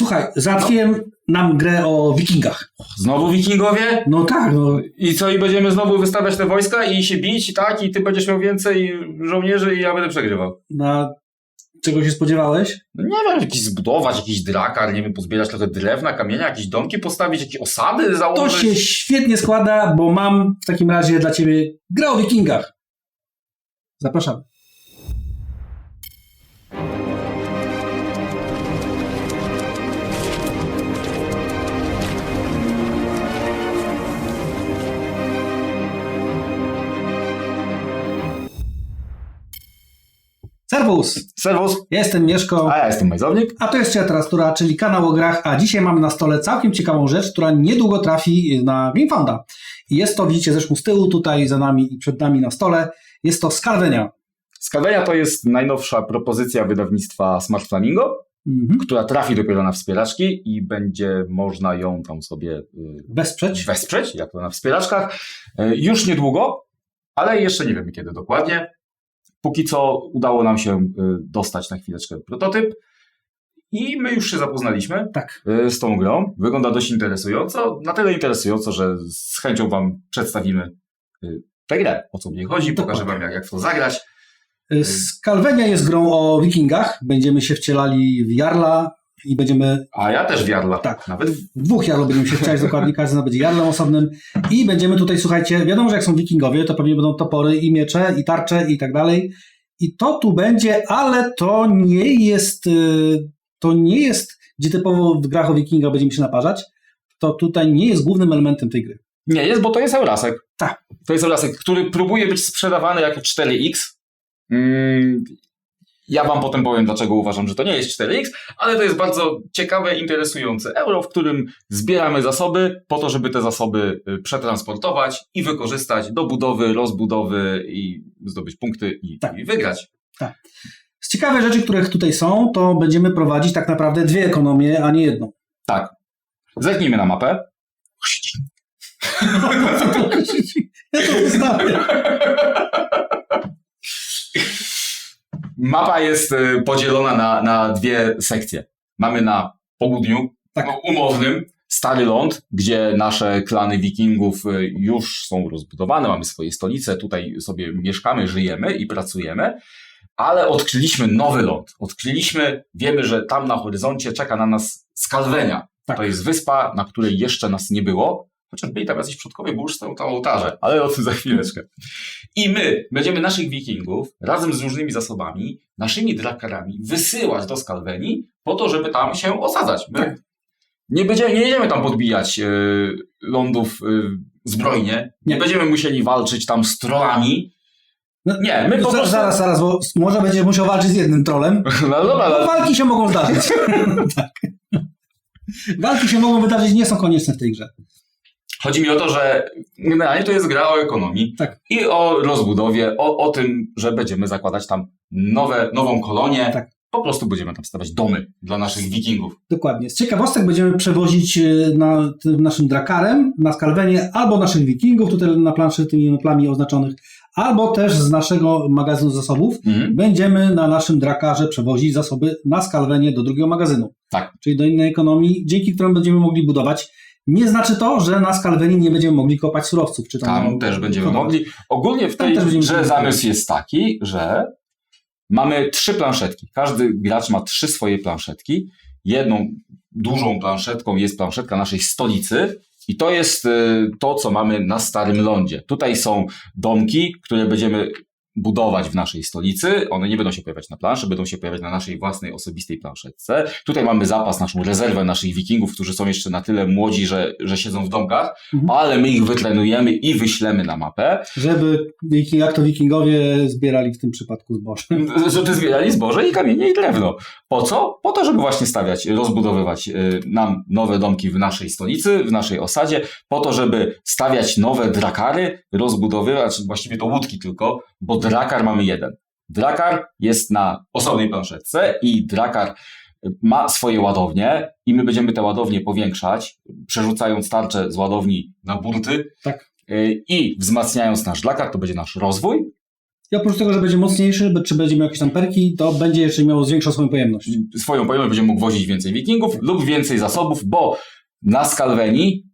Słuchaj, załatwiłem nam grę o wikingach. Znowu wikingowie? No tak, no. I co, i będziemy znowu wystawiać te wojska i się bić, tak? I ty będziesz miał więcej żołnierzy i ja będę przegrywał. Czego się spodziewałeś? No nie wiem, zbudować jakiś drakar, nie wiem, pozbierać trochę drewna, kamienia, jakieś domki postawić, jakieś osady założyć. To się świetnie składa, bo mam w takim razie dla ciebie grę o wikingach. Zapraszamy. Serwus. Ja jestem Mieszko. A ja jestem Majzownik. A to jest Literatura, czyli kanał o grach, a dzisiaj mamy na stole całkiem ciekawą rzecz, która niedługo trafi na GameFounda. I jest to, widzicie zresztą z tyłu, tutaj za nami i przed nami na stole, jest to Scalvenia. Scalvenia to jest najnowsza propozycja wydawnictwa Smart Flamingo, która trafi dopiero na wspieraczki i będzie można ją tam sobie wesprzeć, jak to na wspieraczkach, już niedługo, ale jeszcze nie wiemy kiedy dokładnie. Póki co udało nam się dostać na chwileczkę prototyp i my już się zapoznaliśmy z tą grą. Wygląda dość interesująco, na tyle interesująco, że z chęcią wam przedstawimy tę grę, o co w niej chodzi, pokażę wam jak w to zagrać. Scalvenia jest grą o wikingach, będziemy się wcielali w Jarla i będziemy... A ja też w Jarla. Tak, nawet w dwóch Jarlów będziemy się wcielać dokładnie, każdy będzie Jarlem osobnym i będziemy tutaj, słuchajcie, wiadomo, że jak są wikingowie, to pewnie będą topory i miecze i tarcze i tak dalej i to tu będzie, ale to nie jest, gdzie typowo w grach o wikingach będziemy się naparzać, to tutaj nie jest głównym elementem tej gry. Nie jest, bo to jest Eurasek. Tak. To jest Eurasek, który próbuje być sprzedawany jako 4X. Ja wam potem powiem, dlaczego uważam, że to nie jest 4X, ale to jest bardzo ciekawe, interesujące euro, w którym zbieramy zasoby po to, żeby te zasoby przetransportować i wykorzystać do budowy, rozbudowy i zdobyć punkty i wygrać. Tak. Z ciekawe rzeczy, które tutaj są, to będziemy prowadzić tak naprawdę dwie ekonomie, a nie jedną. Tak. Zerknijmy na mapę. Ja to zostawię. Mapa jest podzielona na dwie sekcje. Mamy na południu, umownym, Stary Ląd, gdzie nasze klany wikingów już są rozbudowane, mamy swoje stolice, tutaj sobie mieszkamy, żyjemy i pracujemy, ale odkryliśmy nowy ląd. Wiemy, że tam na horyzoncie czeka na nas Scalvenia. Tak. To jest wyspa, na której jeszcze nas nie było, chociaż byli tam jacyś przodkowie, bo już stoją tam ołtarze, ale o tym za chwileczkę. I my będziemy naszych wikingów razem z różnymi zasobami, naszymi drakarami wysyłać do Scalvenii po to, żeby tam się osadzać. My nie jedziemy tam podbijać lądów zbrojnie, nie będziemy musieli walczyć tam z trollami. Nie, my po prostu... Zaraz, bo może będziesz musiał walczyć z jednym trollem. No dobra, ale... Walki się mogą zdarzyć. Tak. Walki się mogą wydarzyć, nie są konieczne w tej grze. Chodzi mi o to, że generalnie to jest gra o ekonomii i o rozbudowie, o tym, że będziemy zakładać tam nową kolonię. Tak. Po prostu będziemy tam stawiać domy dla naszych wikingów. Dokładnie. Z ciekawostek będziemy przewozić naszym drakarem na Scalvenię albo naszych wikingów, tutaj na planszy tymi meplami oznaczonych, albo też z naszego magazynu zasobów będziemy na naszym drakarze przewozić zasoby na Scalvenię do drugiego magazynu. Tak. Czyli do innej ekonomii, dzięki którym będziemy mogli budować. Nie znaczy to, że na Scalvenii nie będziemy mogli kopać surowców. Czy tam też będziemy mogli. Ogólnie w tej grze zamysł jest taki, że mamy 3 planszetki. Każdy gracz ma 3 swoje planszetki. Jedną dużą planszetką jest planszetka naszej stolicy i to jest to, co mamy na Starym Lądzie. Tutaj są domki, które będziemy budować w naszej stolicy. One nie będą się pojawiać na planszy, będą się pojawiać na naszej własnej, osobistej planszetce. Tutaj mamy zapas, naszą rezerwę naszych wikingów, którzy są jeszcze na tyle młodzi, że siedzą w domkach, ale my ich wytrenujemy i wyślemy na mapę. Żeby, jak to wikingowie zbierali w tym przypadku zboże. Żeby zbierali zboże i kamienie i drewno. Po co? Po to, żeby właśnie stawiać, rozbudowywać nam nowe domki w naszej stolicy, w naszej osadzie, po to, żeby stawiać nowe drakary, rozbudowywać, właściwie to łódki tylko, bo drakar mamy jeden. Drakar jest na osobnej planszetce i drakar ma swoje ładownie i my będziemy te ładownie powiększać, przerzucając tarczę z ładowni na burty i wzmacniając nasz drakar, to będzie nasz rozwój. I oprócz tego, że będzie mocniejszy, czy będzie miał jakieś tam perki, to będzie jeszcze miało zwiększał swoją pojemność. Swoją pojemność będzie mógł wozić więcej wikingów lub więcej zasobów, bo na Skalwenii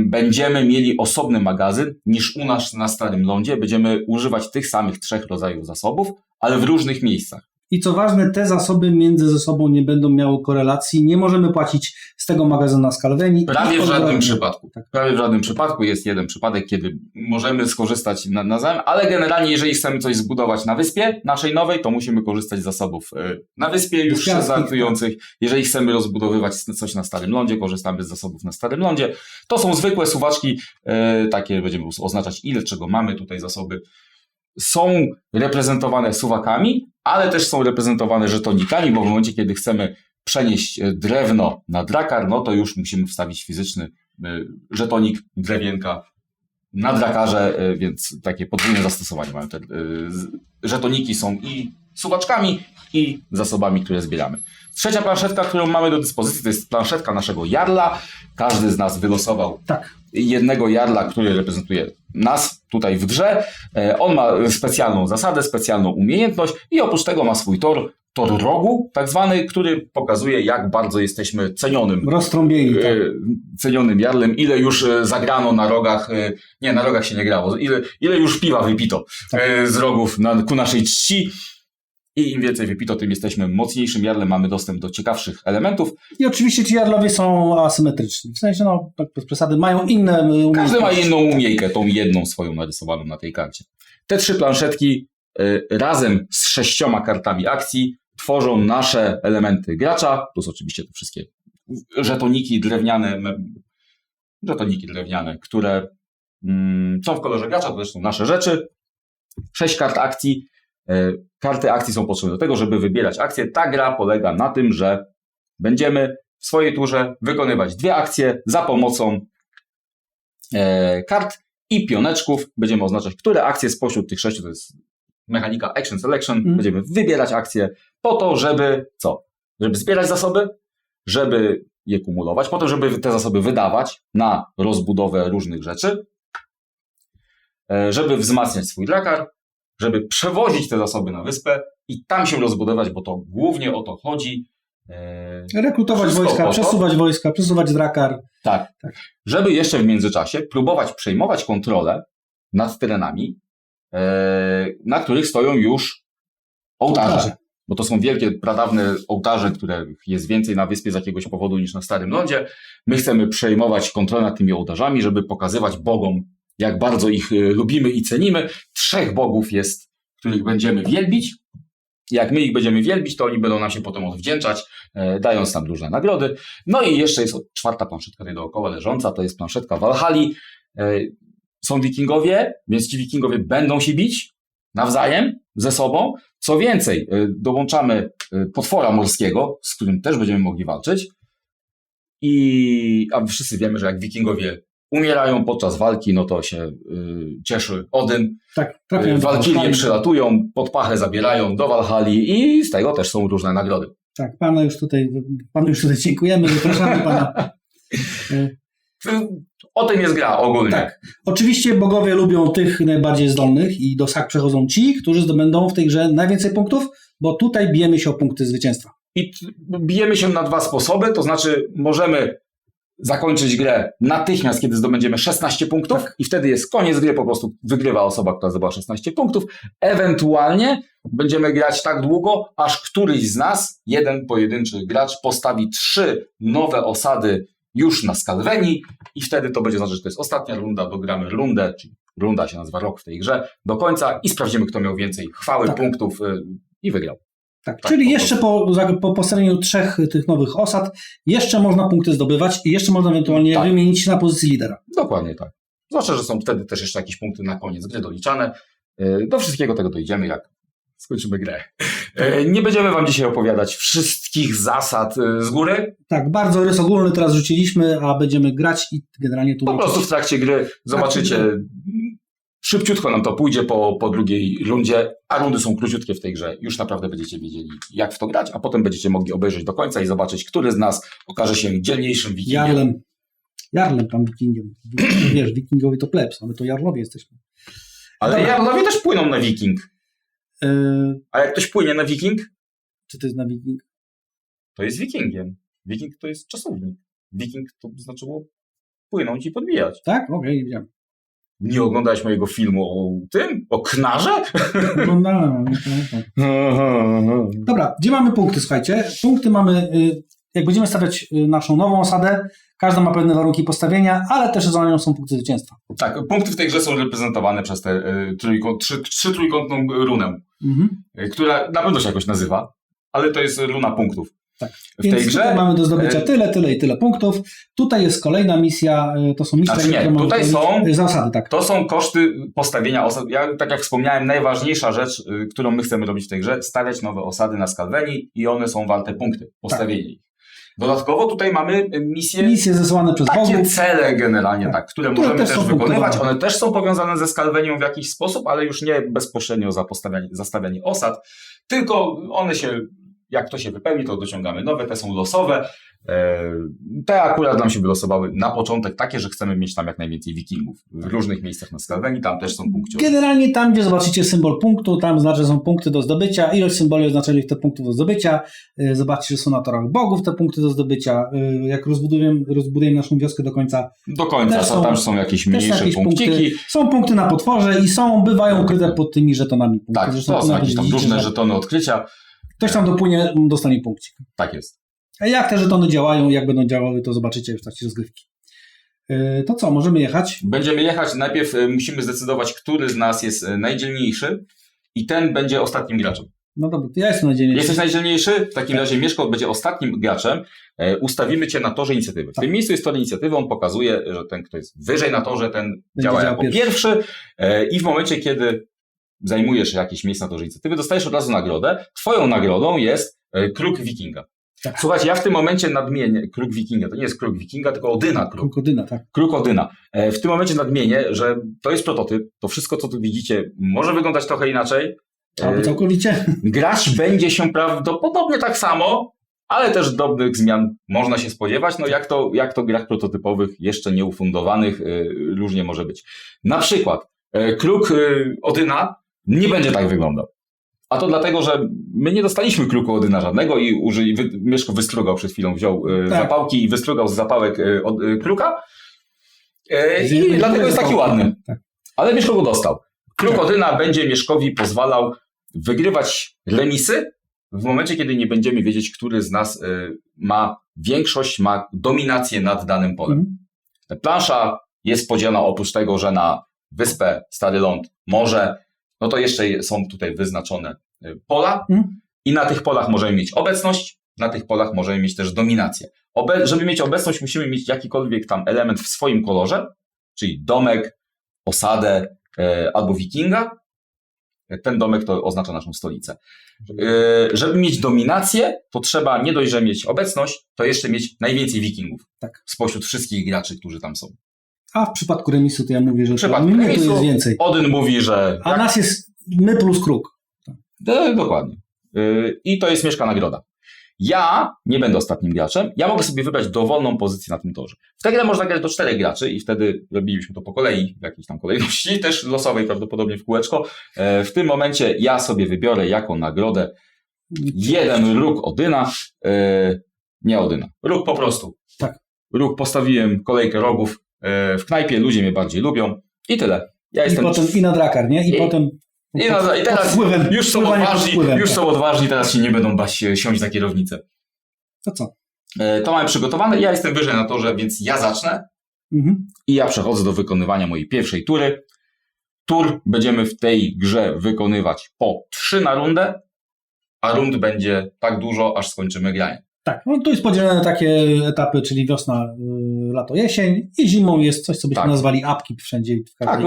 będziemy mieli osobny magazyn niż u nas na Starym Lądzie. Będziemy używać tych samych 3 rodzajów zasobów, ale w różnych miejscach. I co ważne, te zasoby między ze sobą nie będą miały korelacji. Nie możemy płacić z tego magazynu na Skalwenii. Prawie w żadnym przypadku. Tak. Prawie w żadnym przypadku. Jest jeden przypadek, kiedy możemy skorzystać nawzajem, ale generalnie jeżeli chcemy coś zbudować na wyspie naszej nowej, to musimy korzystać z zasobów na wyspie już startujących. Jeżeli chcemy rozbudowywać coś na Starym Lądzie, korzystamy z zasobów na Starym Lądzie. To są zwykłe suwaczki, takie będziemy oznaczać, ile czego mamy tutaj zasoby. Są reprezentowane suwakami, ale też są reprezentowane żetonikami, bo w momencie, kiedy chcemy przenieść drewno na drakar, no to już musimy wstawić fizyczny żetonik drewienka na drakarze, więc takie podwójne zastosowanie mają. Te żetoniki są i suwaczkami, i zasobami, które zbieramy. Trzecia planszetka, którą mamy do dyspozycji, to jest planszetka naszego jarla. Każdy z nas wylosował jednego jarla, który reprezentuje nas tutaj w grze. On ma specjalną zasadę, specjalną umiejętność i oprócz tego ma swój tor rogu, tak zwany, który pokazuje, jak bardzo jesteśmy cenionym. Roztrąbieni. Cenionym jarlem, ile już zagrano na rogach, nie, na rogach się nie grało, ile już piwa wypito z rogów ku naszej czci. I im więcej wypito, tym jesteśmy mocniejszym jarlem, mamy dostęp do ciekawszych elementów. I oczywiście ci jarlowie są asymetryczni. W sensie, no, tak bez przesady, mają inne umiejętności. Każdy ma inną umiejkę, tą jedną swoją narysowaną na tej karcie. Te 3 planszetki razem z 6 kartami akcji tworzą nasze elementy gracza, plus oczywiście te wszystkie żetoniki drewniane, które są w kolorze gracza, to też są nasze rzeczy. 6 kart akcji. Karty akcji są potrzebne do tego, żeby wybierać akcje. Ta gra polega na tym, że będziemy w swojej turze wykonywać 2 akcje za pomocą kart i pioneczków. Będziemy oznaczać, które akcje spośród tych 6, to jest mechanika Action Selection, będziemy wybierać akcje po to, żeby co? Żeby zbierać zasoby, żeby je kumulować, po to, żeby te zasoby wydawać na rozbudowę różnych rzeczy, żeby wzmacniać swój drakar, żeby przewozić te zasoby na wyspę i tam się rozbudować, bo to głównie o to chodzi. Rekrutować wojska, przesuwać drakar. Tak. Żeby jeszcze w międzyczasie próbować przejmować kontrolę nad terenami, na których stoją już ołtarze. Bo to są wielkie, pradawne ołtarze, których jest więcej na wyspie z jakiegoś powodu niż na Starym Lądzie. My chcemy przejmować kontrolę nad tymi ołtarzami, żeby pokazywać bogom, jak bardzo ich lubimy i cenimy. 3 bogów jest, których będziemy wielbić. Jak my ich będziemy wielbić, to oni będą nam się potem odwdzięczać, dając nam różne nagrody. No i jeszcze jest 4. planszetka tutaj dookoła leżąca, to jest planszetka Walhalli. Są wikingowie, więc ci wikingowie będą się bić nawzajem ze sobą. Co więcej, dołączamy potwora morskiego, z którym też będziemy mogli walczyć. A wszyscy wiemy, że jak wikingowie umierają podczas walki, no to się cieszy Odyn. Tak, Walkirie przylatują, pod pachę zabierają do Walhalli i z tego też są różne nagrody. Tak, panu już tutaj dziękujemy, zapraszamy pana. O tym jest gra ogólnie. Tak. Oczywiście bogowie lubią tych najbardziej zdolnych i do sak przechodzą ci, którzy zdobędą w tej grze najwięcej punktów, bo tutaj bijemy się o punkty zwycięstwa. I bijemy się na 2 sposoby, to znaczy możemy zakończyć grę natychmiast, kiedy zdobędziemy 16 punktów i wtedy jest koniec gry, po prostu wygrywa osoba, która zdobyła 16 punktów. Ewentualnie będziemy grać tak długo, aż któryś z nas, jeden pojedynczy gracz, postawi 3 nowe osady już na Skalwenii i wtedy to będzie znaczyć, że to jest ostatnia runda, dogramy rundę, czyli runda się nazywa rok w tej grze, do końca i sprawdzimy, kto miał więcej chwały, punktów i wygrał. Tak, czyli jeszcze po postawieniu 3 tych nowych osad, jeszcze można punkty zdobywać i jeszcze można ewentualnie wymienić się na pozycji lidera. Dokładnie tak. Zwłaszcza, że są wtedy też jeszcze jakieś punkty na koniec gry doliczane. Do wszystkiego tego dojdziemy, jak skończymy grę. Nie będziemy wam dzisiaj opowiadać wszystkich zasad z góry. Tak, bardzo rys ogólny teraz rzuciliśmy, a będziemy grać i generalnie tu... Po prostu w trakcie gry zobaczycie... Szybciutko nam to pójdzie po drugiej rundzie, a rundy są króciutkie w tej grze. Już naprawdę będziecie wiedzieli, jak w to grać, a potem będziecie mogli obejrzeć do końca i zobaczyć, który z nas okaże się dzielniejszym wikingiem. Jarlem tam wikingiem. Wiesz, wikingowie to plebs, a my to jarlowie jesteśmy. Ale Dobra. Jarlowie też płyną na Wiking. A jak ktoś płynie na Wiking, Czy to jest na Wiking? to jest Wikingiem. Wiking to jest czasownik. Wiking to znaczyło płynąć i podbijać. Tak? Okej, nie wiedziałem. Nie oglądałeś mojego filmu o tym? O Knarze? Oglądałem, nie pamiętam. Dobra, gdzie mamy punkty, słuchajcie? Punkty mamy, jak będziemy stawiać naszą nową osadę, każda ma pewne warunki postawienia, ale też za nią są punkty zwycięstwa. Tak, punkty w tej grze są reprezentowane przez tę trzy trójkątną runę, która na pewno się jakoś nazywa, ale to jest runa punktów. Tak. W Więc tej grze tutaj mamy do zdobycia tyle i tyle punktów. Tutaj jest kolejna misja, to są misje, Znaczy nie, które tutaj są zasady, tak. To są koszty postawienia osad. Ja, tak jak wspomniałem, najważniejsza rzecz, którą my chcemy robić w tej grze, stawiać nowe osady na Skalwenii i one są warte punkty, postawienie ich. Dodatkowo tutaj mamy Misje zesłane przez takie bogów. cele generalnie, tak, które możemy też są wykonywać. punktowane. One też są powiązane ze Skalwenią w jakiś sposób, ale już nie bezpośrednio za zastawianie osad, tylko one się, jak to się wypełni, to dociągamy nowe, te są losowe. Te akurat nam się wylosowały na początek takie, że chcemy mieć tam jak najwięcej wikingów. W różnych miejscach na Skalwenii, tam też są punkty. Generalnie tam, gdzie zobaczycie symbol punktu, tam znaczy, że są punkty do zdobycia. Ilość symboli oznacza te punkty do zdobycia. Zobaczcie, że są na torach bogów te punkty do zdobycia. Jak rozbudujemy naszą wioskę do końca. Do końca, są, tam są jakieś mniejsze punkciki. Punkty. Są punkty na potworze i bywają ukryte pod tymi żetonami. Tak, to są jakieś tam różne żetony odkrycia. Ktoś tam dopłynie, dostanie punkcik. Tak jest. A jak te żetony działają, jak będą działały, to zobaczycie w trakcie rozgrywki. To co, możemy jechać? Będziemy jechać. Najpierw musimy zdecydować, który z nas jest najdzielniejszy i ten będzie ostatnim graczem. No dobra, to ja jestem najdzielniejszy. Jesteś najdzielniejszy? W takim razie Mieszko będzie ostatnim graczem. Ustawimy cię na torze inicjatywy. W tym miejscu jest tor inicjatywy, on pokazuje, że ten, kto jest wyżej na torze, ten działa jako pierwszy. I w momencie, kiedy zajmujesz jakieś miejsce na torze inicjatywy, dostajesz od razu nagrodę. Twoją nagrodą jest kruk wikinga. Tak. Słuchajcie, ja w tym momencie nadmienię kruk wikinga. To nie jest kruk wikinga, tylko Odyna kruk. Kruk Odyna, tak. Kruk Odyna. W tym momencie nadmienię, że to jest prototyp. To wszystko, co tu widzicie, może wyglądać trochę inaczej. Albo całkowicie. Grać będzie się prawdopodobnie tak samo, ale też drobnych zmian można się spodziewać. No jak to w grach prototypowych, jeszcze nieufundowanych, różnie może być. Na przykład kruk Odyna nie będzie tak wyglądał. A to dlatego, że my nie dostaliśmy kruku Odyna żadnego i Mieszko wystrugał przed chwilą, wziął zapałki i wystrugał z zapałek kruka. I dlatego jest taki ładny. Tak. Ale Mieszko go dostał. Kruk Odyna będzie Mieszkowi pozwalał wygrywać remisy w momencie, kiedy nie będziemy wiedzieć, który z nas ma większość, ma dominację nad danym polem. Plansza jest podzielona oprócz tego, że na wyspę, Stary Ląd, morze, no to jeszcze są tutaj wyznaczone pola i na tych polach możemy mieć obecność, na tych polach możemy mieć też dominację. Żeby mieć obecność, musimy mieć jakikolwiek tam element w swoim kolorze, czyli domek, osadę albo wikinga. Ten domek to oznacza naszą stolicę. Żeby mieć dominację, to trzeba nie dość, że mieć obecność, to jeszcze mieć najwięcej wikingów. Tak. Spośród wszystkich graczy, którzy tam są. A w przypadku remisu to ja mówię, że mnie to jest więcej. Odyn mówi, że... A nas jest my plus kruk. Dokładnie. I to jest Mieszka nagroda. Ja nie będę ostatnim graczem. Ja mogę sobie wybrać dowolną pozycję na tym torze. W tę grę można grać do 4 graczy i wtedy robiliśmy to po kolei, w jakiejś tam kolejności, też losowej prawdopodobnie w kółeczko. W tym momencie ja sobie wybiorę jako nagrodę jeden róg Odyna. Nie Odyna. Róg po prostu. Tak. Róg, postawiłem kolejkę rogów. W knajpie ludzie mnie bardziej lubią. I tyle. Ja jestem... I na drakar, nie? I potem... I teraz już są odważni, teraz się nie będą bać siąść za kierownicę. To co? To mamy przygotowane. Ja jestem wyżej na torze, więc ja zacznę. I ja przechodzę do wykonywania mojej pierwszej tury. Tur będziemy w tej grze wykonywać po 3 na rundę, a rund będzie tak dużo, aż skończymy granie. Tak, no tu jest podzielone na takie etapy, czyli wiosna, lato, jesień i zimą jest coś, co byśmy nazwali apki wszędzie. Tak,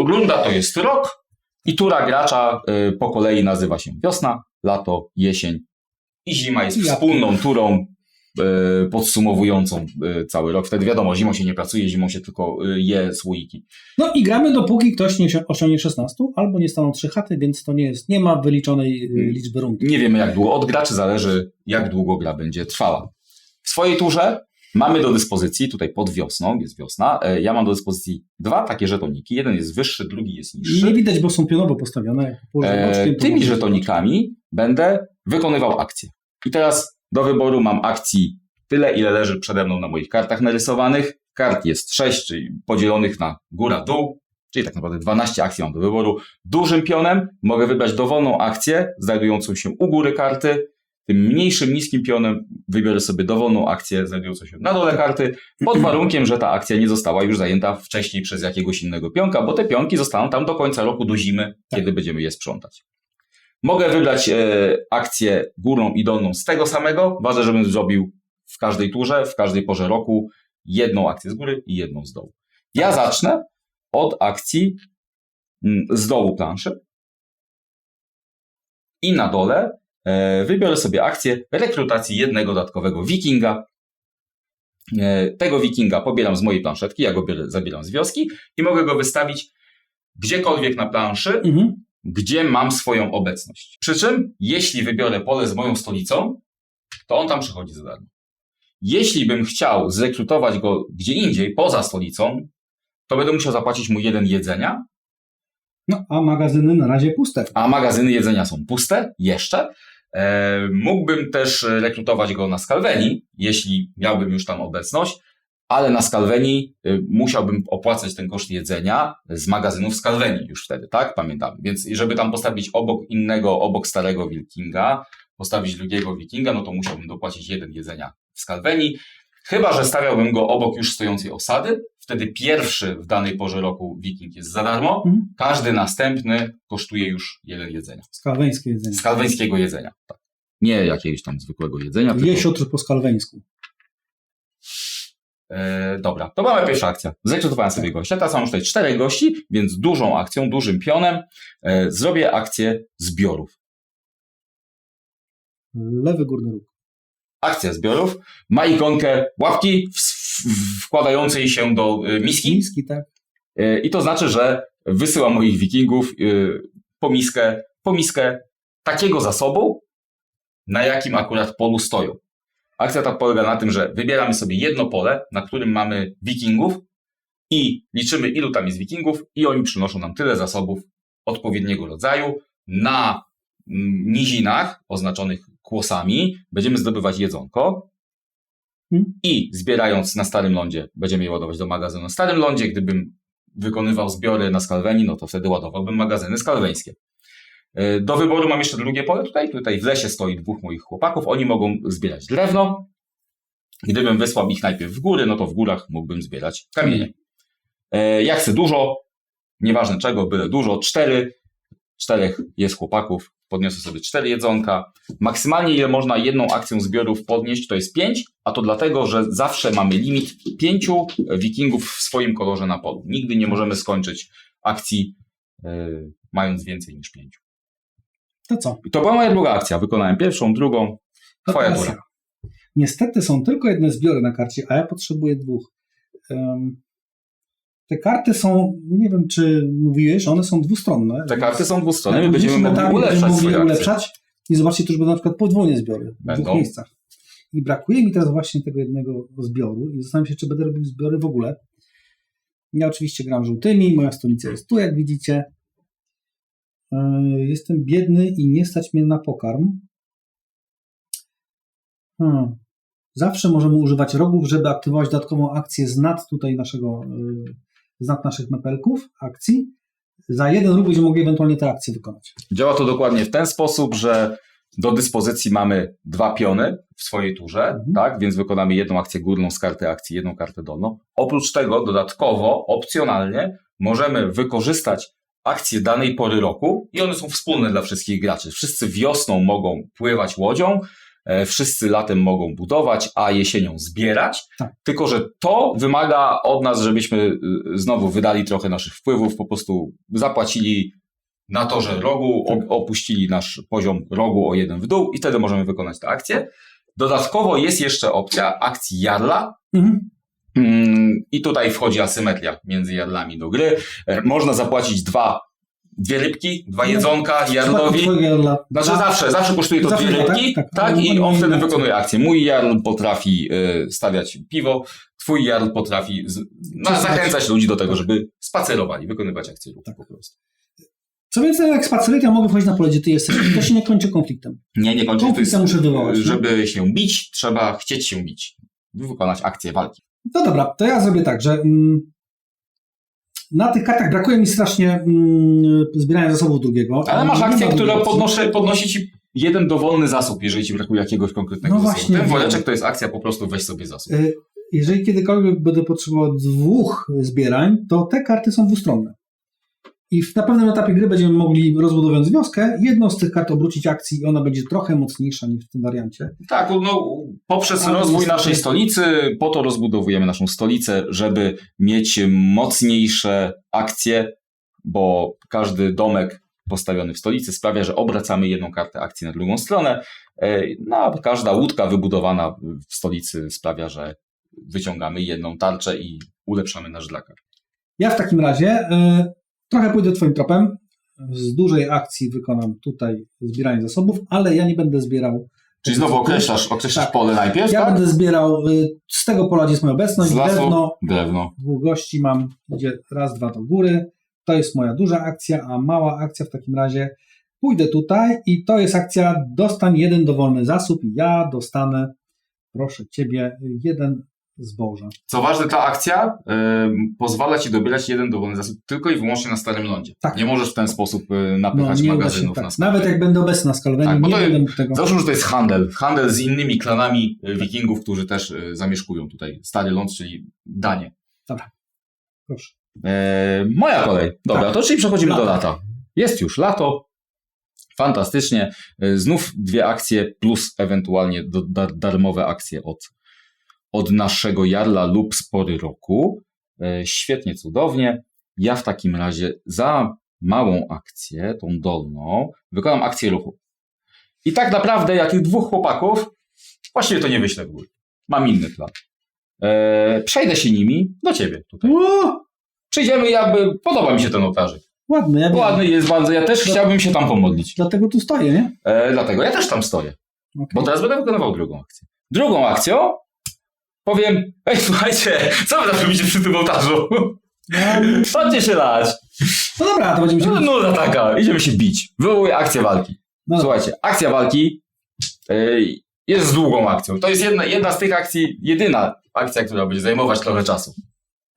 runda to jest rok i tura gracza po kolei nazywa się wiosna, lato, jesień i zima jest wspólną turą podsumowującą cały rok. Wtedy wiadomo, zimą się nie pracuje, zimą się tylko je słoiki. No i gramy dopóki ktoś nie osiągnie 16 albo nie staną 3 chaty, więc to nie ma wyliczonej liczby rund. Nie wiemy jak długo. Od graczy zależy, jak długo gra będzie trwała. W swojej turze Mamy do dyspozycji, tutaj pod wiosną, jest wiosna, ja mam do dyspozycji 2 takie żetoniki. Jeden jest wyższy, drugi jest niższy. Nie widać, bo są pionowo postawione. Tymi żetonikami będę wykonywał akcje. I teraz do wyboru mam akcji tyle, ile leży przede mną na moich kartach narysowanych. Kart jest 6, czyli podzielonych na góra-dół, czyli tak naprawdę 12 akcji mam do wyboru. Dużym pionem mogę wybrać dowolną akcję znajdującą się u góry karty. Tym mniejszym, niskim pionem wybiorę sobie dowolną akcję znajdującą się na dole karty, pod warunkiem, że ta akcja nie została już zajęta wcześniej przez jakiegoś innego pionka, bo te pionki zostaną tam do końca roku, do zimy, kiedy będziemy je sprzątać. Mogę wybrać akcję górną i dolną z tego samego. Ważne, żebym zrobił w każdej turze, w każdej porze roku jedną akcję z góry i jedną z dołu. Ja zacznę od akcji z dołu planszy i na dole wybiorę sobie akcję rekrutacji jednego dodatkowego wikinga. Tego wikinga pobieram z mojej planszetki, ja go zabieram z wioski i mogę go wystawić gdziekolwiek na planszy, gdzie mam swoją obecność. Przy czym, jeśli wybiorę pole z moją stolicą, to on tam przychodzi za darmo. Jeśli bym chciał zrekrutować go gdzie indziej, poza stolicą, to będę musiał zapłacić mu 1 jedzenia. No, a magazyny na razie puste. A magazyny jedzenia są puste jeszcze. Mógłbym też rekrutować go na Skalwenii, jeśli miałbym już tam obecność, ale na Skalwenii musiałbym opłacać ten koszt jedzenia z magazynów Skalwenii już wtedy, tak? Pamiętam. Więc żeby tam postawić obok starego wikinga, postawić drugiego wikinga, no to musiałbym dopłacić 1 jedzenia w Skalwenii. Chyba że stawiałbym go obok już stojącej osady, wtedy pierwszy w danej porze roku wiking jest za darmo, każdy następny kosztuje już 1 jedzenia. Skalweńskie jedzenie. Skalweńskiego jedzenia, tak. Nie jakiegoś tam zwykłego jedzenia. Jesiotr po skalweńsku. Dobra, to mamy pierwsza akcja. Zrekrutowałem sobie gościa, teraz mam już tutaj 4 gości, więc dużą akcją, dużym pionem zrobię akcję zbiorów. Lewy górny róg. Akcja zbiorów ma ikonkę łapki wkładającej się do miski. Miski, tak. I to znaczy, że wysyłam moich wikingów po miskę takiego zasobu, na jakim akurat polu stoją. Akcja ta polega na tym, że wybieramy sobie jedno pole, na którym mamy wikingów i liczymy, ilu tam jest wikingów i oni przynoszą nam tyle zasobów odpowiedniego rodzaju. Na nizinach oznaczonych kłosami będziemy zdobywać jedzonko i zbierając na Starym Lądzie będziemy je ładować do magazynu na Starym Lądzie. Gdybym wykonywał zbiory na Skalwenii, no to wtedy ładowałbym magazyny skalweńskie. Do wyboru mam jeszcze drugie pole tutaj w lesie stoi 2 moich chłopaków, oni mogą zbierać drewno. Gdybym wysłał ich najpierw w góry, no to w górach mógłbym zbierać kamienie. Ja chcę dużo, nieważne czego, byle dużo, 4 jest chłopaków, podniosę sobie 4 jedzonka. Maksymalnie ile można jedną akcją zbiorów podnieść to jest 5, a to dlatego, że zawsze mamy limit 5 wikingów w swoim kolorze na polu. Nigdy nie możemy skończyć akcji mając więcej niż 5. To co? I to była moja druga akcja. Wykonałem pierwszą, drugą. Twoja tura. Niestety są tylko jedne zbiory na karcie, a ja potrzebuję 2. Te karty są, nie wiem czy mówiłeś, one są dwustronne. Te karty są dwustronne, my będziemy mogli ulepszać. I zobaczcie, tu już będą na przykład podwójne zbiory będą. W 2 miejscach. I brakuje mi teraz właśnie tego jednego zbioru i zastanawiam się, czy będę robił zbiory w ogóle. Ja oczywiście gram żółtymi, moja stolica jest tu, jak widzicie. Jestem biedny i nie stać mnie na pokarm. Zawsze możemy używać rogów, żeby aktywować dodatkową akcję z nad tutaj naszych mepelków akcji. Za 1 róg będziemy mogli ewentualnie tę akcję wykonać. Działa to dokładnie w ten sposób, że do dyspozycji mamy 2 piony w swojej turze, tak? Więc wykonamy jedną akcję górną z karty akcji, jedną kartę dolną. Oprócz tego dodatkowo, opcjonalnie możemy wykorzystać akcje danej pory roku i one są wspólne dla wszystkich graczy. Wszyscy wiosną mogą pływać łodzią, wszyscy latem mogą budować, a jesienią zbierać. Tak. Tylko że to wymaga od nas, żebyśmy znowu wydali trochę naszych wpływów, po prostu zapłacili na torze rogu, opuścili nasz poziom rogu o 1 w dół i wtedy możemy wykonać tę akcję. Dodatkowo jest jeszcze opcja akcji Jarla. I tutaj wchodzi asymetria między Jarlami do gry. Można zapłacić 2 2 rybki, 2 jedzonka jarlowi. Znaczy zawsze kosztuje to 2 rybki, tak? I on wtedy wykonuje akcję. Mój jarl potrafi stawiać piwo, twój jarl potrafi zachęcać ludzi do tego, żeby spacerowali, wykonywać akcje ruchu po prostu. Co więcej, jak spaceruję, ja mogę wchodzić na pole, gdzie ty jesteś. To się nie kończy konfliktem. Nie kończy. Konfliktem muszę wywołać. Żeby się bić, trzeba chcieć się bić. Wykonać akcję walki. No dobra, to ja zrobię tak, że na tych kartach brakuje mi strasznie zbierania zasobów drugiego. Ale masz akcję, która podnosi ci jeden dowolny zasób, jeżeli ci brakuje jakiegoś konkretnego zasobu. Właśnie, ten woreczek to jest akcja, po prostu weź sobie zasób. Jeżeli kiedykolwiek będę potrzebował 2 zbierań, to te karty są dwustronne. I na pewnym etapie gry będziemy mogli, rozbudowując wioskę, jedną z tych kart obrócić akcji i ona będzie trochę mocniejsza niż w tym wariancie. Tak, poprzez rozwój naszej stolicy, po to rozbudowujemy naszą stolicę, żeby mieć mocniejsze akcje, bo każdy domek postawiony w stolicy sprawia, że obracamy jedną kartę akcji na drugą stronę, a każda łódka wybudowana w stolicy sprawia, że wyciągamy jedną tarczę i ulepszamy nasz drakar. Ja w takim razie trochę pójdę twoim tropem. Z dużej akcji wykonam tutaj zbieranie zasobów, ale ja nie będę zbierał. Czyli znowu określasz tak. Pole najpierw, ja tak? będę zbierał z tego pola, gdzie jest moja obecność, z lasu, drewno. 2 gości mam, idzie 1, 2 do góry. To jest moja duża akcja, a mała akcja w takim razie pójdę tutaj i to jest akcja dostań 1 dowolny zasób i ja dostanę, proszę ciebie, 1 zboża. Co ważne, ta akcja pozwala ci dobierać 1 dowolny zasób tylko i wyłącznie na starym lądzie. Tak. Nie możesz w ten sposób napychać magazynów tak. na skalę. Nawet jak będę obecny na skalowaniu, tak, nie będę mógł tego... Załóżmy, że to jest handel. Handel z innymi klanami wikingów, którzy też zamieszkują tutaj stary ląd, czyli Danie. Dobra, proszę. Moja kolej. Dobra, tak. To czyli przechodzimy do lata. Jest już lato. Fantastycznie. Znów 2 akcje plus ewentualnie darmowe akcje od naszego jarla lub z pory roku. Świetnie, cudownie. Ja w takim razie za małą akcję, tą dolną, wykonam akcję ruchu. I tak naprawdę ja tych 2 chłopaków właściwie to nie wyślę w górę. Mam inny plan. Przejdę się nimi do ciebie tutaj. Przyjdziemy, podoba mi się ten ołtarzyk. Ładny jest bardzo, ja też chciałbym się tam pomodlić. Dlatego tu stoję, nie? Dlatego ja też tam stoję. Okay. Bo teraz będę wykonywał drugą akcję. Drugą akcją powiem, słuchajcie, co wy tam robicie przy tym ołtarzu? Chodźcie się lać. No dobra, to będziemy się bić. No taka, idziemy się bić. Wywołuję akcję walki. No. Słuchajcie, akcja walki jest długą akcją. To jest jedna z tych akcji, jedyna akcja, która będzie zajmować trochę czasu.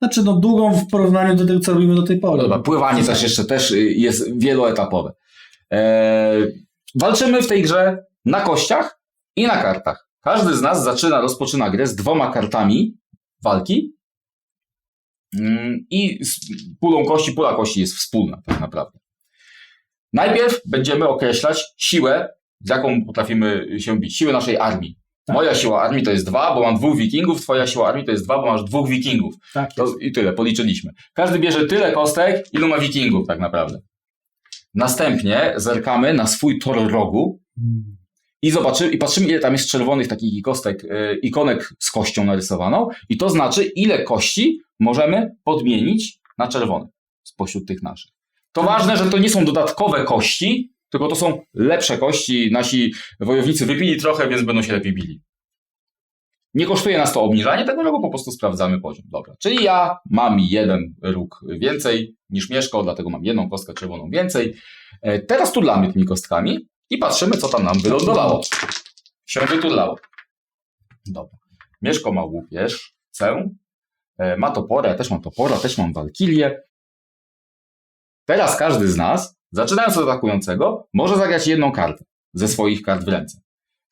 Znaczy, długą w porównaniu do tego, co robimy do tej pory. Dobra, pływanie też jest wieloetapowe. Walczymy w tej grze na kościach i na kartach. Każdy z nas rozpoczyna grę z 2 kartami walki i z pulą kości. Pula kości jest wspólna tak naprawdę. Najpierw będziemy określać siłę, z jaką potrafimy się bić. Siłę naszej armii. Tak. Moja siła armii to jest 2, bo mam 2 wikingów, twoja siła armii to jest 2, bo masz 2 wikingów. Tak i tyle, policzyliśmy. Każdy bierze tyle kostek, ilu ma wikingów tak naprawdę. Następnie zerkamy na swój tor rogu i patrzymy, ile tam jest czerwonych takich ikonek z kością narysowaną i to znaczy, ile kości możemy podmienić na czerwone spośród tych naszych. To ważne, że to nie są dodatkowe kości, tylko to są lepsze kości. Nasi wojownicy wypili trochę, więc będą się lepiej bili. Nie kosztuje nas to obniżanie tego rogu, po prostu sprawdzamy poziom. Dobra, czyli ja mam 1 róg więcej niż Mieszko, dlatego mam 1 kostkę czerwoną więcej. Teraz turlamy tymi kostkami i patrzymy, co tam nam wylądowało. Się wyturlało. Dobra. Mieszko ma łupieżcę, ma toporę, ja też mam topora, też mam walkilię. Teraz każdy z nas, zaczynając od atakującego, może zagrać 1 kartę ze swoich kart w ręce.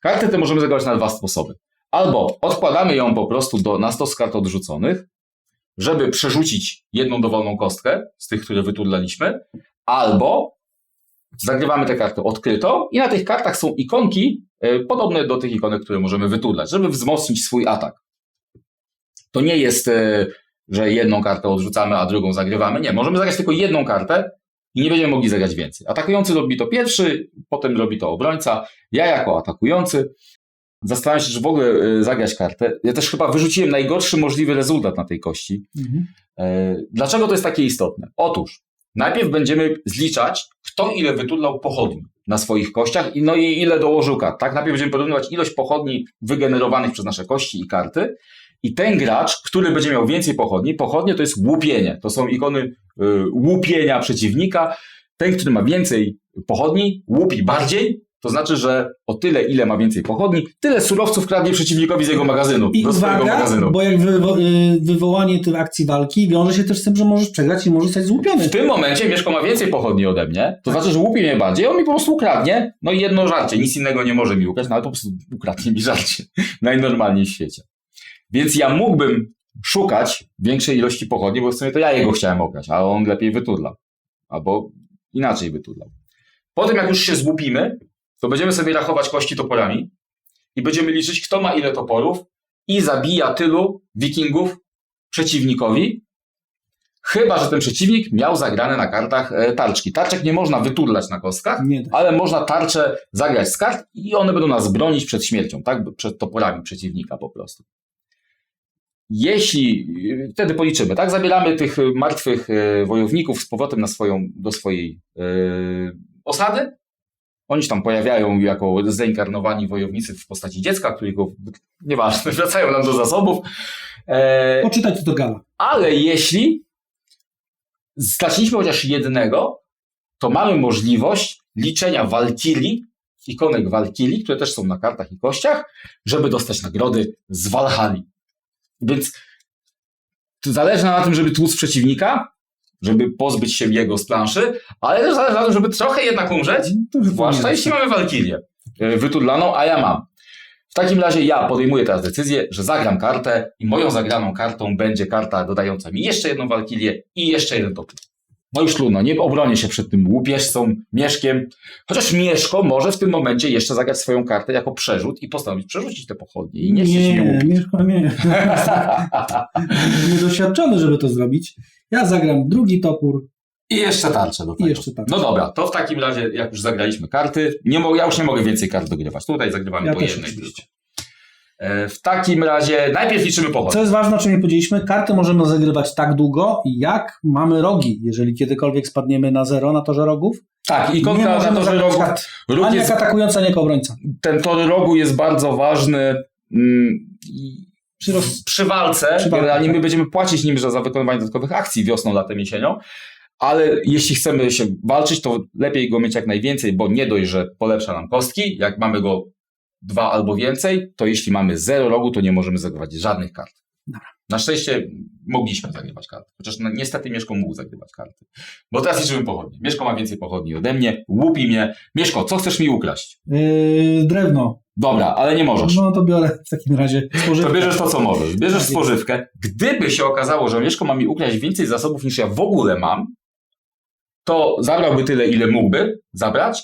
Karty te możemy zagrać na 2 sposoby. Albo odkładamy ją po prostu na stos kart odrzuconych, żeby przerzucić 1 dowolną kostkę z tych, które wyturlaliśmy, albo zagrywamy tę kartę odkrytą i na tych kartach są ikonki podobne do tych ikonek, które możemy wyturlać, żeby wzmocnić swój atak. To nie jest, że 1 kartę odrzucamy, a drugą zagrywamy. Nie, możemy zagrać tylko 1 kartę i nie będziemy mogli zagrać więcej. Atakujący robi to pierwszy, potem robi to obrońca. Ja jako atakujący zastanawiam się, czy w ogóle zagrać kartę. Ja też chyba wyrzuciłem najgorszy możliwy rezultat na tej kości. Dlaczego to jest takie istotne? Otóż Najpierw będziemy zliczać, kto ile wyturlał pochodni na swoich kościach i ile dołożył kart. Tak? Najpierw będziemy porównywać ilość pochodni wygenerowanych przez nasze kości i karty. I ten gracz, który będzie miał więcej pochodnie to jest łupienie. To są ikony łupienia przeciwnika. Ten, który ma więcej pochodni, łupi bardziej. To znaczy, że o tyle, ile ma więcej pochodni, tyle surowców kradnie przeciwnikowi z jego magazynu. I do swojego magazynu. Bo jak wywołanie tej akcji walki wiąże się też z tym, że możesz przegrać i możesz zostać złupiony. W tym momencie Mieszko ma więcej pochodni ode mnie, to znaczy, że łupi mnie bardziej, on mi po prostu ukradnie, no i jedno żarcie, nic innego nie może mi ukraść, no ale po prostu ukradnie mi żarcie. Najnormalniej w świecie. Więc ja mógłbym szukać większej ilości pochodni, bo w sumie to ja jego chciałem okraść, a on lepiej wyturlał. Albo inaczej wyturlał. Potem jak już się złupimy, to będziemy sobie rachować kości toporami i będziemy liczyć, kto ma ile toporów i zabija tylu wikingów przeciwnikowi, chyba że ten przeciwnik miał zagrane na kartach tarczki. Tarczek nie można wyturlać na kostkach, ale można tarcze zagrać z kart i one będą nas bronić przed śmiercią, tak? Przed toporami przeciwnika po prostu. Jeśli, wtedy policzymy, tak? Zabieramy tych martwych wojowników z powrotem do swojej osady. Oni się tam pojawiają jako zreinkarnowani wojownicy w postaci dziecka, którego, nieważne, wracają nam do zasobów. Poczytajcie to gala. Ale jeśli straciliśmy chociaż jednego, to mamy możliwość liczenia walkilii, ikonek walkilii, które też są na kartach i kościach, żeby dostać nagrody z Walhali. Więc to zależy na tym, żeby tłuc przeciwnika, żeby pozbyć się jego z planszy, ale też zależy na tym, żeby trochę jednak umrzeć, zwłaszcza jeśli mamy walkilię wyturlaną, a ja mam. W takim razie ja podejmuję teraz decyzję, że zagram kartę i moją zagraną kartą będzie karta dodająca mi jeszcze jedną walkilię i jeszcze jeden topór. No już trudno, nie obronię się przed tym łupieżcą, Mieszkiem, chociaż Mieszko może w tym momencie jeszcze zagrać swoją kartę jako przerzut i postanowić przerzucić te pochodnie i nie łupić. Mieszko nie. Niedoświadczony, żeby to zrobić. Ja zagram drugi topór. I jeszcze tarczę do tego. No dobra, to w takim razie, jak już zagraliśmy karty, ja już nie mogę więcej kart dogrywać. Tutaj zagrywamy po jednej. W takim razie najpierw liczymy pochodnie. Co jest ważne, o czym nie powiedzieliśmy, karty możemy zagrywać tak długo, jak mamy rogi. Jeżeli kiedykolwiek spadniemy na 0 na torze rogów, tak, ikonka na torze rogów. Ani jak atakujący, ani jako obrońca. Ten tor rogu jest bardzo ważny przy walce. Generalnie my będziemy płacić nim za wykonywanie dodatkowych akcji wiosną, latem, jesienią. Ale jeśli chcemy się walczyć, to lepiej go mieć jak najwięcej, bo nie dość, że polepsza nam kostki. Jak mamy go 2 albo więcej, to jeśli mamy 0 rogu, to nie możemy zagrywać żadnych kart. Dobra. Na szczęście mogliśmy zagrywać karty. Chociaż niestety Mieszko mógł zagrywać karty. Bo teraz liczymy pochodnie. Mieszko ma więcej pochodni ode mnie, łupi mnie. Mieszko, co chcesz mi ukraść? Drewno. Dobra, ale nie możesz. No to biorę w takim razie spożywkę. To bierzesz to, co możesz. Bierzesz spożywkę. Gdyby się okazało, że Mieszko ma mi ukraść więcej zasobów niż ja w ogóle mam, to zabrałby tyle, ile mógłby zabrać,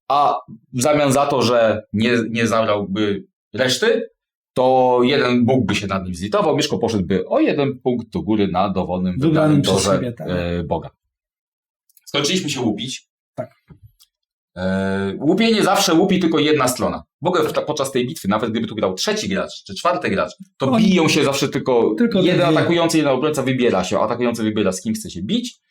a w zamian za to, że nie zabrałby reszty, to jeden Bóg by się nad nim zlitował, Mieszko poszedłby o 1 punkt do góry na dowolnym wybranym torze Boga. Skończyliśmy się łupić. Tak. Łupienie zawsze łupi tylko jedna strona. W ogóle podczas tej bitwy, nawet gdyby tu grał trzeci gracz czy czwarty gracz, to biją się zawsze tylko jeden atakujący, jeden obrońca wybiera się, atakujący wybiera, z kim chce się bić.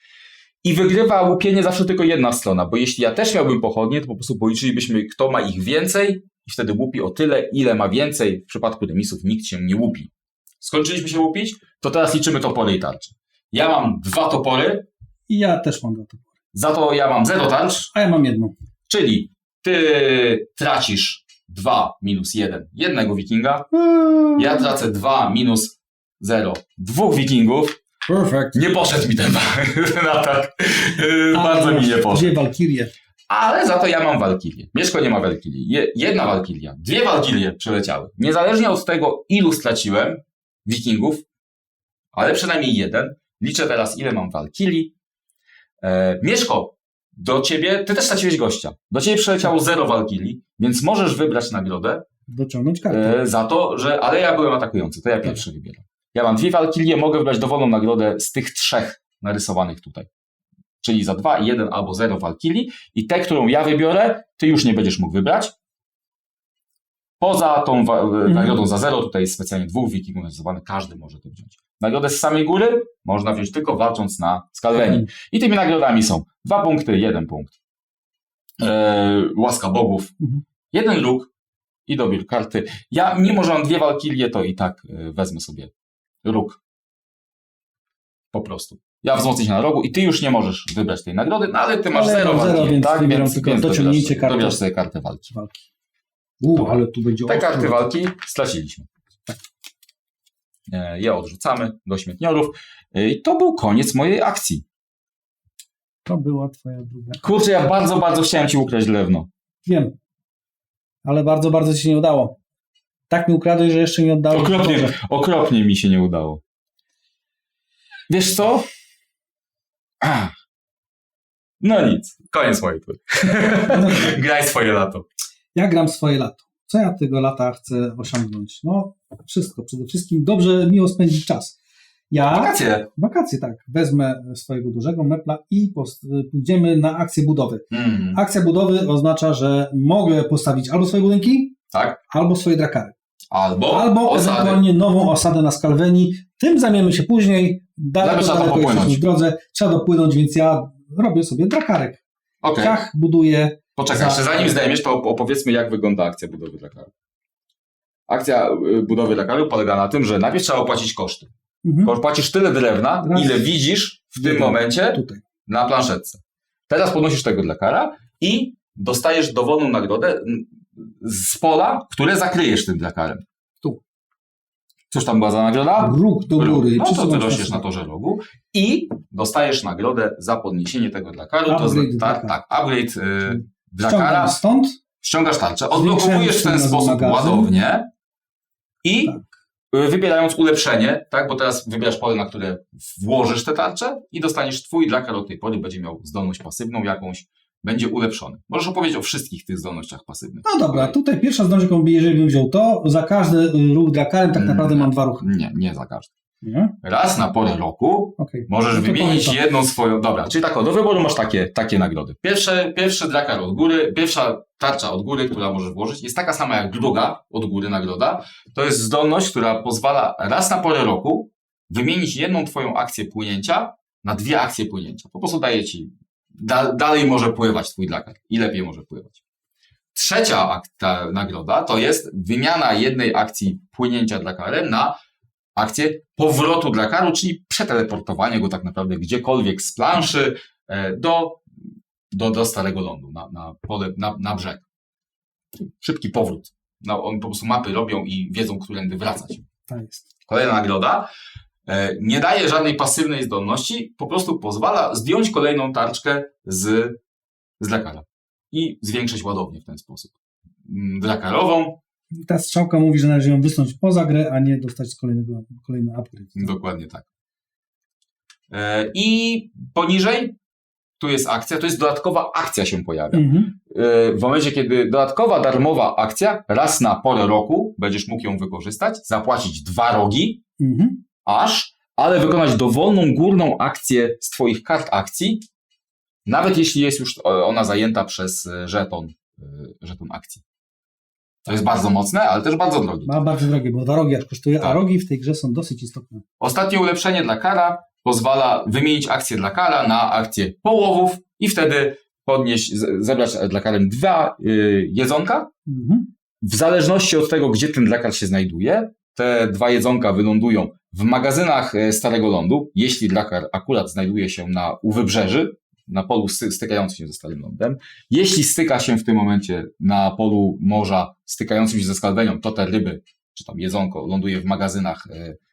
I wygrywa łupienie zawsze tylko jedna strona, bo jeśli ja też miałbym pochodnie, to po prostu policzylibyśmy, kto ma ich więcej i wtedy łupi o tyle, ile ma więcej. W przypadku remisów nikt się nie łupi. Skończyliśmy się łupić, to teraz liczymy topory i tarcze. Ja mam 2 topory. I ja też mam 2 topory. Za to ja mam 0 tarcz. A ja mam 1. Czyli ty tracisz 2 minus 1 jednego wikinga. Ja tracę 2 minus 0 2 wikingów. Perfect. Nie poszedł mi ten atak. Bardzo mi nie poszedł. 2 walkirie. Ale za to ja mam walkilię. Mieszko nie ma walkilii. Jedna walkilia. 2 walkilie przeleciały. Niezależnie od tego, ilu straciłem wikingów, ale przynajmniej 1. Liczę teraz, ile mam walkilii. Mieszko, do ciebie, ty też straciłeś gościa. Do ciebie przeleciało 0 walkilii, więc możesz wybrać nagrodę. Dociągnąć kartę. Za to, że... Ale ja byłem atakujący, to ja pierwszy wybieram. Ja mam 2 walkilie, mogę wybrać dowolną nagrodę z tych 3 narysowanych tutaj. Czyli za 2, 1 albo 0 walkilii. I tę, którą ja wybiorę, ty już nie będziesz mógł wybrać. Poza tą nagrodą za 0, tutaj jest specjalnie 2 wikingów narysowanych, każdy może to wziąć. Nagrodę z samej góry można wziąć tylko walcząc na Skalwenii. I tymi nagrodami są 2 punkty, 1 punkt. Łaska bogów, 1 róg i dobór karty. Ja, mimo że mam 2 walkirie, to i tak wezmę sobie róg. Po prostu. Ja wzmocnię się na rogu i ty już nie możesz wybrać tej nagrody, no ale ty masz 0 walki, więc tak? wybieram tylko dociągnięcie karty. Dobierasz sobie kartę walki. Ale tu będzie Te ostro. karty walki straciliśmy. Je odrzucamy do śmietniorów. I to był koniec mojej akcji. To była twoja druga. Kurczę, ja bardzo, bardzo chciałem ci ukraść drewno. Wiem. Ale bardzo, bardzo ci się nie udało. Tak mi ukradłeś, że jeszcze nie oddałeś. Okropnie mi się nie udało. Wiesz co? No nic. Koniec mojej tury. Graj swoje lato. Ja gram swoje lato. Co ja tego lata chcę osiągnąć? No, wszystko. Przede wszystkim dobrze, miło spędzić czas. Wakacje, tak. Wezmę swojego dużego mepla i pójdziemy na akcję budowy. Akcja budowy oznacza, że mogę postawić albo swoje budynki, tak, albo swoje drakary. Albo ewentualnie nową osadę na Skalwenii. Tym zajmiemy się później. Daleko jesteśmy w drodze. Trzeba dopłynąć, więc ja robię sobie drakarek. Ciach buduję. Poczekaj, jeszcze zanim zdejmiesz, to opowiedzmy, jak wygląda akcja budowy drakaru. Akcja budowy drakaru polega na tym, że najpierw trzeba opłacić koszty. Płacisz tyle drewna, ile widzisz w tym momencie na planszetce. Teraz podnosisz tego drakara i dostajesz dowolną nagrodę z pola, które zakryjesz tym drakarem. Tu. Cóż tam była za nagroda? Róg do góry. No to ty rośniesz na torze rogu i dostajesz nagrodę za podniesienie tego drakaru. Upgrade drakara. Ściągasz tarczę, odblokowujesz w ten sposób ładownię i wybierając ulepszenie, tak, bo teraz wybierasz pole, na które włożysz tę tarczę i dostaniesz twój drakar od tej pory, będzie miał zdolność pasywną jakąś, będzie ulepszony. Możesz opowiedzieć o wszystkich tych zdolnościach pasywnych. No dobra, tutaj pierwsza zdolność, jeżeli bym wziął to, za każdy ruch drakarem tak naprawdę mam 2 ruchy. Nie za każdy. Nie? Raz na porę roku możesz wymienić jedną swoją... Dobra, czyli tak, do wyboru masz takie nagrody. Pierwszy drakar od góry, pierwsza tarcza od góry, która możesz włożyć, jest taka sama jak druga od góry nagroda. To jest zdolność, która pozwala raz na porę roku wymienić jedną twoją akcję płynięcia na 2 akcje płynięcia. Po prostu daje ci... Dalej może pływać twój drakar i lepiej może pływać. Trzecia nagroda to jest wymiana jednej akcji płynięcia drakarem na akcję powrotu drakaru, czyli przeteleportowanie go tak naprawdę gdziekolwiek z planszy do Starego Lądu, na brzeg. Szybki powrót. No, oni po prostu mapy robią i wiedzą, którędy wracać. Tak jest. Kolejna nagroda nie daje żadnej pasywnej zdolności, po prostu pozwala zdjąć kolejną tarczkę z drakara i zwiększyć ładownię w ten sposób. Drakarową. Ta strzałka mówi, że należy ją wysłać poza grę, a nie dostać kolejny upgrade. Dokładnie tak. I poniżej tu jest akcja, to jest dodatkowa akcja się pojawia. W momencie, kiedy dodatkowa darmowa akcja, raz na porę roku będziesz mógł ją wykorzystać, zapłacić 2 rogi, ale wykonać dowolną górną akcję z twoich kart akcji, nawet jeśli jest już ona zajęta przez żeton akcji. To jest bardzo mocne, ale też bardzo drogie. Bardzo drogie, bo 2 rogi aż kosztuje, a rogi w tej grze są dosyć istotne. Ostatnie ulepszenie dla kara pozwala wymienić akcję dla kara na akcję połowów i wtedy zebrać dla karem 2 jedzonka. W zależności od tego, gdzie ten drakar się znajduje, te 2 jedzonka wylądują w magazynach Starego Lądu, jeśli drakar akurat znajduje się u wybrzeży, na polu stykającym się ze Starym Lądem. Jeśli styka się w tym momencie na polu morza stykającym się ze Skalwenią, to te ryby, czy tam jedzonko, ląduje w magazynach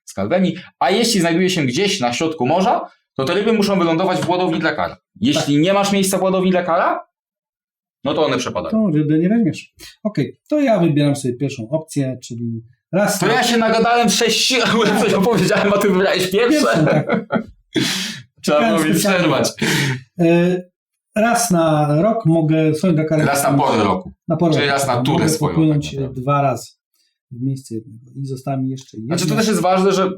Skalwenii, a jeśli znajduje się gdzieś na środku morza, to te ryby muszą wylądować w ładowni dla kara. Jeśli nie masz miejsca w ładowni dla kara, no to one przepadają. To ryby nie weźmiesz. To ja wybieram sobie pierwszą opcję, czyli raz... To ja się nagadałem 6 coś opowiedziałem, a ty wybrałeś pierwsze. Tak. Trzeba było mi przerwać. Raz na rok mogę swoim drakarem... Raz na porę roku. Czyli raz na turę swoją. Popłynąć 2 razy w miejsce jednego. I została mi jeszcze jedna. Znaczy to też jest ważne, że...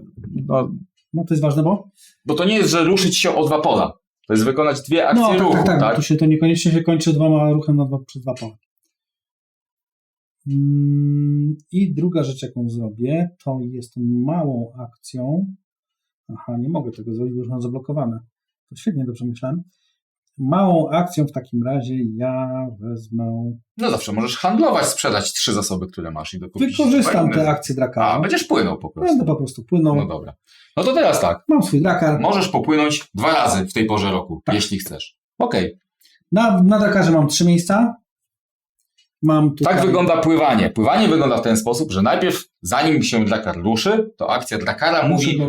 No to jest ważne, bo? Bo to nie jest, że ruszyć się o 2 pola. To jest wykonać 2 akcje ruchu. Tak. To niekoniecznie się kończy 2 ruchem przez 2 pola. I druga rzecz, jaką zrobię, to jest małą akcją. Aha, nie mogę tego zrobić, bo już mam zablokowane. To świetnie, dobrze myślałem. Małą akcją w takim razie ja wezmę... No zawsze możesz handlować, sprzedać 3 zasoby, które masz i dokupić. Wykorzystam te akcje Drakara. A, będziesz płynął po prostu. Będę po prostu płynął. No dobra. No to teraz tak. Mam swój Drakar. Możesz popłynąć 2 razy w tej porze roku, Tak. jeśli chcesz. Okej. Na Drakarze mam 3 miejsca. Mam tutaj... Tak wygląda pływanie. Pływanie wygląda w ten sposób, że najpierw, zanim się Drakar ruszy, to akcja Drakara mówi,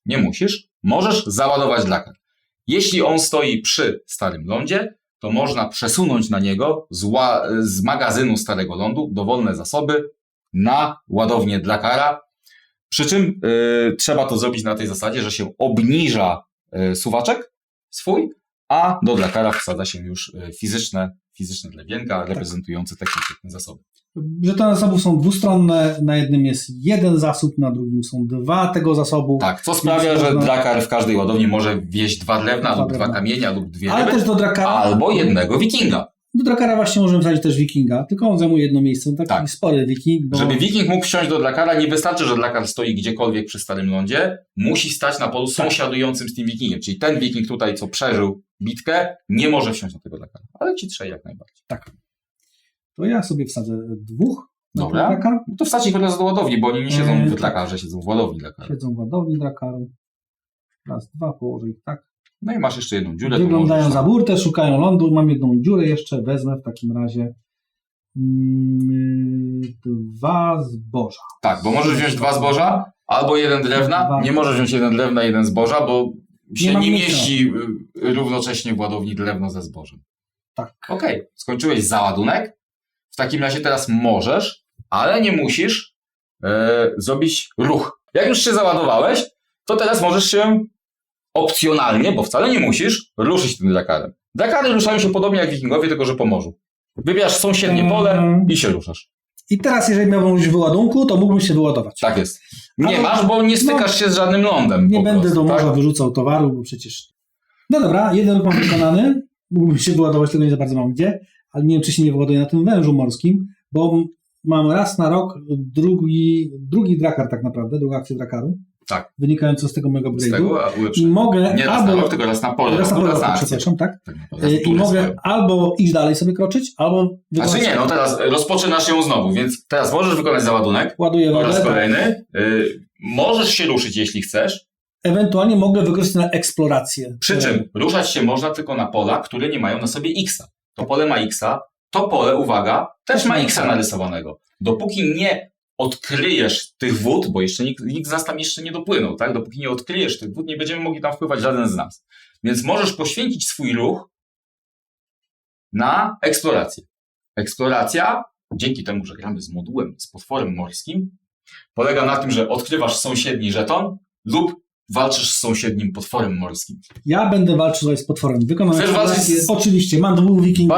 nie musisz, możesz załadować Drakar. Jeśli on stoi przy starym lądzie, to można przesunąć na niego z magazynu starego lądu dowolne zasoby na ładownię Drakara. Przy czym trzeba to zrobić na tej zasadzie, że się obniża suwaczek swój, a do Drakara wsadza się już fizyczne drewienka reprezentujące te konkretne zasoby. Żetony zasobów są dwustronne, na jednym jest jeden zasób, na drugim są 2 tego zasobu. Tak, co sprawia, że Drakar w każdej ładowni może wieźć 2 drewna, lub 2 kamienia, lub 2 ale ryby, też do Drakara, albo jednego wikinga. Do Drakara właśnie możemy wsadzić też wikinga, tylko on zajmuje jedno miejsce, taki spory wiking. Bo... Żeby wiking mógł wsiąść do Drakara, nie wystarczy, że Drakar stoi gdziekolwiek przy starym lądzie, musi stać na polu sąsiadującym z tym wikingiem, czyli ten wiking tutaj, co przeżył bitkę, nie może wsiąść do tego Drakara, ale ci 3 jak najbardziej. Tak. To ja sobie wsadzę 2. Dobra, to wsadź ich do ładowni, bo oni nie siedzą w Drakarze, siedzą w ładowni Drakara. Siedzą w ładowni Drakaru. Raz, 2, położę ich tak. No i masz jeszcze jedną dziurę. Wyglądają za burtę, szukają lądu. Mam jedną dziurę jeszcze, wezmę w takim razie 2 zboża. Tak, bo możesz wziąć 2 zboża, albo 1 drewna. Nie możesz wziąć 1 drewna, 1 zboża, bo się nie mieści równocześnie w ładowni drewno ze zbożem. Tak. Okej, skończyłeś załadunek. W takim razie teraz możesz, ale nie musisz zrobić ruch. Jak już się załadowałeś, to teraz możesz się opcjonalnie, bo wcale nie musisz, ruszyć tym Drakarem. Drakary ruszają się podobnie jak wikingowie, tylko że po morzu. Wybierasz sąsiednie pole i się ruszasz. I teraz, jeżeli miałbym użyć wyładunku, to mógłbym się wyładować. Tak jest. Nie masz, bo nie stykasz się z żadnym lądem. Nie będę do morza wyrzucał towaru, bo przecież... No dobra, jeden ruch mam wykonany. Mógłbym się wyładować, tego nie za bardzo mam gdzie, ale nie wiem, czy się nie wyładuję na tym wężu morskim, bo mam raz na rok drugi Drakar tak naprawdę, druga akcja Drakaru. Tak. Wynikająca z tego mojego upgrade'u. I mogę nie raz na rok, tylko raz na pole. Raz na pole, przepraszam, tak? I mogę albo iść dalej sobie kroczyć, albo... Znaczy nie, no teraz rozpoczynasz ją znowu, więc teraz możesz wykonać załadunek. Ładuję wodę. Po raz kolejny. Możesz się ruszyć, jeśli chcesz. Ewentualnie mogę wykorzystać na eksplorację. Przy czym ruszać się można tylko na pola, które nie mają na sobie X-a. To pole ma X-a, to pole, uwaga, też ma X-a narysowanego. Dopóki nie odkryjesz tych wód, bo jeszcze nikt z nas tam jeszcze nie dopłynął, tak? Dopóki nie odkryjesz tych wód, nie będziemy mogli tam wpływać żaden z nas. Więc możesz poświęcić swój ruch na eksplorację. Eksploracja, dzięki temu, że gramy z modułem, z potworem morskim, polega na tym, że odkrywasz sąsiedni żeton lub walczysz z sąsiednim potworem morskim. Ja będę walczył z potworem. Chcesz walczyć Oczywiście, mam 2 wikingów.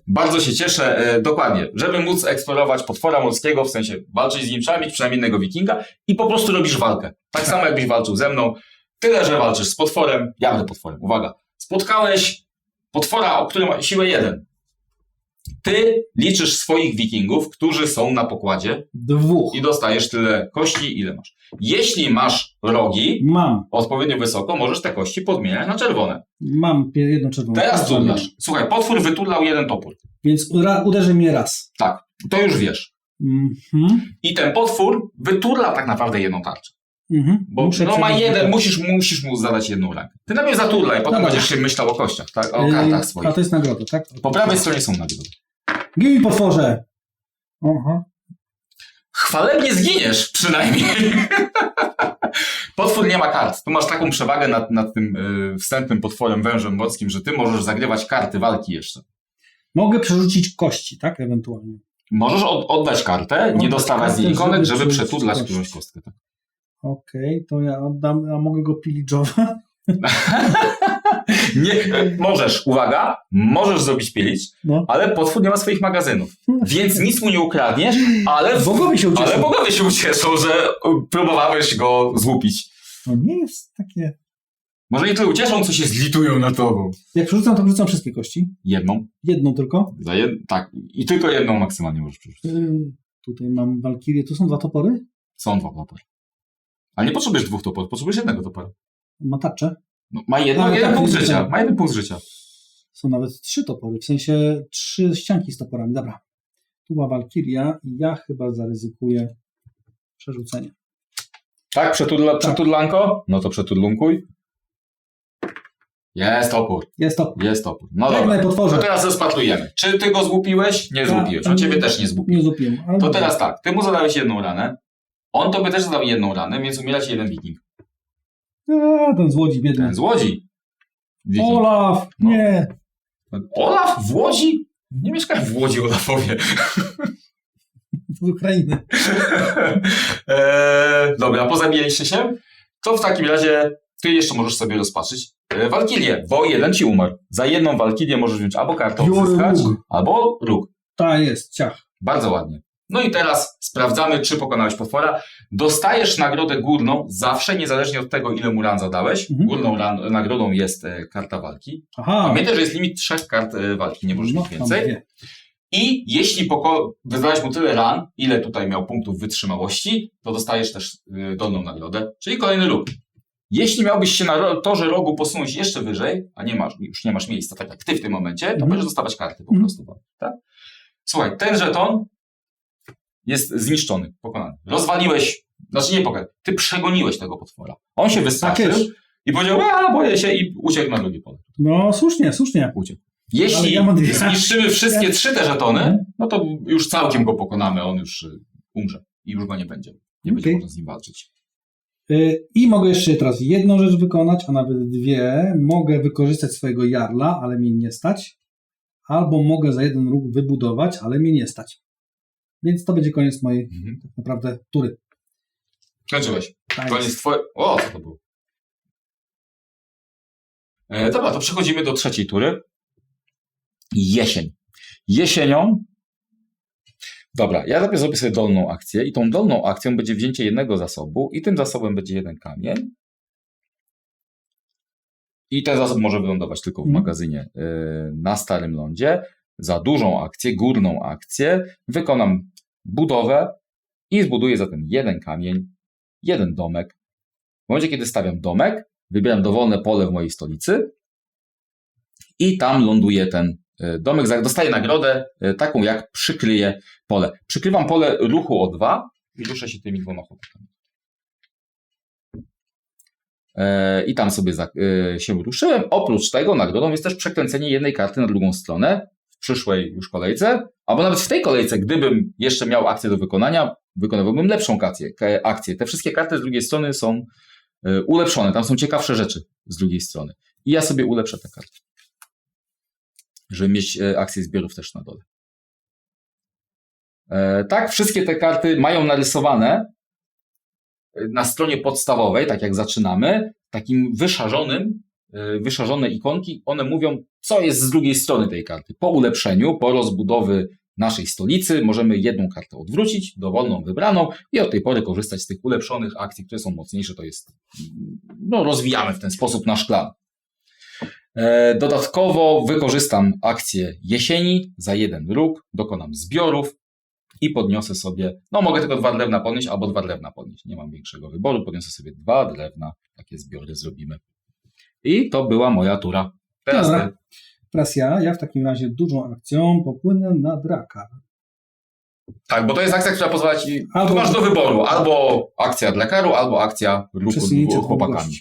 Bardzo się cieszę, dokładnie. Żeby móc eksplorować potwora morskiego, w sensie walczyć z nim, trzeba mieć przynajmniej jednego wikinga i po prostu robisz walkę. Tak samo jakbyś walczył ze mną, tyle, że walczysz z potworem, ja będę potworem, uwaga. Spotkałeś potwora, który ma siłę 1. Ty liczysz swoich wikingów, którzy są na pokładzie 2 i dostajesz tyle kości, ile masz. Jeśli masz rogi odpowiednio wysoko, możesz te kości podmieniać na czerwone. Mam jedno czerwone. Teraz turlasz. Słuchaj, potwór wyturlał 1 topór. Więc uderzy mnie raz. Tak, to już wiesz. I ten potwór wyturla tak naprawdę 1 tarczę. Bo ma 1, musisz mu zadać 1 rankę. Ty najpierw zaturlaj, potem będziesz się myślał o kościach, tak? O kartach swoich. A to jest nagroda, tak? Po prawej stronie są nagrody. Gin, potworze! Chwalebnie zginiesz, przynajmniej. Potwór nie ma kart. Tu masz taką przewagę nad tym wstępnym potworem wężem morskim, że ty możesz zagrywać karty walki jeszcze. Mogę przerzucić kości, tak? Ewentualnie. Możesz oddać kartę, nie dostawać z niej ikonek, żeby przetudlać którąś kostkę. Tak? Okej, to ja oddam, a mogę go piliczować? Nie, możesz, uwaga, możesz zrobić pilić, ale potwór nie ma swoich magazynów, więc nic mu nie ukradniesz, ale bogowie się ucieszą, że próbowałeś go złupić. To nie jest takie... Może nie tyle ucieszą, co się zlitują na tobą. Jak przerzucam, to przerzucam wszystkie kości. Jedną. Jedną tylko. Tak. I tylko jedną maksymalnie możesz przerzucić. Tutaj mam walkirię. Tu są 2 topory? Są 2 topory. Ale nie potrzebujesz 2 toporów, potrzebujesz jednego topora. Ma tarczę. No, ma jeden tak, punkt tak. życia. Ma 1 punkt życia. Są nawet 3 topory. W sensie 3 ścianki z toporami. Dobra. Tu ma walkiria i ja chyba zaryzykuję przerzucenie. Tak? Przetudlanko? No to przetudlunkuj. Jest topór. Jest topór. Jest topór. No Jak dobra. potworze. To teraz rozpatrujemy. Czy ty go złupiłeś? Nie złupiłeś. On ciebie też nie złupił. Nie złupiłem. Ale To teraz tak. Ty mu zadałeś 1 ranę. On tobie też zadał 1 ranę, więc umiera ci 1 wiking. Ten z Łodzi, biedny. Ten z Łodzi. Wiking. Olaf! No. Nie! Olaf w Łodzi? Nie mieszkają w Łodzi Olafowie. Z Ukrainy. Dobra, pozabijaliście się? To w takim razie ty jeszcze możesz sobie rozpatrzyć walkilię, bo jeden ci umarł. Za jedną walkilię możesz wziąć albo kartę odzyskać, albo róg. Ta jest, ciach. Bardzo ładnie. No i teraz sprawdzamy, czy pokonałeś potwora. Dostajesz nagrodę górną zawsze, niezależnie od tego, ile mu ran zadałeś. Górną nagrodą jest karta walki. Aha. Pamiętaj, że jest limit 3 kart walki, nie możesz mieć więcej. I jeśli wydałeś mu tyle ran, ile tutaj miał punktów wytrzymałości, to dostajesz też dolną nagrodę, czyli kolejny róg. Jeśli miałbyś się na torze rogu posunąć jeszcze wyżej, a już nie masz miejsca, tak jak ty w tym momencie, to będziesz dostawać karty po prostu. Tak? Słuchaj, ten żeton jest zniszczony, pokonany. Rozwaliłeś, znaczy nie pokonany, ty przegoniłeś tego potwora. On się wystraszył i powiedział, boję się i uciekł na drugie pole. No słusznie. Uciekł. Jeśli zniszczymy wszystkie 3 te żetony, no to już całkiem go pokonamy, on już umrze i już go nie będzie. Nie będzie można z nim walczyć. I mogę jeszcze teraz jedną rzecz wykonać, a nawet 2. Mogę wykorzystać swojego jarla, ale mnie nie stać. Albo mogę za 1 róg wybudować, ale mnie nie stać. Więc to będzie koniec mojej tak naprawdę tury. Skończyłeś. Tak Koniec twoje... O, co to było? Dobra, to przechodzimy do 3. tury. Jesień. Jesienią... Dobra, ja najpierw zrobię sobie dolną akcję i tą dolną akcją będzie wzięcie jednego zasobu i tym zasobem będzie 1 kamień. I ten zasób może wylądować tylko w magazynie na Starym Lądzie. Za dużą akcję, górną akcję wykonam budowę i zbuduję zatem 1 kamień, 1 domek. W momencie, kiedy stawiam domek, wybieram dowolne pole w mojej stolicy i tam ląduje ten domek. Dostaję nagrodę taką, jak przykryję pole. Przykrywam pole ruchu o 2 i ruszę się tymi 2 chłopakami. I tam sobie się ruszyłem. Oprócz tego nagrodą jest też przekręcenie 1 karty na drugą stronę w przyszłej już kolejce, albo nawet w tej kolejce, gdybym jeszcze miał akcję do wykonania, wykonywałbym lepszą akcję. Te wszystkie karty z drugiej strony są ulepszone, tam są ciekawsze rzeczy z drugiej strony. I ja sobie ulepszę te karty, żeby mieć akcję zbiorów też na dole. Tak, wszystkie te karty mają narysowane na stronie podstawowej, tak jak zaczynamy, takim wyszarzone ikonki, one mówią, co jest z drugiej strony tej karty. Po ulepszeniu, po rozbudowy naszej stolicy możemy 1 kartę odwrócić, dowolną wybraną i od tej pory korzystać z tych ulepszonych akcji, które są mocniejsze, to jest, rozwijamy w ten sposób nasz klan. Dodatkowo wykorzystam akcję jesieni za 1 róg, dokonam zbiorów i podniosę sobie, mogę tylko 2 drewna podnieść albo 2 drewna podnieść. Nie mam większego wyboru, podniosę sobie 2 drewna, takie zbiory zrobimy. I to była moja tura. Teraz ty. Teraz ja w takim razie dużą akcją popłynę na Drakar. Tak, bo to jest akcja, która pozwala ci, tu masz do wyboru, albo akcja Drakaru, albo akcja ruchu chłopakami.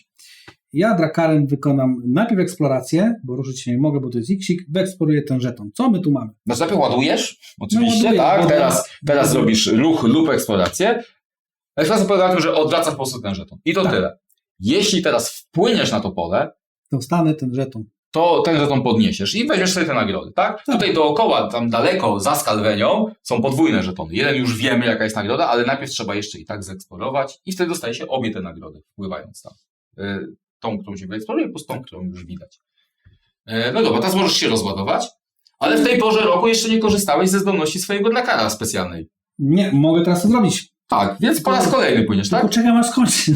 Ja Drakarem wykonam najpierw eksplorację, bo ruszyć się nie mogę, bo to jest X-ik, wyeksploruję ten żeton. Co my tu mamy? Znaczy najpierw ładujesz? Oczywiście, ładuję, tak. Teraz zrobisz ruch lub eksplorację. Eksploracja polega na tym, że odwracasz po prostu ten żeton. I to tyle. Jeśli teraz wpłyniesz na to pole, to dostanę ten żeton. To ten żeton podniesiesz i weźmiesz sobie te nagrody, tak? Tutaj dookoła, tam daleko, za Skalwenią są podwójne żetony. Jeden już wiemy, jaka jest nagroda, ale najpierw trzeba jeszcze i tak zeksplorować i wtedy dostaje się obie te nagrody, wpływając tam. Tą, którą się wyeksploruje, plus tą, którą już widać. No dobra, teraz możesz się rozładować, ale w tej porze roku jeszcze nie korzystałeś ze zdolności swojego Drakara specjalnej. Nie, mogę teraz to zrobić. Tak, więc po raz kolejny płyniesz, tak? Poczekam aż skończy.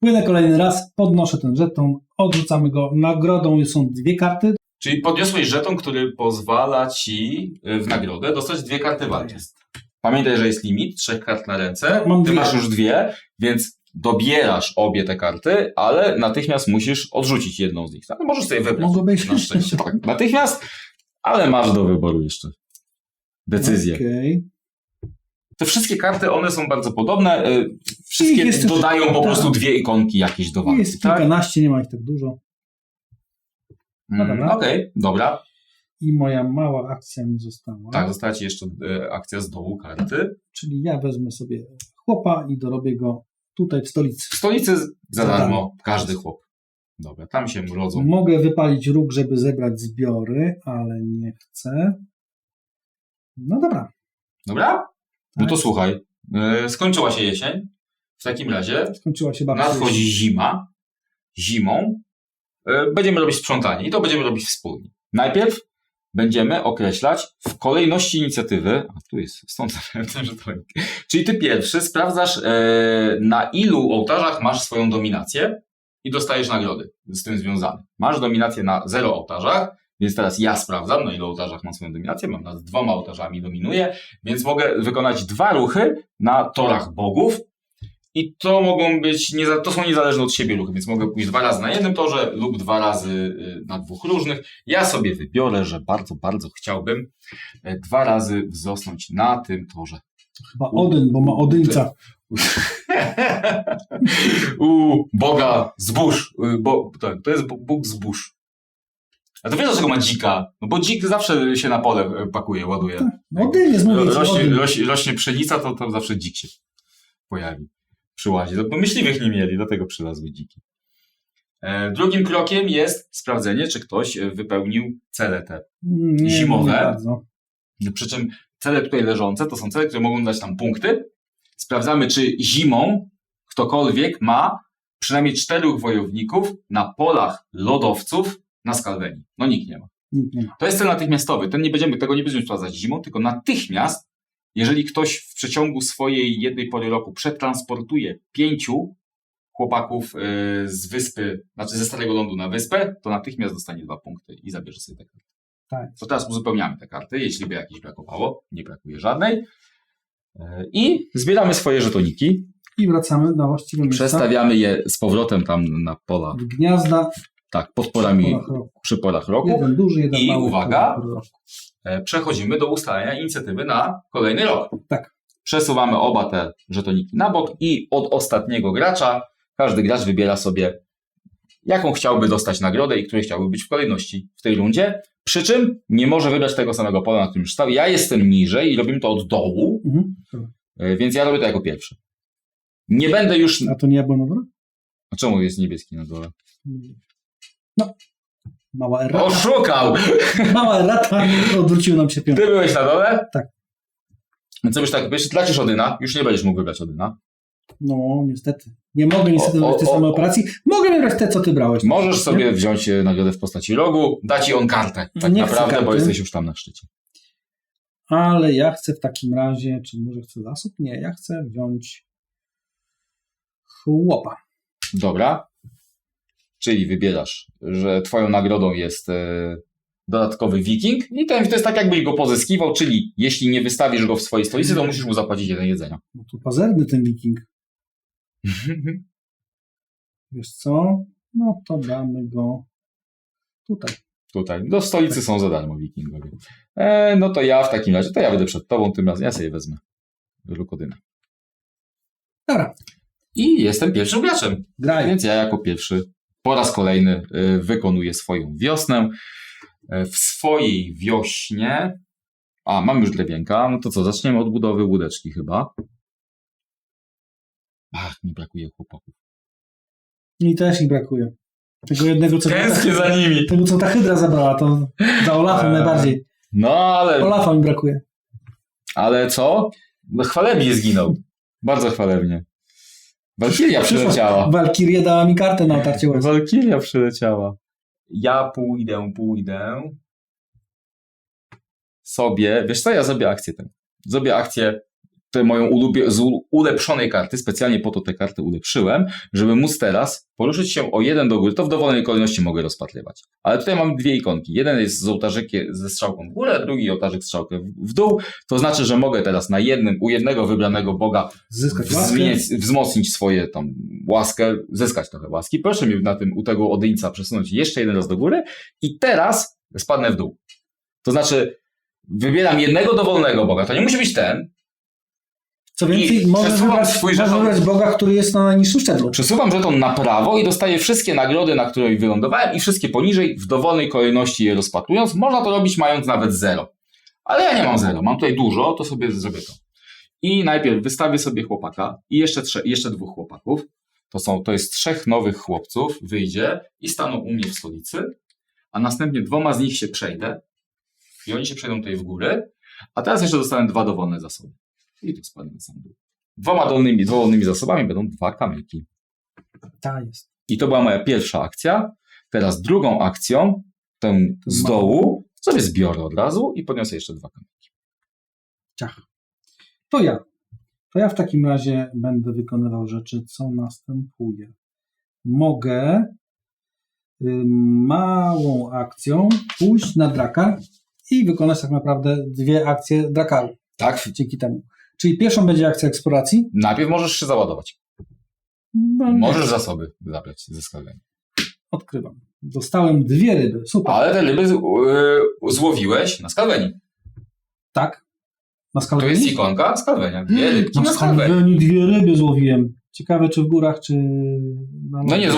Płynę kolejny raz, podnoszę ten żeton, odrzucamy go. Nagrodą są 2 karty. Czyli podniosłeś żeton, który pozwala ci w nagrodę dostać 2 karty walki. Pamiętaj, że jest limit 3 kart na ręce. Mam Ty 2. masz już 2, więc dobierasz obie te karty, ale natychmiast musisz odrzucić jedną z nich. Tak? Możesz sobie wybrać. Mogło być. Na szczęście. Tak, natychmiast, ale masz do wyboru jeszcze decyzję. Okay. Te wszystkie karty, one są bardzo podobne. Wszystkie jest też- dodają po tak. prostu 2 ikonki jakieś do walki. Jest Tak? kilkanaście, nie ma ich tak dużo. No dobra. Okej, dobra. I moja mała akcja mi została. Tak, została ci jeszcze akcja z dołu karty. Czyli ja wezmę sobie chłopa i dorobię go tutaj w stolicy. W stolicy za darmo darmo. każdy chłop. Dobra, tam się rodzą. Mogę wypalić róg, żeby zebrać zbiory, ale nie chcę. No dobra. Dobra? No to Tak. słuchaj, skończyła się jesień. W takim razie Skończyła się bardzo. nadchodzi zima. Zimą będziemy robić sprzątanie i to będziemy robić wspólnie. Najpierw będziemy określać w kolejności inicjatywy, a tu jest, stąd ten żetonik. Czyli ty pierwszy sprawdzasz, na ilu ołtarzach masz swoją dominację i dostajesz nagrody z tym związane. Masz dominację na 0 ołtarzach, więc teraz ja sprawdzam, na ilu ołtarzach mam swoją dominację. Mam nad 2 ołtarzami dominuję, więc mogę wykonać 2 ruchy na torach bogów. I to mogą być, to są niezależne od siebie ruchy, więc mogę pójść 2 razy na jednym torze lub 2 razy na 2 różnych. Ja sobie wybiorę, że bardzo, bardzo chciałbym 2 razy wzrosnąć na tym torze. Chyba Odyn, bo ma Odyńca. U Boga zbóż. Tak, to jest Bóg zbóż. A to wiesz, dlaczego ma dzika? No bo dzik zawsze się na pole pakuje, ładuje. Tak. Odyn jest, mówię ci, Odyn. Rośnie pszenica, to zawsze dzik się pojawi. Przyłazi. Bo myśliwych nie mieli, dlatego przylazły dziki. Drugim krokiem jest sprawdzenie, czy ktoś wypełnił cele te zimowe. Nie bardzo. Przy czym cele tutaj leżące to są cele, które mogą dać nam punkty. Sprawdzamy, czy zimą ktokolwiek ma przynajmniej 4 wojowników na polach lodowców na Skalwenii. No nikt nie ma. Nikt nie ma. To jest cel natychmiastowy. Tego nie będziemy sprawdzać zimą, tylko natychmiast, jeżeli ktoś w przeciągu swojej jednej pory roku przetransportuje 5 chłopaków z wyspy, znaczy ze Starego Lądu na wyspę, to natychmiast dostanie 2 punkty i zabierze sobie te karty. Tak. To teraz uzupełniamy te karty, jeśli by jakieś brakowało. Nie brakuje żadnej. I zbieramy swoje żetoniki. I wracamy na właściwe miejsce. Przestawiamy je z powrotem tam na pola. W gniazda. Tak, pod porami, Porach roku. przy porach roku. Jeden duży, jeden I mały. uwaga, pory roku. przechodzimy do ustalenia inicjatywy na kolejny rok. Tak. Przesuwamy oba te żetoniki na bok i od ostatniego gracza każdy gracz wybiera sobie, jaką chciałby dostać nagrodę i który chciałby być w kolejności w tej rundzie. Przy czym nie może wybrać tego samego pola, na którym już stał. Ja jestem niżej i robimy to od dołu, więc ja robię to jako pierwszy. Nie będę już... A to nie ja byłem na dole? A czemu jest niebieski na dole? No. Mała errata. Oszukał! Mała errata. Odwróciły nam się piątki. Ty byłeś na dole? Tak. Więc co byś tak, wiesz, tracisz Odyna, już nie będziesz mógł wybrać Odyna. No, niestety. Nie mogę niestety robić tej samej operacji. Mogę wybrać te, co ty brałeś. Możesz sobie wziąć nagrodę w postaci rogu, da ci on kartę, tak Nie chcę naprawdę, bo karty. jesteś już tam na szczycie. Ale ja chcę w takim razie, czy może chcę zasób? Nie, ja chcę wziąć chłopa. Dobra. Czyli wybierasz, że twoją nagrodą jest dodatkowy wiking i to jest tak, jakbyś go pozyskiwał, czyli jeśli nie wystawisz go w swojej stolicy, to musisz mu zapłacić 1 jedzenia. No to pazerny ten wiking. Wiesz co? No to damy go tutaj. Tutaj. Do stolicy są za darmo wikingowie. No to ja w takim razie, to ja będę przed tobą tym razem. Ja sobie wezmę Lukodyna. Dobra. I jestem pierwszym graczem. Graj. Więc ja jako pierwszy po raz kolejny wykonuję swoją wiosnę. W swojej wiośnie... mam już drewienka. No to co, zaczniemy od budowy łódeczki chyba. Mi brakuje chłopaków. Mi też ich brakuje. Tego jednego, co... Tęsknię za nimi. Tego, co ta hydra zabrała, to za Olafem najbardziej. No ale... Olafa mi brakuje. Ale co? No, chwalebnie zginął. Bardzo chwalebnie. Walkiria przyleciała. Walkiria dała mi kartę na otarcie łez. Walkiria przyleciała. Ja pójdę sobie... Wiesz co, ja zrobię akcję tę. Zrobię akcję tę moją z ulepszonej karty, specjalnie po to te karty ulepszyłem, żeby móc teraz poruszyć się o jeden do góry. To w dowolnej kolejności mogę rozpatrywać. Ale tutaj mam dwie ikonki. Jeden jest z ołtarzykiem ze strzałką w górę, a drugi ołtarzyk strzałkę w dół. To znaczy, że mogę teraz u jednego wybranego boga wzmocnić swoje tam łaskę, zyskać trochę łaski. Proszę mi u tego odyńca przesunąć jeszcze jeden raz do góry i teraz spadnę w dół. To znaczy, wybieram jednego dowolnego boga. To nie musi być ten. Co więcej, możesz wybrać boga, który jest na najniższym szczeblu. Przesuwam żeton na prawo i dostaję wszystkie nagrody, na której wylądowałem i wszystkie poniżej w dowolnej kolejności je rozpatrując. Można to robić mając nawet 0. Ale ja nie mam 0, mam tutaj dużo, to sobie zrobię to. I najpierw wystawię sobie chłopaka i jeszcze 2 chłopaków. To jest 3 nowych chłopców, wyjdzie i staną u mnie w stolicy, a następnie 2 z nich się przejdę i oni się przejdą tutaj w górę, a teraz jeszcze dostanę 2 dowolne zasoby. I tu spadnę na sam dół. 2 dowolnymi zasobami będą 2 kamyki. Tak jest. I to była moja pierwsza akcja. Teraz drugą akcją, tę z dołu, sobie zbiorę od razu i podniosę jeszcze 2 kamyki. Ciach. To ja w takim razie będę wykonywał rzeczy, co następuje. Mogę małą akcją pójść na drakar i wykonać tak naprawdę 2 akcje drakaru. Tak. Dzięki temu. Czyli pierwszą będzie akcja eksploracji. Najpierw możesz się załadować. Możesz zasoby zabrać ze skarbenia. Odkrywam. Dostałem 2 ryby. Super. Ale te ryby złowiłeś na skalweni. Tak. Na skalweni? To jest ikonka skalwenia. 2 rybki na skalweni. 2 ryby złowiłem. Ciekawe, czy w górach, czy... No nie,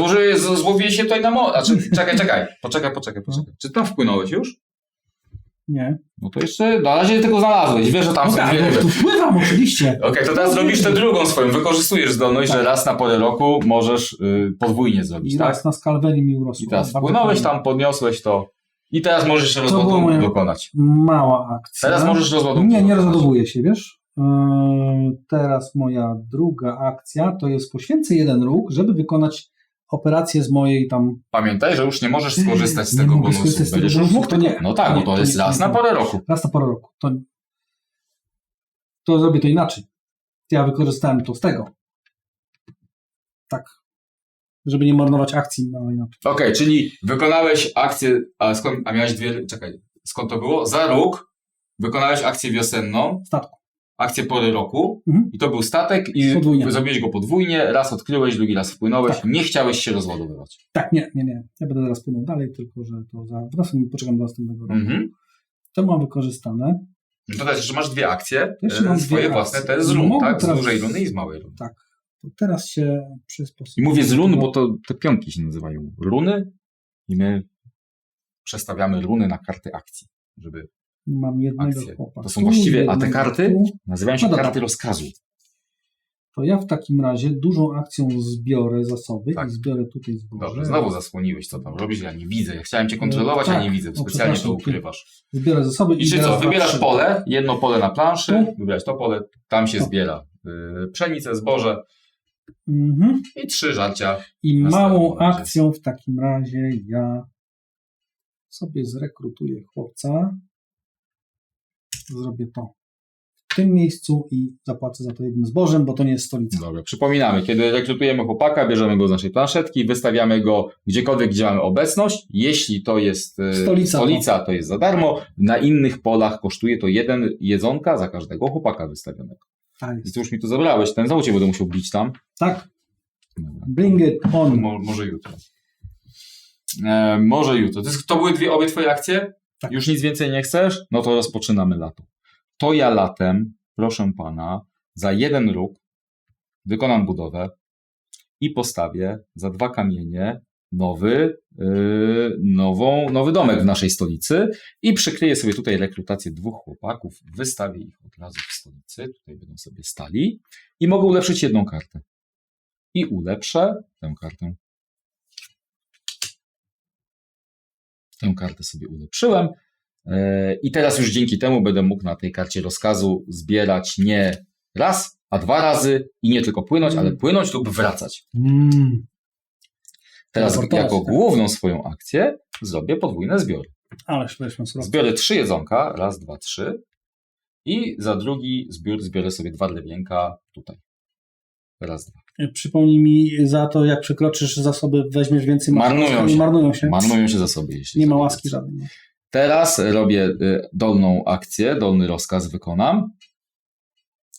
złowiłeś się tutaj na morzu. Czekaj. Poczekaj. Czy tam wpłynąłeś już? Nie. No to jeszcze na razie tylko znalazłeś. Wiesz, że tam są 2 ryby. Tu wpływam oczywiście. Okej, to teraz zrobisz tę drugą swoją. Wykorzystujesz zdolność, że raz na porę roku możesz podwójnie zrobić, I tak? raz na skalweni mi urosło. I teraz wpłynąłeś tam, podniosłeś to i teraz możesz rozładunku dokonać. Mała akcja. Teraz możesz rozładunku Nie rozładowuję się, wiesz? Teraz moja druga akcja to jest poświęcę 1 róg, żeby wykonać operację z mojej tam... Pamiętaj, że już nie możesz skorzystać z tego bonusu. Będziesz już mógł tego... No tak, bo to jest raz na porę roku. Raz na porę roku. To zrobię to inaczej. Ja wykorzystałem to z tego. Tak. Żeby nie marnować akcji. Okej, czyli wykonałeś akcję... A miałeś 2... Czekaj, skąd to było? Za róg wykonałeś akcję wiosenną. Statku. Akcję pory roku i to był statek i zrobiłeś go podwójnie, raz odkryłeś, drugi raz wpłynąłeś, tak. Nie chciałeś się rozładowywać. Tak, nie. Ja będę zaraz płynął dalej, tylko że to poczekam do następnego roku. To mam wykorzystane. No to teraz jeszcze masz 2 akcje, mam swoje własne, te z run, tak? Z dużej runy i z małej runy. Tak. To teraz się przysposobię. I mówię z run, bo to te pionki się nazywają runy i my przestawiamy runy na karty akcji, żeby... Mam jednego chłopaka. To są właściwie, a te karty nazywają się karty rozkazu. To ja w takim razie dużą akcją zbiorę zasoby i zbiorę tutaj zboże. Dobrze, znowu zasłoniłeś, co tam robisz, ja nie widzę. Ja chciałem cię kontrolować, a nie widzę. Specjalnie to ukrywasz. Zbiorę zasoby i czy co, wybierasz pole, jedno pole na planszy, wybierasz to pole, tam się zbiera pszenicę, zboże i 3 żarcia. I małą akcją w takim razie ja sobie zrekrutuję chłopca. Zrobię to w tym miejscu i zapłacę za to 1 zbożem, bo to nie jest stolica. Dobra, przypominamy, kiedy rekrutujemy chłopaka, bierzemy go z naszej planszetki, wystawiamy go gdziekolwiek, gdzie mamy obecność. Jeśli to jest stolica, to jest za darmo. Na innych polach kosztuje to 1 jedzonka za każdego chłopaka wystawionego. Tak. I ty już mi to zabrałeś, ten znowu cię będę musiał bić tam. Tak. Dobra. Bring it on. Może jutro. Może jutro. To były obie twoje akcje? Tak. Już nic więcej nie chcesz? No to rozpoczynamy lato. To ja latem, proszę pana, za 1 róg wykonam budowę i postawię za 2 kamienie nowy domek w naszej stolicy i przykryję sobie tutaj rekrutację 2 chłopaków, wystawię ich od razu w stolicy, tutaj będą sobie stali i mogę ulepszyć 1 kartę. I ulepszę tę kartę. Tę kartę sobie ulepszyłem i teraz już dzięki temu będę mógł na tej karcie rozkazu zbierać nie raz, a 2 razy i nie tylko płynąć, ale płynąć lub wracać. Teraz jako główną swoją akcję zrobię podwójne zbiory. Zbiorę 3 jedzonka, 1, 2, 3 I za drugi zbiór zbiorę sobie 2 drewienka tutaj. Raz, 2. Przypomnij mi, za to jak przekroczysz zasoby, weźmiesz więcej. Marnują się. Marnują się zasoby. Jeśli nie ma łaski żadnej. Teraz robię dolną akcję, dolny rozkaz wykonam.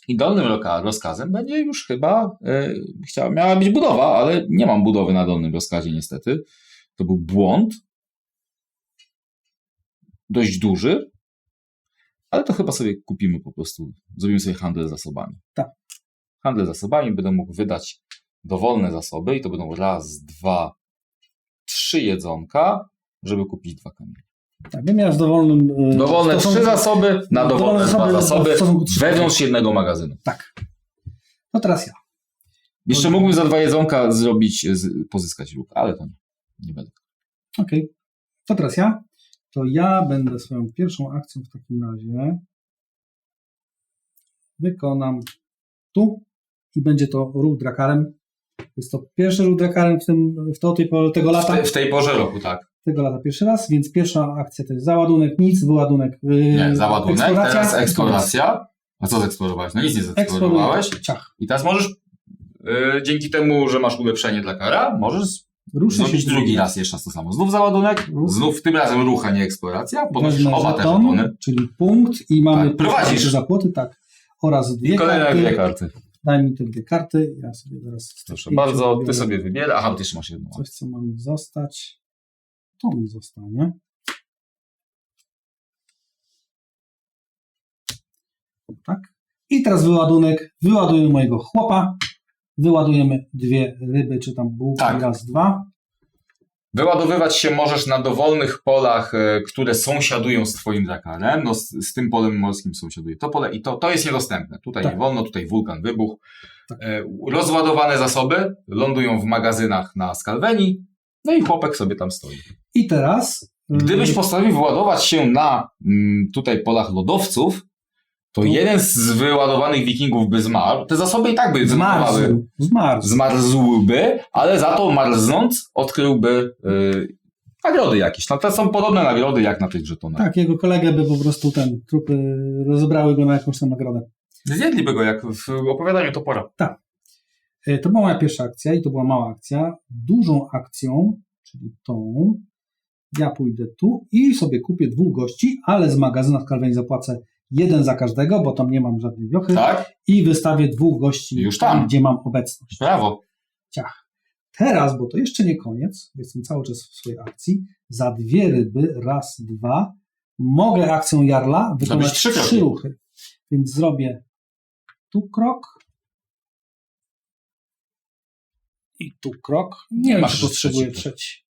I dolnym rozkazem będzie już chyba, miała być budowa, ale nie mam budowy na dolnym rozkazie niestety. To był błąd. Dość duży. Ale to chyba sobie kupimy po prostu. Zrobimy sobie handel zasobami. Tak. Handel zasobami, będę mógł wydać dowolne zasoby i to będą 1, 2, 3 jedzonka, żeby kupić 2 kamienie. Tak, wymiar z dowolnym... Dowolne 3 zasoby na dowolne 2 zasoby wewnątrz jednego magazynu. Tak. No teraz ja. Jeszcze mógłbym za 2 jedzonka zrobić, pozyskać róg, ale to nie będę. Okej. To teraz ja. To ja będę swoją pierwszą akcją w takim razie wykonam tu i będzie to ruch drakarem. Jest to pierwszy ruch drakarem tego lata. W tej porze roku, tak. Tego lata pierwszy raz, więc pierwsza akcja to jest załadunek, nic, wyładunek. Nie, załadunek, eksploracja, teraz eksploracja. A co zeksplorowałeś? No nic nie zeksplorowałeś. I teraz możesz, dzięki temu, że masz ulepszenie dla kara, możesz zrobić drugi raz jeszcze to samo. Znów załadunek, znów tym razem ruch, a nie eksploracja. Podnosisz oba te żetony. Czyli punkt i mamy tak, prowadzisz zapłoty, tak. Oraz 2 kolejne karty. 2 karty. Daj mi te 2 karty. Ja sobie zaraz... Proszę bardzo, ty sobie wybierasz. Aha, ty jeszcze masz jedną. Coś, co ma mi zostać. To mi zostanie. Tak. I teraz wyładunek. Wyładujemy mojego chłopa. Wyładujemy 2 ryby, czy tam bułki, tak. 1, 2. Wyładowywać się możesz na dowolnych polach, które sąsiadują z twoim drakarem. No z tym polem morskim sąsiaduje to pole i to jest niedostępne. Tutaj tak. Nie wolno, tutaj wulkan wybuchł. Tak. Rozładowane zasoby lądują w magazynach na Skalvenii, no i chłopek sobie tam stoi. I teraz... Gdybyś postanowił wyładować się na tutaj polach lodowców, to jeden z wyładowanych wikingów by zmarł. Te zasoby i tak by zmarzłyby, ale za to marznąc odkryłby nagrody jakieś. No to są podobne nagrody jak na tych żetonach. Tak, jego kolegę by po prostu trupy rozebrały go na jakąś tam nagrodę. Zjedliby go jak w opowiadaniu Topora. Tak. To była moja pierwsza akcja i to była mała akcja. Dużą akcją, czyli tą, ja pójdę tu i sobie kupię 2 gości, ale z magazynu w Skalvenii zapłacę 1 za każdego, bo tam nie mam żadnej wiochy. Tak? I wystawię 2 gości już tam, gdzie mam obecność. Brawo. Ciach. Teraz, bo to jeszcze nie koniec, jestem cały czas w swojej akcji, za 2 ryby, 1, 2, mogę akcją Jarla wykonać 3 ruchy. Więc zrobię tu krok i tu krok. Nie wiem, czy potrzebuję trzeci.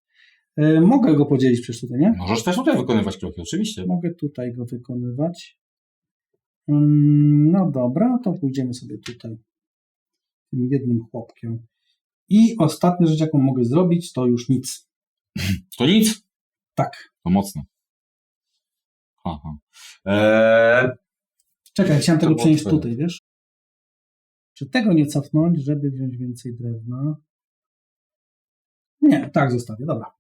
Mogę go podzielić przecież tutaj, nie? Możesz też tutaj wykonywać kroki, oczywiście. Mogę tutaj go wykonywać. No dobra, to pójdziemy sobie tutaj tym jednym chłopkiem. I ostatnia rzecz, jaką mogę zrobić, to już nic. To nic? Tak. To mocno. Aha. Czekaj, chciałem tego przenieść tutaj, wiesz? Czy tego nie cofnąć, żeby wziąć więcej drewna? Nie, tak zostawię, dobra.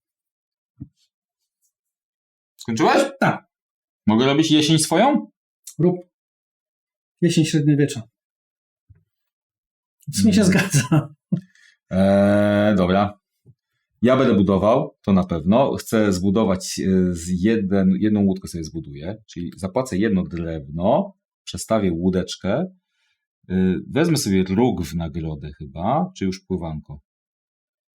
Skończyłeś? Tak. Mogę robić jesień swoją? Rób. Jesień średniowiecza. W sumie się zgadza. Dobra. Ja będę budował, to na pewno. Chcę zbudować jedną łódkę sobie zbuduję, czyli zapłacę 1 drewno, przestawię łódeczkę, wezmę sobie róg w nagrodę chyba, czy już pływanko.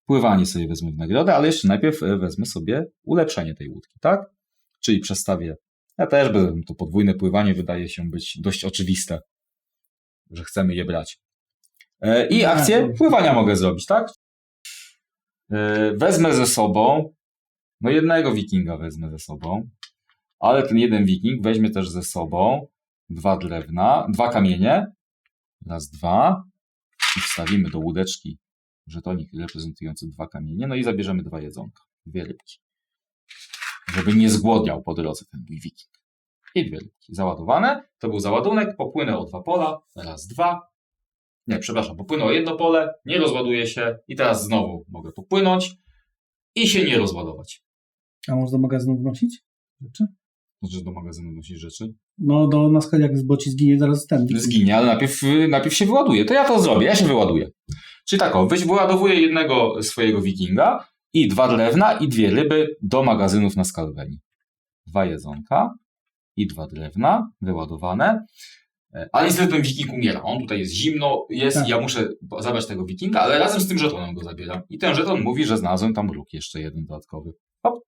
Pływanie sobie wezmę w nagrodę, ale jeszcze najpierw wezmę sobie ulepszenie tej łódki, tak? Czyli przestawię. Ja też będę, to podwójne pływanie wydaje się być dość oczywiste, że chcemy je brać. I akcję pływania mogę zrobić, tak? Wezmę ze sobą, no jednego wikinga wezmę ze sobą, ale ten jeden wiking weźmie też ze sobą 2 drewna, 2 kamienie, 1, 2 i wstawimy do łódeczki żetonik reprezentujący 2 kamienie, no i zabierzemy 2 jedzonka, 2 rybki, żeby nie zgłodniał po drodze ten mój wiking. I 2 rybki załadowane, to był załadunek, popłynę o 2 pola, 1, 2. Nie, przepraszam, popłynę o 1 pole, nie rozładuje się i teraz znowu mogę popłynąć i się nie rozładować. A można do magazynu wnosić rzeczy? Znaczy do magazynu nosisz rzeczy? No, bo ci zginie zaraz ten. Zginie, ale najpierw się wyładuje. To ja to zrobię, ja się wyładuję. Czyli tak, wyładowuję jednego swojego wikinga i 2 drewna i 2 ryby do magazynów na Skalweni. 2 jedzonka i 2 drewna wyładowane. Ale niestety ten wiking umiera. On tutaj jest zimno, Tak. ja muszę zabrać tego wikinga, ale razem z tym żetonem go zabieram. I ten żeton mówi, że znalazłem tam róg jeszcze jeden dodatkowy. Hop.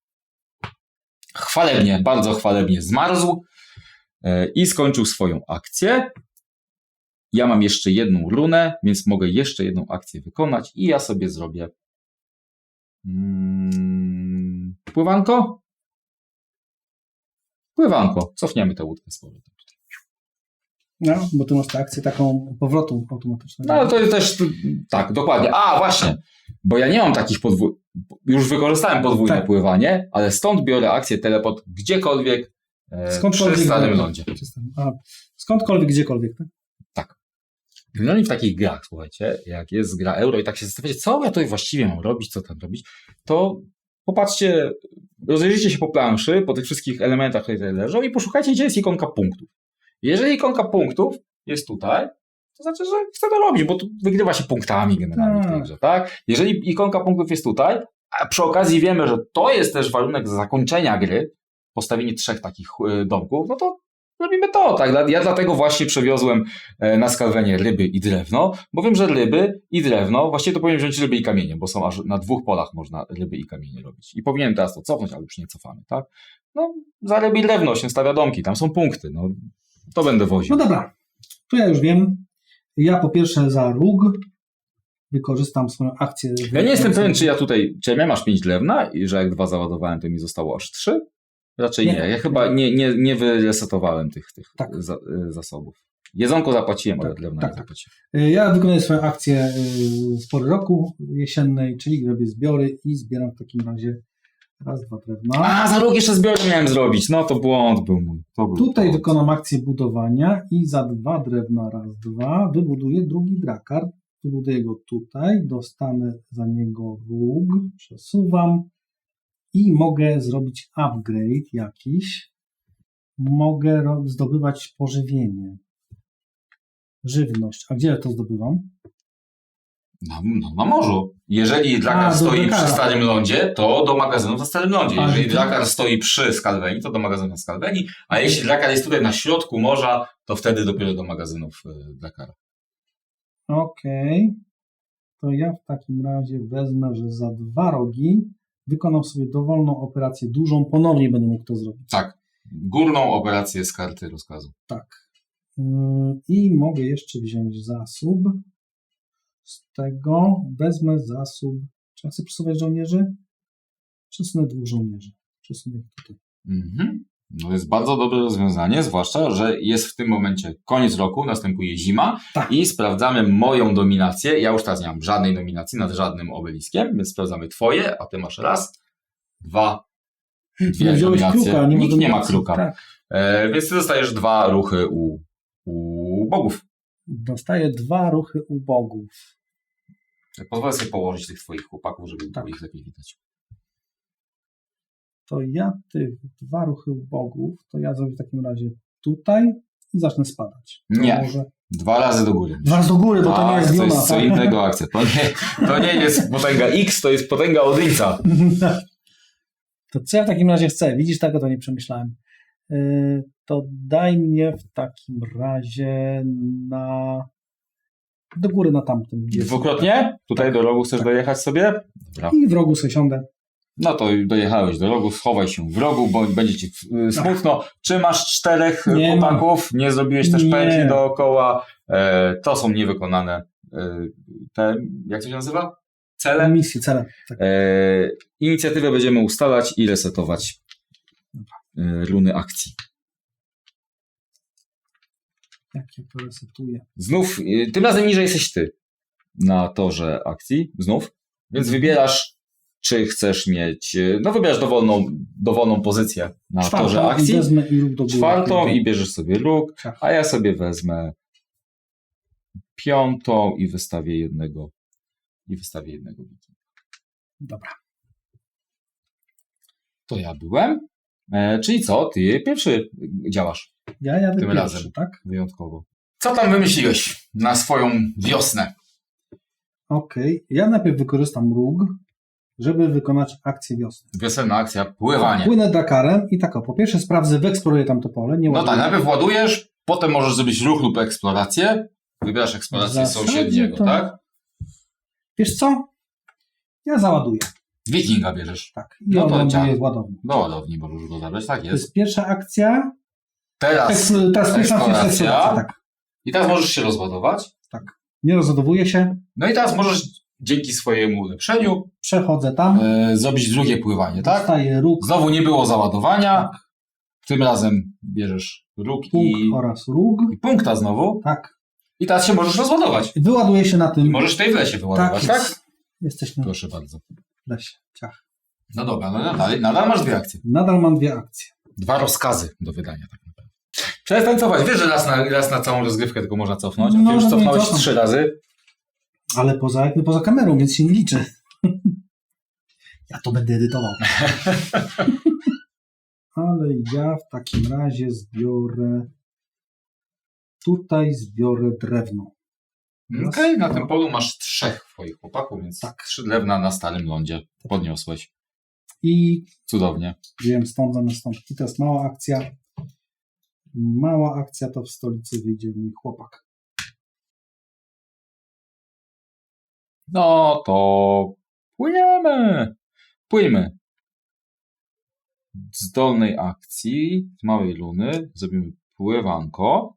Chwalebnie, bardzo chwalebnie zmarzł i skończył swoją akcję. Ja mam jeszcze jedną runę, więc mogę jeszcze jedną akcję wykonać i ja sobie zrobię pływanko. Pływanko. Cofniemy tę łódkę z powrotem. No, bo ty masz tę akcję taką powrotu automatycznego. No ale to jest też, tak, dokładnie. A, właśnie, bo ja nie mam takich już wykorzystałem podwójne pływanie, ale stąd biorę akcję teleport gdziekolwiek przy starym lądzie. Skądkolwiek, gdziekolwiek, tak? Tak. Generalnie w takich grach, słuchajcie, jak jest gra euro i tak się zastanawiacie, co ja tutaj właściwie mam robić, co tam robić, to popatrzcie, rozejrzyjcie się po planszy, po tych wszystkich elementach, które tutaj leżą i poszukajcie, gdzie jest ikonka punktów. Jeżeli ikonka punktów jest tutaj, to znaczy, że chcę to robić, bo tu wygrywa się punktami generalnie w tej grze, tak? Jeżeli ikonka punktów jest tutaj, a przy okazji wiemy, że to jest też warunek zakończenia gry, postawienie 3 takich domków, no to robimy to, tak? Ja dlatego właśnie przewiozłem na Skalwenie ryby i drewno, bo wiem, że ryby i drewno, właściwie to powinien wziąć ryby i kamienie, bo są aż na 2 polach można ryby i kamienie robić. I powinienem teraz to cofnąć, ale już nie cofamy, tak? No, za ryby i drewno się stawia domki, tam są punkty, no. To będę woził. No dobra, to ja już wiem. Ja po pierwsze za róg wykorzystam swoją akcję. Ja nie jestem pewien, czy ja masz 5 drewna i że jak 2 załadowałem, to mi zostało aż 3? Raczej nie. Ja chyba nie wyresetowałem tych zasobów. Jedzonko zapłaciłem, ale drewna nie zapłaciłem. Ja wykonuję swoją akcję z pory roku jesiennej, czyli robię zbiory i zbieram w takim razie 1, 2 drewna. A, za róg jeszcze zbiory miałem zrobić. No to błąd był mój. Tutaj wykonam akcję budowania i za 2 drewna 1, 2 wybuduję drugi drakar. Wybuduję go tutaj, dostanę za niego róg, przesuwam i mogę zrobić upgrade jakiś. Mogę zdobywać pożywienie, żywność. A gdzie ja to zdobywam? Na morzu. Jeżeli drakar stoi przy starym lądzie, to do magazynów na starym lądzie. Jeżeli drakar stoi przy Skalweni, to do magazynów na Skalweni, a jeśli drakar jest tutaj na środku morza, to wtedy dopiero do magazynów drakara. Okej. To ja w takim razie wezmę, że za 2 rogi wykonam sobie dowolną operację dużą, ponownie będę mógł to zrobić. Tak. Górną operację z karty rozkazu. Tak. I mogę jeszcze wziąć zasób. Z tego wezmę zasób. Czy ja chcę przesuwać żołnierzy? Przesunę 2 żołnierzy. Przesunę ich tutaj. No jest bardzo dobre rozwiązanie, zwłaszcza, że jest w tym momencie koniec roku, następuje zima i sprawdzamy moją dominację. Ja już teraz nie mam żadnej dominacji nad żadnym obeliskiem, więc sprawdzamy twoje, a ty masz 1, 2, 2 dominacje. Kruka, nikt nie ma kruka. Tak. Więc ty dostajesz 2 ruchy u bogów. Dostaję 2 ruchy u bogów. Pozwolę sobie położyć tych twoich chłopaków, żeby było ich lepiej widać. To ja tych 2 ruchy u bogów, to ja zrobię w takim razie tutaj i zacznę spadać. Nie. Może... 2 razy do góry. 2 razy do góry, bo to nie jest to jest co innego akcja. To nie jest potęga X, to jest potęga Odyńca. To co ja w takim razie chcę? Widzisz, tego to nie przemyślałem. To daj mnie w takim razie do góry na tamtym. Dwukrotnie? Tutaj do rogu chcesz dojechać sobie? Dobra. I w rogu sobie siądę. No to dojechałeś do rogu, schowaj się w rogu, bo będzie ci smutno. Czy masz 4 chłopaków? Nie zrobiłeś też pętli dookoła. To są niewykonane te, jak to się nazywa? Cele? Misje, cele. Tak. Inicjatywę będziemy ustalać i resetować runy akcji. Jak ja to resetuję? Znów, tym razem niżej jesteś ty na torze akcji, znów, więc wybierasz, czy chcesz mieć, wybierasz dowolną pozycję na torze akcji. Wezmę i róg do góry. 4 i bierzesz sobie róg, a ja sobie wezmę 5 i wystawię jednego wikinga. Dobra. To ja byłem. Czyli co? Ty pierwszy działasz Ja jadę tym pierwszy, razem. tak? Wyjątkowo. Co tam wymyśliłeś na swoją wiosnę? Okej. Ja najpierw wykorzystam róg, żeby wykonać akcję wiosny. Wiosenna akcja, pływanie. Płynę Drakarem i tak, po pierwsze sprawdzę, wyeksploruję tam to pole. Nie No ładuję. tak, najpierw ładujesz, potem możesz zrobić ruch lub eksplorację. Wybierasz eksplorację W zasadzie sąsiedniego, to- tak? Wiesz co? Ja załaduję. Wikinga bierzesz. Tak. I No to ładuję działa. w ładowni. Do ładowni możesz go zabrać, tak To jest. jest pierwsza akcja. Teraz Teraz pierwsza akcja jest eksploracja, tak. I teraz możesz się rozładować. Nie rozładowuję się, No i teraz możesz dzięki swojemu ulepszeniu przechodzę tam, zrobić drugie pływanie, tak? dostaję róg, Znowu nie było załadowania. Tym razem bierzesz róg punkt oraz róg. i punkta znowu. Tak. I teraz się możesz rozładować. Wyładuję się na I tym. możesz tutaj w lesie wyładować, tak? tak? Jest. Jesteśmy Proszę bardzo. w lesie. Ciach. No dobra, no nadal masz 2 akcje. Nadal mam 2 akcje. 2 rozkazy do wydania tak naprawdę. Przestań cofać. Wiesz, że raz na całą rozgrywkę tylko można cofnąć. A ty No, już no nie cofnąłeś cofam. 3 razy. Ale poza kamerą, więc się nie liczy. Ja to będę edytował. Ale ja w takim razie zbiorę drewno. Okej, na tym polu masz 3 twoich chłopaków, więc Tak. 3 drewna na starym lądzie podniosłeś. I Cudownie. wziąłem stąd zamiast stąd. I to jest mała akcja. Mała akcja to w stolicy wyjdzie mój chłopak. No to płyniemy. Płyjmy. Z dolnej akcji, z małej luny, zrobimy pływanko.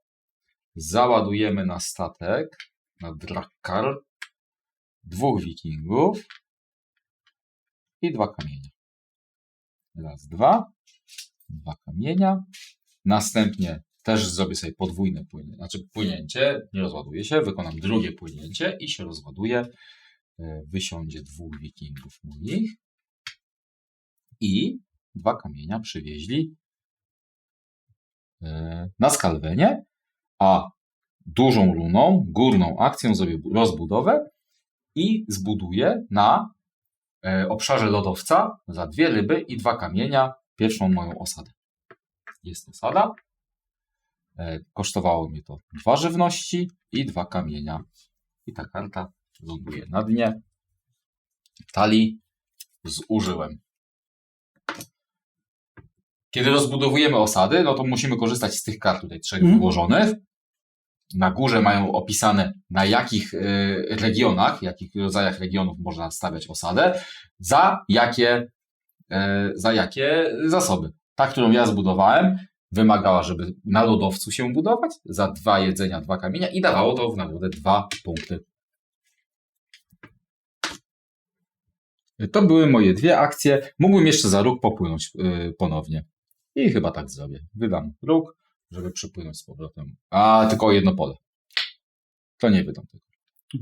Załadujemy na statek, na Drakkar, 2 wikingów i 2 kamienia. Raz, 2 kamienia. Następnie też zrobię sobie podwójne płynięcie, płynięcie, nie rozładuje się, wykonam drugie płynięcie i się rozładuje. Wysiądzie 2 wikingów moich i 2 kamienia przywieźli na Skalwenie, a dużą luną, górną akcją zrobię rozbudowę i zbuduję na obszarze lodowca za 2 ryby i 2 kamienia pierwszą moją osadę. Jest osada. Kosztowało mnie to 2 żywności i 2 kamienia. I ta karta ląduje na dnie. Talii zużyłem. Kiedy rozbudowujemy osady, no to musimy korzystać z tych kart tutaj 3 wyłożonych. Na górze mają opisane, na jakich regionach, jakich rodzajach regionów można stawiać osadę, za jakie zasoby. Ta, którą ja zbudowałem, wymagała, żeby na lodowcu się budować, za 2 jedzenia, 2 kamienia i dawało to w nagrodę 2 punkty. To były moje 2 akcje. Mógłbym jeszcze za róg popłynąć ponownie. I chyba tak zrobię. Wydam róg, żeby przypłynąć z powrotem. A, tylko o 1 pole. To nie wydam tego.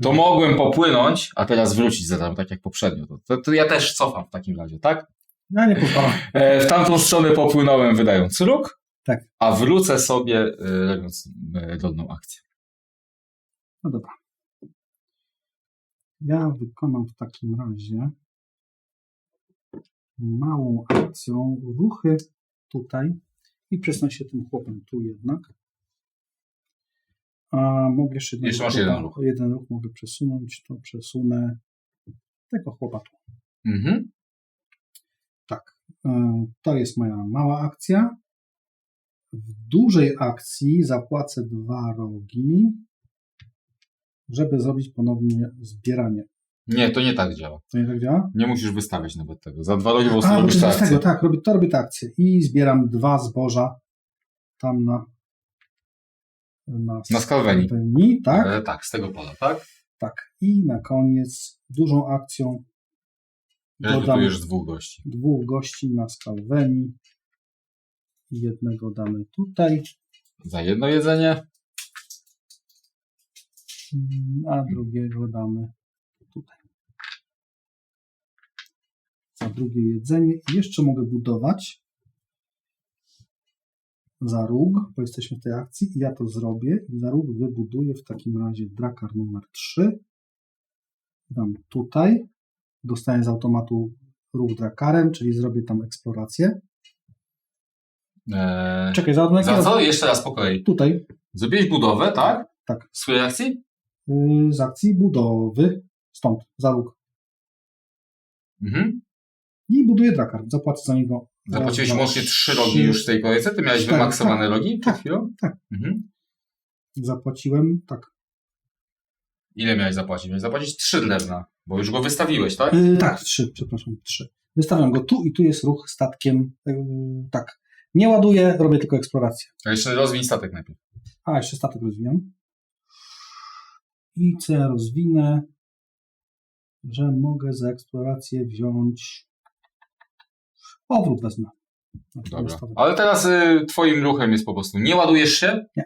To mogłem popłynąć, a teraz wrócić za darmo, tak jak poprzednio. To ja też cofam w takim razie, tak? Ja nie pozwalam. W tamtą stronę popłynąłem wydając róg, Tak. a wrócę sobie robiąc rodną akcję. No dobra. Ja wykonam w takim razie małą akcją ruchy tutaj i przesunę się tym chłopem tu jednak. A mogę jeszcze Jeszcze masz jeden ruch. Jeden ruch mogę przesunąć, to przesunę tego chłopa tu. Mhm. Tak. To jest moja mała akcja. W dużej akcji zapłacę 2 rogi, żeby zrobić ponownie zbieranie. Nie, to nie tak działa. To nie tak działa? Nie musisz wystawiać nawet tego. Za 2 rogi po prostu A, robisz bo tę to z akcję. tego, tak, robię tę akcję i zbieram 2 zboża tam Na Skalweni. tak? Tak, z tego pola, tak? Tak. I na koniec dużą akcją dodam Rekrutujesz 2 gości. 2 gości na Skalweni. Jednego damy tutaj, Za 1 jedzenie. a drugiego damy tutaj. Za drugie jedzenie. I jeszcze mogę budować za róg, bo jesteśmy w tej akcji i ja to zrobię i za róg wybuduję w takim razie Drakkar numer 3. Dam tutaj. Dostaję z automatu róg Drakkarem, czyli zrobię tam eksplorację. Czekaj, załadunek. Za co? Jeszcze raz po kolei. Tutaj. Zrobiłeś budowę, tak? Tak. Z której akcji? Z akcji budowy. Stąd, za róg. Mhm. I buduję drakar. Zapłacę za niego. Zapłaciłeś łącznie 3 rogi już w tej kolejce? Ty miałeś wymaksowane rogi przed chwilą? Tak. Mhm. Zapłaciłem, tak. Ile miałeś zapłacić? Miałeś zapłacić 3 drewna, bo już go wystawiłeś, tak? Tak, 3, przepraszam, 3. Wystawiam go tu i tu jest ruch statkiem. Tak. Nie ładuję, robię tylko eksplorację. A jeszcze rozwiń statek najpierw. A, jeszcze statek rozwijam. I co ja rozwinę? Że mogę za eksplorację wziąć... Powrót wezmę. Dobra. Ale teraz twoim ruchem jest po prostu nie ładujesz się, nie.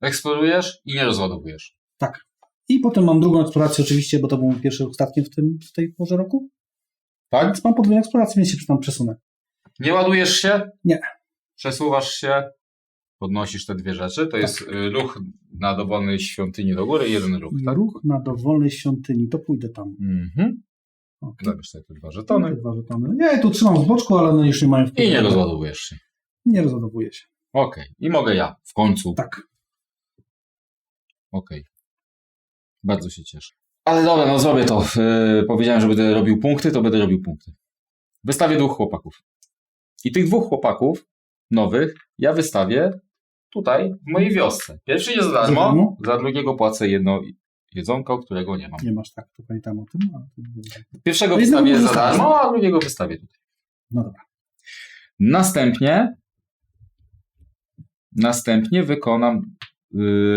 Eksplorujesz i nie rozładowujesz. Tak. I potem mam drugą eksplorację oczywiście, bo to był mój pierwszy ruch statkiem w tej porze roku. Tak? Więc mam podwójną eksplorację, więc się tam przesunę. Nie ładujesz się? Nie. Przesuwasz się, podnosisz te 2 rzeczy. To jest ruch na dowolnej świątyni do góry i 1 ruch, tak? Ruch na dowolnej świątyni, to pójdę tam. Mhm. Okay. Zabierz sobie te 2 żetony. Te 2 żetony. Ja je tu trzymam z boczku, ale one już nie mają wpływu. I nie rozładowujesz się. Nie rozładowuję się. Okej. I mogę ja w końcu. Tak. Okej. Bardzo się cieszę. Ale dobra, no zrobię to. Powiedziałem, że będę robił punkty, to będę robił punkty. Wystawię 2 chłopaków. I tych 2 chłopaków nowych ja wystawię tutaj, w mojej wiosce. Pierwszy jest za darmo, za drugiego płacę 1 jedzonko, którego nie mam. Nie masz, tak, to pamiętam o tym. Pierwszego wystawię za darmo, a drugiego wystawię tutaj. No dobra. Następnie wykonam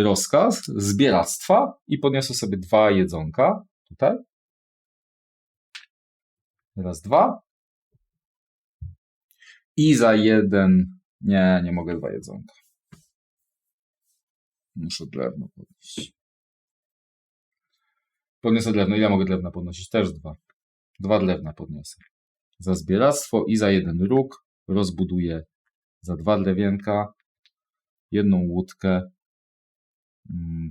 rozkaz zbieractwa i podniosę sobie 2 jedzonka tutaj. Teraz 2. I za 1... Nie mogę 2 jedzonka. Muszę drewno podnieść. Podniosę drewno. Ile mogę drewna podnosić? Też 2. 2 drewna podniosę. Za zbieractwo i za 1 róg rozbuduję za 2 drewienka. 1 łódkę.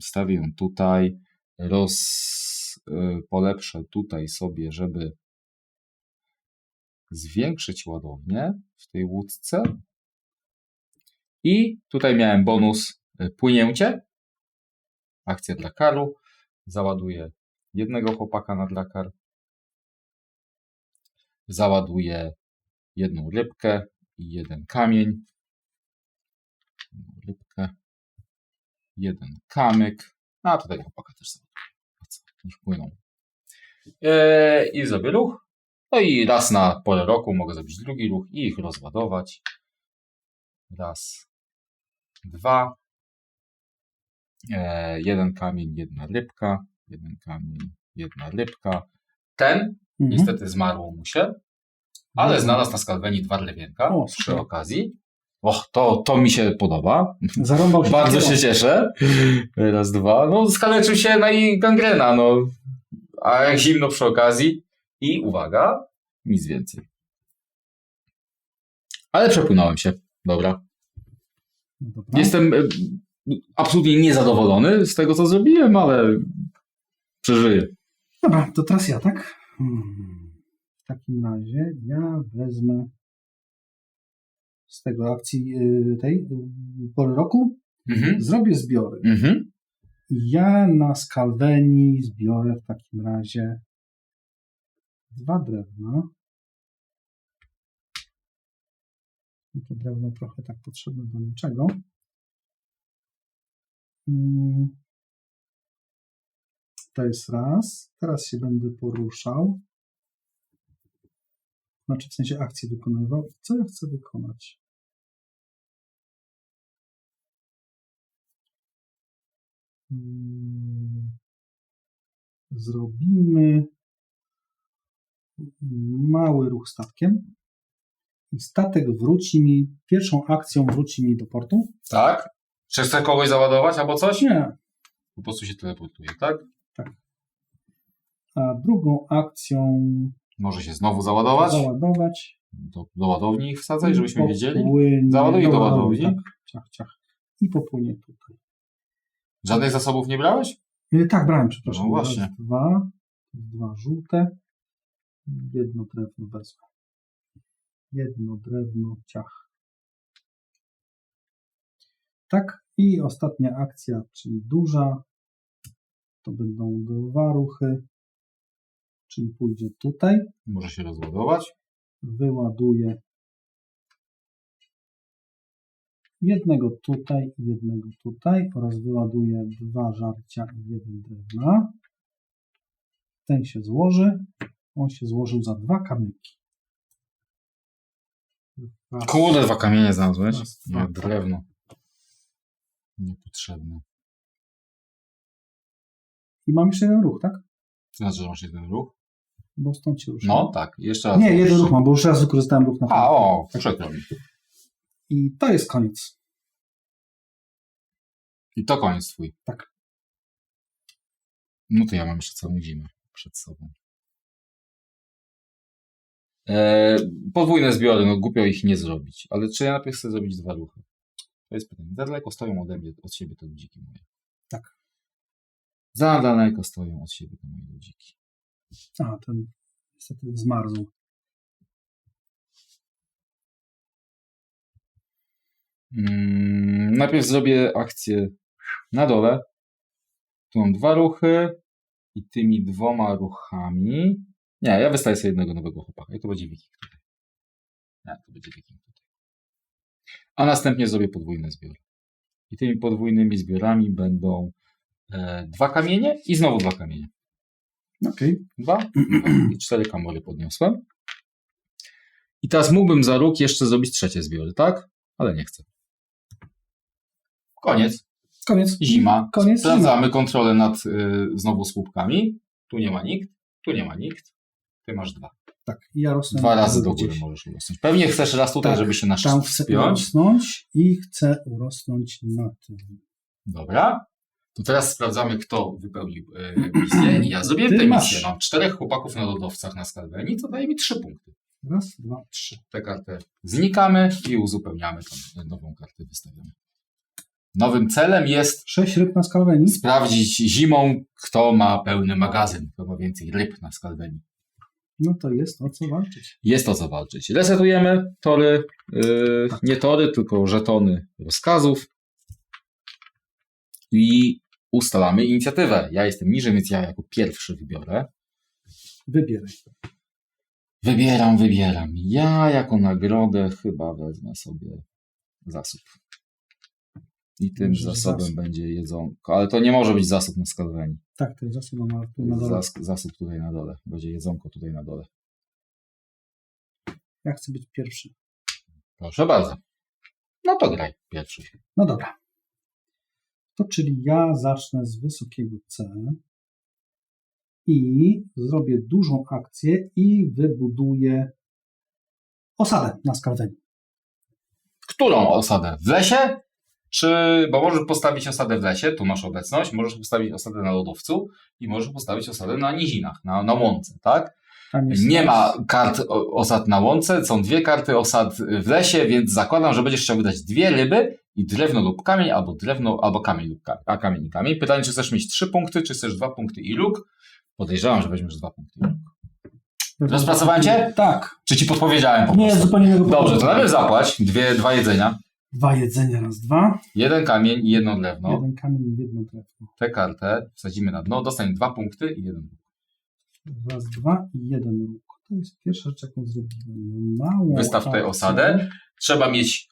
Stawię ją tutaj. Polepszę tutaj sobie, żeby zwiększyć ładownię w tej łódce. I tutaj miałem bonus płynięcie. Akcja drakaru. Załaduję 1 chłopaka na drakar. Załaduję 1 rybkę i 1 kamień. 1 rybkę. 1 kamyk. A tutaj chłopaka też załaduję. Niech płyną. I zrobię ruch. No i raz na porę roku mogę zrobić drugi ruch i ich rozładować. 1, 2. 1 kamień, 1 rybka. 1 kamień, 1 rybka. Ten niestety zmarło mu się, ale znalazł na skalweni 2 drewienka przy okazji. To mi się podoba. Zarąbał się. Bardzo się cieszę. 1, 2. No skaleczył się na i gangrena, no. A jak zimno przy okazji. I uwaga, nic więcej. Ale przepłynąłem się. Dobra. Jestem absolutnie niezadowolony z tego, co zrobiłem, ale przeżyję. Dobra, to teraz ja, tak? W takim razie ja wezmę z tego akcji tej pory roku, zrobię zbiory. Ja na skalweni zbiorę w takim razie 2 drewna. To drewno trochę tak potrzebne do niczego. To jest raz. Teraz się będę poruszał. Znaczy w sensie akcję wykonywał. Co ja chcę wykonać? Zrobimy mały ruch statkiem i statek wróci mi, pierwszą akcją wróci mi do portu. Tak? Czy chcę kogoś załadować albo coś? Nie. Po prostu się teleportuje, tak? Tak. A drugą akcją może się znowu załadować? Do ładowni ich wsadzaj, żebyśmy wiedzieli? Załaduj do ładowni. Tak. Ciach. I popłynie tutaj. Żadnych zasobów nie brałeś? Tak, brałem, przepraszam. No właśnie. 2 żółte. 1 drewno wezmę. 1 drewno, ciach. Tak. I ostatnia akcja, czyli duża. To będą 2 ruchy. Czyli pójdzie tutaj. Może się rozładować. Wyładuje jednego tutaj i jednego tutaj oraz wyładuje 2 żarcia i 1 drewna. Ten się złoży. On się złożył za 2 kamyki. Kurde, 2 kamienie znalazłeś? Raz, dwa. Nie, drewno. Niepotrzebne. I mam jeszcze 1 ruch, tak? To znaczy, że masz 1 ruch? Bo stąd się rusza. No tak, jeszcze raz. Nie, 1 ruch mam, bo już raz wykorzystałem ruch na A, kamyk. o, przykro mi. I to jest koniec. I to koniec twój. Tak. No to ja mam jeszcze całą zimę przed sobą. Podwójne zbiory, no głupio ich nie zrobić. Ale czy ja najpierw chcę zrobić 2 ruchy? To jest pytanie. Za daleko stoją ode mnie, od siebie te ludziki moje. Tak. Za daleko stoją od siebie te moje ludziki. A, ten niestety zmarzł. Najpierw zrobię akcję na dole. Tu mam 2 ruchy i tymi 2 ruchami. Nie, ja wystawię sobie jednego nowego chłopaka i to będzie wiking tutaj. Nie, to będzie wiking tutaj. A następnie zrobię podwójne zbiory. I tymi podwójnymi zbiorami będą 2 kamienie i znowu 2 kamienie. Okej. 2 i 4 kamory podniosłem. I teraz mógłbym za róg jeszcze zrobić 3 zbiory, tak? Ale nie chcę. Koniec. Koniec. Zima. Koniec. Sprawdzamy kontrolę nad znowu słupkami. Tu nie ma nikt. Tu nie ma nikt. Ty masz 2. Tak. I ja rosnę 2 razy do góry gdzieś. możesz urosnąć. Pewnie chcesz raz tutaj, Tak, żeby się na Tam szczyt chcę wspiąć. urosnąć i chcę urosnąć na tym. Dobra. To teraz sprawdzamy, kto wypełnił misję. I ja zrobię Ty tę masz. misję. Mam 4 chłopaków na lodowcach na Skalwenii, co daje mi 3 punkty. 1, 2, 3. Tę kartę znikamy i uzupełniamy tam nową kartę wystawiamy. Nowym celem jest 6 ryb na Skalwenii. sprawdzić zimą, kto ma pełny magazyn, kto ma więcej ryb na Skalwenii. No to jest o co walczyć. Jest o co walczyć. Resetujemy tory, nie tory, tylko żetony rozkazów i ustalamy inicjatywę. Ja jestem niżej, więc ja jako pierwszy wybiorę. Wybieraj. Wybieram. Ja jako nagrodę chyba wezmę sobie zasób. I tym Bierzesz zasobem zasób. będzie jedzonko. Ale to nie może być zasób na Skalwenii. Tak, to jest zasób na dole. Zasób tutaj na dole. Będzie jedzonko tutaj na dole. Ja chcę być pierwszy. Proszę bardzo. No to graj pierwszy. No dobra. To czyli ja zacznę z wysokiego C i zrobię dużą akcję i wybuduję osadę na Skalwenii. Którą osadę? W lesie? Bo możesz postawić osadę w lesie, tu masz obecność, możesz postawić osadę na lodowcu i możesz postawić osadę na nizinach, na łące, tak? Tam jest Nie ma kart osad na łące, są 2 karty osad w lesie, więc zakładam, że będziesz chciał wydać 2 ryby i drewno lub kamień, albo kamień lub kamień i kamień. Pytanie, czy chcesz mieć 3 punkty, czy chcesz 2 punkty i luk? Podejrzewam, że weźmiesz 2 punkty i luk. Rozpracowałem cię? Tak. Czy ci podpowiedziałem po Nie, prostu? zupełnie innego Dobrze, powodu. to najpierw zapłać 2 jedzenia, 2 jedzenia, raz, 2. 1 kamień i 1 drewno. 1 kamień i 1 drewno. Tę kartę wsadzimy na dno, dostanie 2 punkty i 1 luk. Raz, 2 i 1 róg. To jest pierwsza rzecz, jaką zrobiłem. Małą Wystaw tutaj akcję. osadę. Trzeba mieć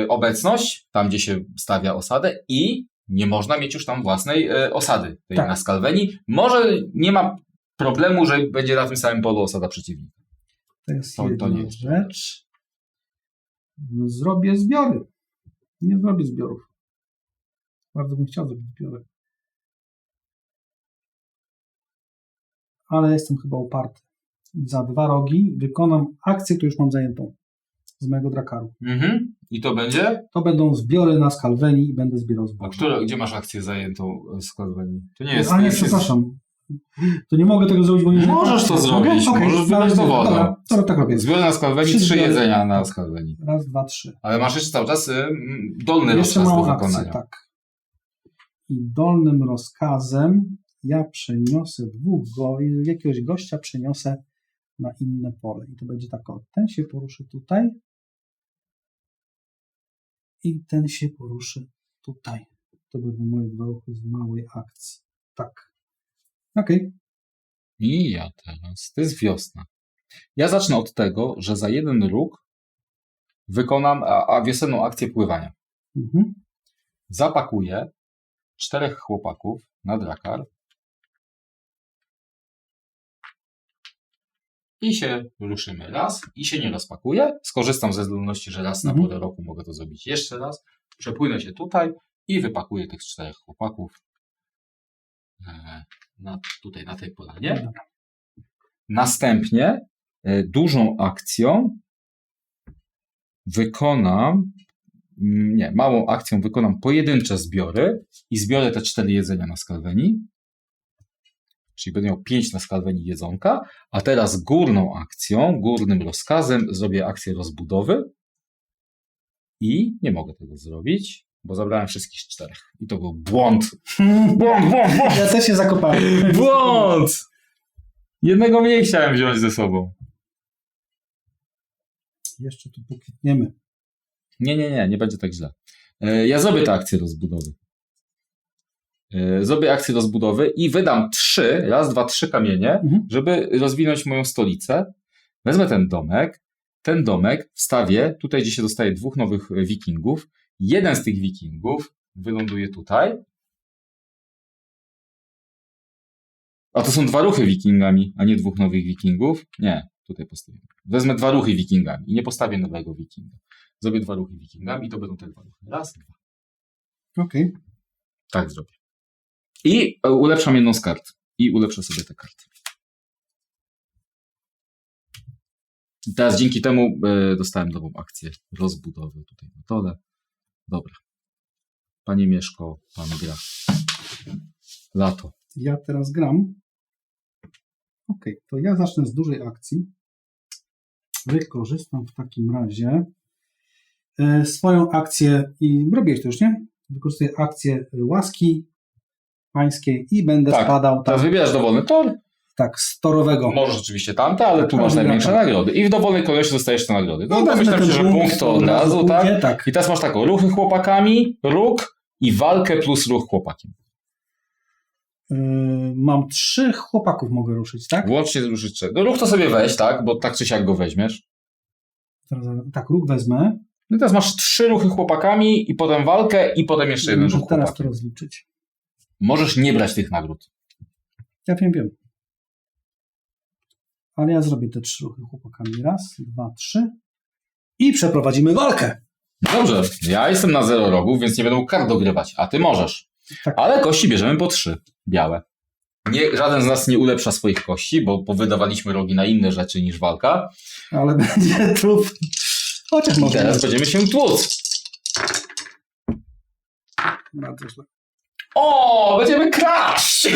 obecność, tam gdzie się stawia osadę i nie można mieć już tam własnej osady tej Tak. na Skalwenii. Może nie ma problemu, że będzie na tym samym polu osada przeciwnika. To jest To jedna nie jest rzecz. Zrobię zbiory. Nie zrobię zbiorów. Bardzo bym chciał zrobić zbiory. Ale jestem chyba uparty. I za 2 rogi wykonam akcję, którą już mam zajętą z mojego drakaru. Mhm. I to będzie? To będą zbiory na Skalwenii i będę zbierał A zboże. gdzie masz akcję zajętą z Skalwenii? To nie jest... A nie, jest- przepraszam. To nie mogę tego zrobić, bo nie... Możesz to zrobić, Okej, możesz wydać dobra, dowodu. dobra, to tak robię. Zbiory na Skalwenii, 3 3 zbiory. jedzenia na Skalwenii. Raz, 2, 3. Ale masz jeszcze cały czas dolny Jeszcze rozkaz do małą akcję, wykonania. tak. I dolnym rozkazem ja przeniosę jakiegoś gościa przeniosę na inne pole. I to będzie tak, o, ten się poruszy tutaj i ten się poruszy tutaj. To będą moje 2 ruchy z małej akcji. Tak. Okej. I ja teraz. To jest wiosna. Ja zacznę od tego, że za jeden ruch wykonam wiosenną akcję pływania. Mhm. Zapakuję 4 chłopaków na drakar i się ruszymy raz i się nie rozpakuję. Skorzystam ze zdolności, że raz na porę roku mogę to zrobić jeszcze raz. Przepłynę się tutaj i wypakuję tych 4 chłopaków tutaj na tej polanie. Następnie dużą akcją małą akcją wykonam pojedyncze zbiory i zbiorę te 4 jedzenia na skalweni. Czyli będę miał 5 na skalweni jedzonka, a teraz górną akcją, górnym rozkazem zrobię akcję rozbudowy i nie mogę tego zrobić, bo zabrałem wszystkich 4. I to był błąd. Błąd. Ja też się zakopałem. Błąd! Jednego mniej chciałem wziąć ze sobą. Jeszcze tu pokwitniemy. Nie będzie tak źle. Ja zrobię tę akcję rozbudowy. Zrobię akcję rozbudowy i wydam 3 kamienie, żeby rozwinąć moją stolicę. Wezmę ten domek wstawię tutaj, gdzie się dostaje 2 nowych wikingów. Jeden z tych wikingów wyląduje tutaj. A to są 2 ruchy wikingami, a nie 2 nowych wikingów. Nie, tutaj postawię. Wezmę 2 ruchy wikingami i nie postawię nowego wikinga. Zrobię 2 ruchy wikingami i to będą te 2 ruchy. Raz, 2. Okej. Tak zrobię. I ulepszam jedną z kart. I ulepszę sobie tę kartę. I teraz dzięki temu dostałem nową akcję rozbudowy tutaj na dole. Dobra. Panie Mieszko, pan gra. Lato. Ja teraz gram. Okej, to ja zacznę z dużej akcji. Wykorzystam w takim razie swoją akcję i robię to już, nie? Wykorzystuję akcję łaski pańskiej i będę spadał. Teraz wybierasz dowolny tor. Tak, z torowego. Możesz oczywiście tamte, ale tu masz największe nagrody. I w dowolnej kolejności dostajesz te nagrody. No to myślę, że punkt to od razu, tak? I teraz masz taką, ruchy chłopakami, róg i walkę plus ruch chłopakiem. Mam 3 chłopaków mogę ruszyć, tak? Łącznie ruszyć 3. No ruch to sobie weź, tak? Bo tak czy siak go weźmiesz. Tak, ruch wezmę. No i teraz masz 3 ruchy chłopakami i potem walkę i potem jeszcze jeden ruch chłopakiem. Teraz to rozliczyć. Możesz nie brać tych nagród. Ja wiem. Ale ja zrobię te 3 ruchy chłopakami. 1, 2, 3 i przeprowadzimy walkę. Dobrze, ja jestem na 0 rogów, więc nie będę mógł kart dogrywać, a ty możesz. Tak. Ale kości bierzemy po 3, białe. Żaden z nas nie ulepsza swoich kości, bo powydawaliśmy rogi na inne rzeczy niż walka. Ale będzie trup. Chociaż może. Teraz będziemy się tłuc. Bardzo źle. O, będziemy kraść!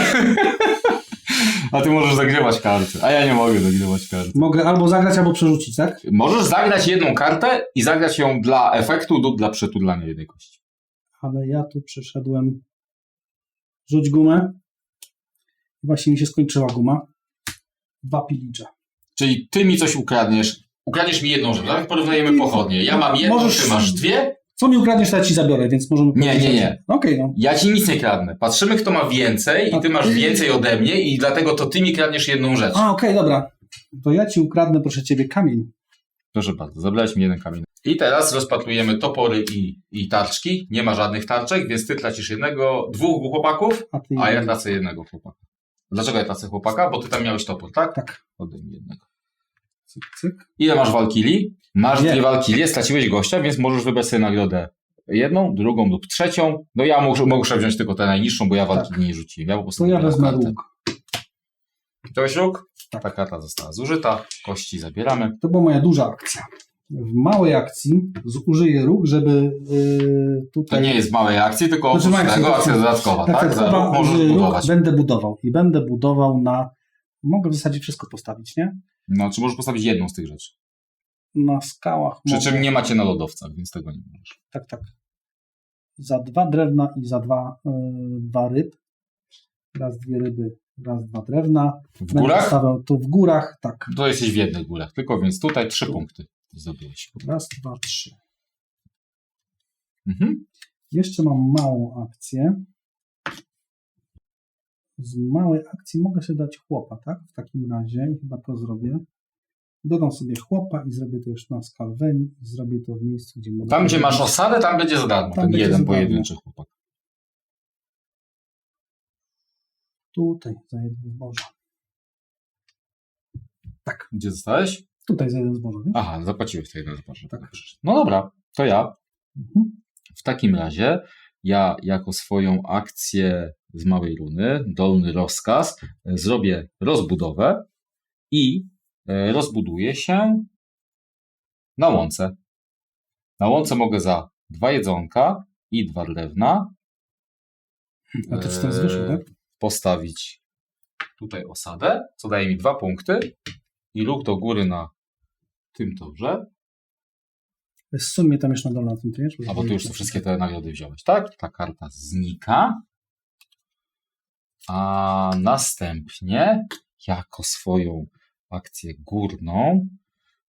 A ty możesz zagrywać karty, a ja nie mogę zagrywać karty. Mogę albo zagrać, albo przerzucić, tak? Możesz zagrać jedną kartę i zagrać ją dla efektu lub dla przetudlania jednej kości. Ale ja tu przyszedłem rzuć gumę. Właśnie mi się skończyła guma. 2 pilicze. Czyli ty mi coś ukradniesz. Ukradniesz mi jedną rzecz, tak? Porównajemy pochodnie. Ja mam jedną, ty masz 2. Co mi ukradniesz, to ja ci zabiorę, więc możemy... Nie. Okej, no. Ja ci nic nie kradnę. Patrzymy, kto ma więcej i ty masz więcej ode mnie i dlatego to ty mi kradniesz jedną rzecz. Okej, dobra. To ja ci ukradnę, proszę ciebie, kamień. Proszę bardzo, zabrałeś mi 1 kamień. I teraz rozpatrujemy topory i tarczki. Nie ma żadnych tarczek, więc ty tracisz 2 chłopaków, a ja tracę 1 chłopaka. Dlaczego ja tracę chłopaka? Bo ty tam miałeś topór, tak? Tak. Oddaj mi 1. Cyk, cyk. Ile masz walkili? Masz 2 walkilie, straciłeś gościa, więc możesz wybrać sobie nagrodę 1, 2 lub 3. No ja muszę wziąć tylko tę najniższą, bo ja walki nie rzuciłem. Ja po prostu to ja wezmę róg. Wziąłeś róg? Tak. Ta karta została zużyta, kości zabieramy. To była moja duża akcja. W małej akcji zużyję róg, żeby tutaj... To nie jest w małej akcji, tylko oprócz tego akcja dodatkowa, tak? Za róg możesz budować. Będę budował. I będę budował na... Mogę w zasadzie wszystko postawić, nie? No, czy możesz postawić jedną z tych rzeczy? Na skałach Przy czym nie macie na lodowcach, więc tego nie możesz. Tak. Za 2 drewna i za 2 ryb. Raz 2 ryby, raz 2 drewna. W górach? Stawiał tu w górach, tak. To jesteś w jednych górach, tylko więc tutaj 3 punkty zdobyłeś. Raz, 2, 3. Mhm. Jeszcze mam małą akcję. Z małej akcji mogę sobie dać chłopa, tak? W takim razie i chyba to zrobię. Dodam sobie chłopa i zrobię to już na Skalweni i zrobię to w miejscu, gdzie mogę... Tam, gdzie masz osadę, tam będzie za darmo. Tam Ten będzie jeden za darmo. pojedynczy chłopak. Tutaj za jeden zboża. Tak, Gdzie zostałeś? tutaj za jeden zboża, wiesz? Aha, zapłaciłeś to jeden zboże. Tak. No dobra, to ja. Mhm. W takim razie ja jako swoją akcję z małej runy, dolny rozkaz, zrobię rozbudowę i rozbuduję się na łące. Na łące mogę za 2 jedzonka i 2 drewna A to czy tam zwyżu, tak? postawić tutaj osadę, co daje mi 2 punkty i ruch do góry na tym torze. Zsuń mnie tam jeszcze na dole na tym tle. A bo ty już te wszystkie te nagrody wziąłeś, tak? Ta karta znika. A następnie, jako swoją akcję górną,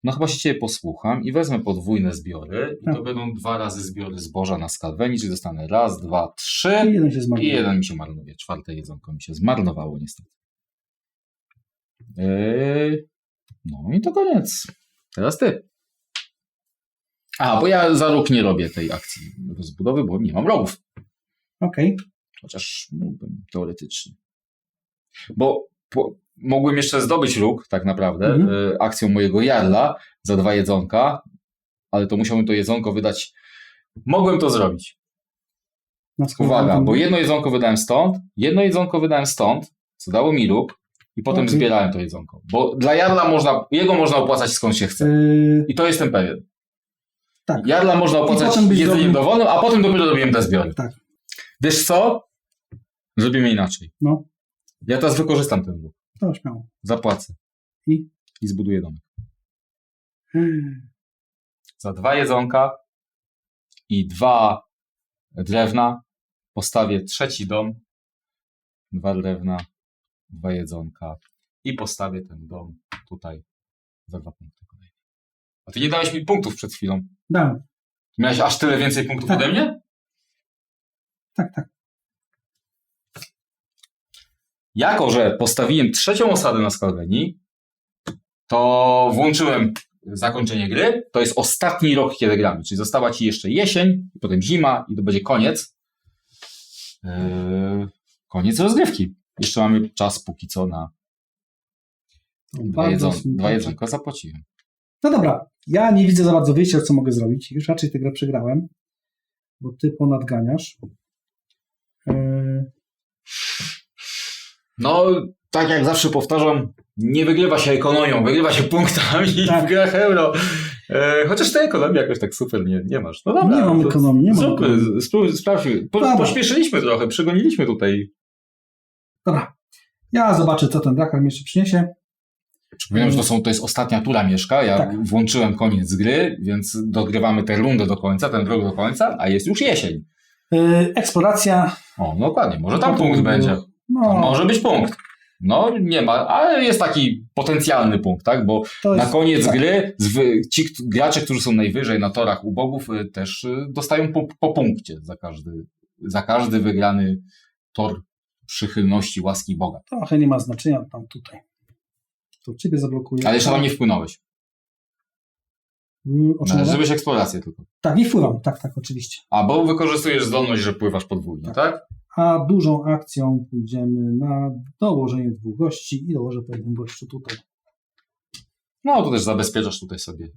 no chyba się ciebie posłucham i wezmę podwójne zbiory i to Tak. będą 2 razy zbiory zboża na Skalweni, czyli dostanę 1, 2, 3 I jeden się zmarł. i 1 mi się marnuje. 4 jedzonko mi się zmarnowało niestety. No i to koniec. Teraz ty. Bo ja za róg nie robię tej akcji rozbudowy, bo nie mam rogów. Okej. Chociaż mógłbym teoretycznie. Bo mogłem jeszcze zdobyć róg, tak naprawdę, akcją mojego jarla za 2 jedzonka, ale to musiałbym to jedzonko wydać. Mogłem to zrobić. Na Skalweni Uwaga, tam- bo jedno jedzonko wydałem stąd, co dało mi róg i potem Okej. zbierałem to jedzonko. Bo dla jarla jego można opłacać skąd się chce. I to jestem pewien. Tak. Jarla można I opłacać potem byś jedzeniem zrobił- dowolnym, a potem dopiero robiłem te zbiory. Tak. Wiesz co? Zrobimy inaczej. No, Ja teraz wykorzystam ten ruch. to śmiało. Zapłacę. I? I zbuduję domek. Za 2 jedzonka i 2 drewna postawię 3 dom. 2 drewna, 2 jedzonka i postawię ten dom tutaj za 2 punkty kolejne. A ty nie dałeś mi punktów przed chwilą. Dałem. Miałeś aż tyle więcej punktów Tak. ode mnie? Tak. Jako że postawiłem 3. osadę na Skalweni, to włączyłem zakończenie gry. To jest ostatni rok, kiedy gramy. Czyli została ci jeszcze jesień, potem zima i to będzie koniec. Koniec rozgrywki. Jeszcze mamy czas póki co na Bardzo dwa jedzonka zapłaciłem. No dobra, ja nie widzę za bardzo wyjścia, co mogę zrobić. Już raczej tę grę przegrałem, bo ty ponadganiasz. No, tak jak zawsze powtarzam, nie wygrywa się ekonomią, wygrywa się punktami Tak. w grach euro. Chociaż tej ekonomii jakoś tak super nie masz. No dobra. Nie mam ekonomii, nie mam Zróbmy, ekonomii. sprawdźmy. Dobra. Pośpieszyliśmy trochę, przygoniliśmy tutaj. Dobra, ja zobaczę, co ten Drakar mi jeszcze przyniesie. Przypominam, że to jest ostatnia tura Mieszka. Ja Tak. włączyłem koniec gry, więc dogrywamy tę rundę do końca, ten rok do końca, a jest już jesień. Eksploracja. O, no dokładnie, może tam Potem punkt było- będzie. To No, może być punkt. No, nie ma, ale jest taki potencjalny punkt, tak? Bo to na jest, koniec tak. gry ci gracze, którzy są najwyżej na torach u bogów, też dostają po punkcie za każdy wygrany tor przychylności, łaski Boga. Trochę nie ma znaczenia tam tutaj. To ciebie zablokuję. Ale jeszcze tam nie wpłynąłeś. O czym mowa? Żebyś eksplorację tylko. Tak, nie wpływam. Tak, oczywiście. A, bo wykorzystujesz zdolność, że pływasz podwójnie, tak? A dużą akcją pójdziemy na dołożenie 2 gości i dołożę po 1 gościu tutaj. No, to też zabezpieczasz tutaj sobie,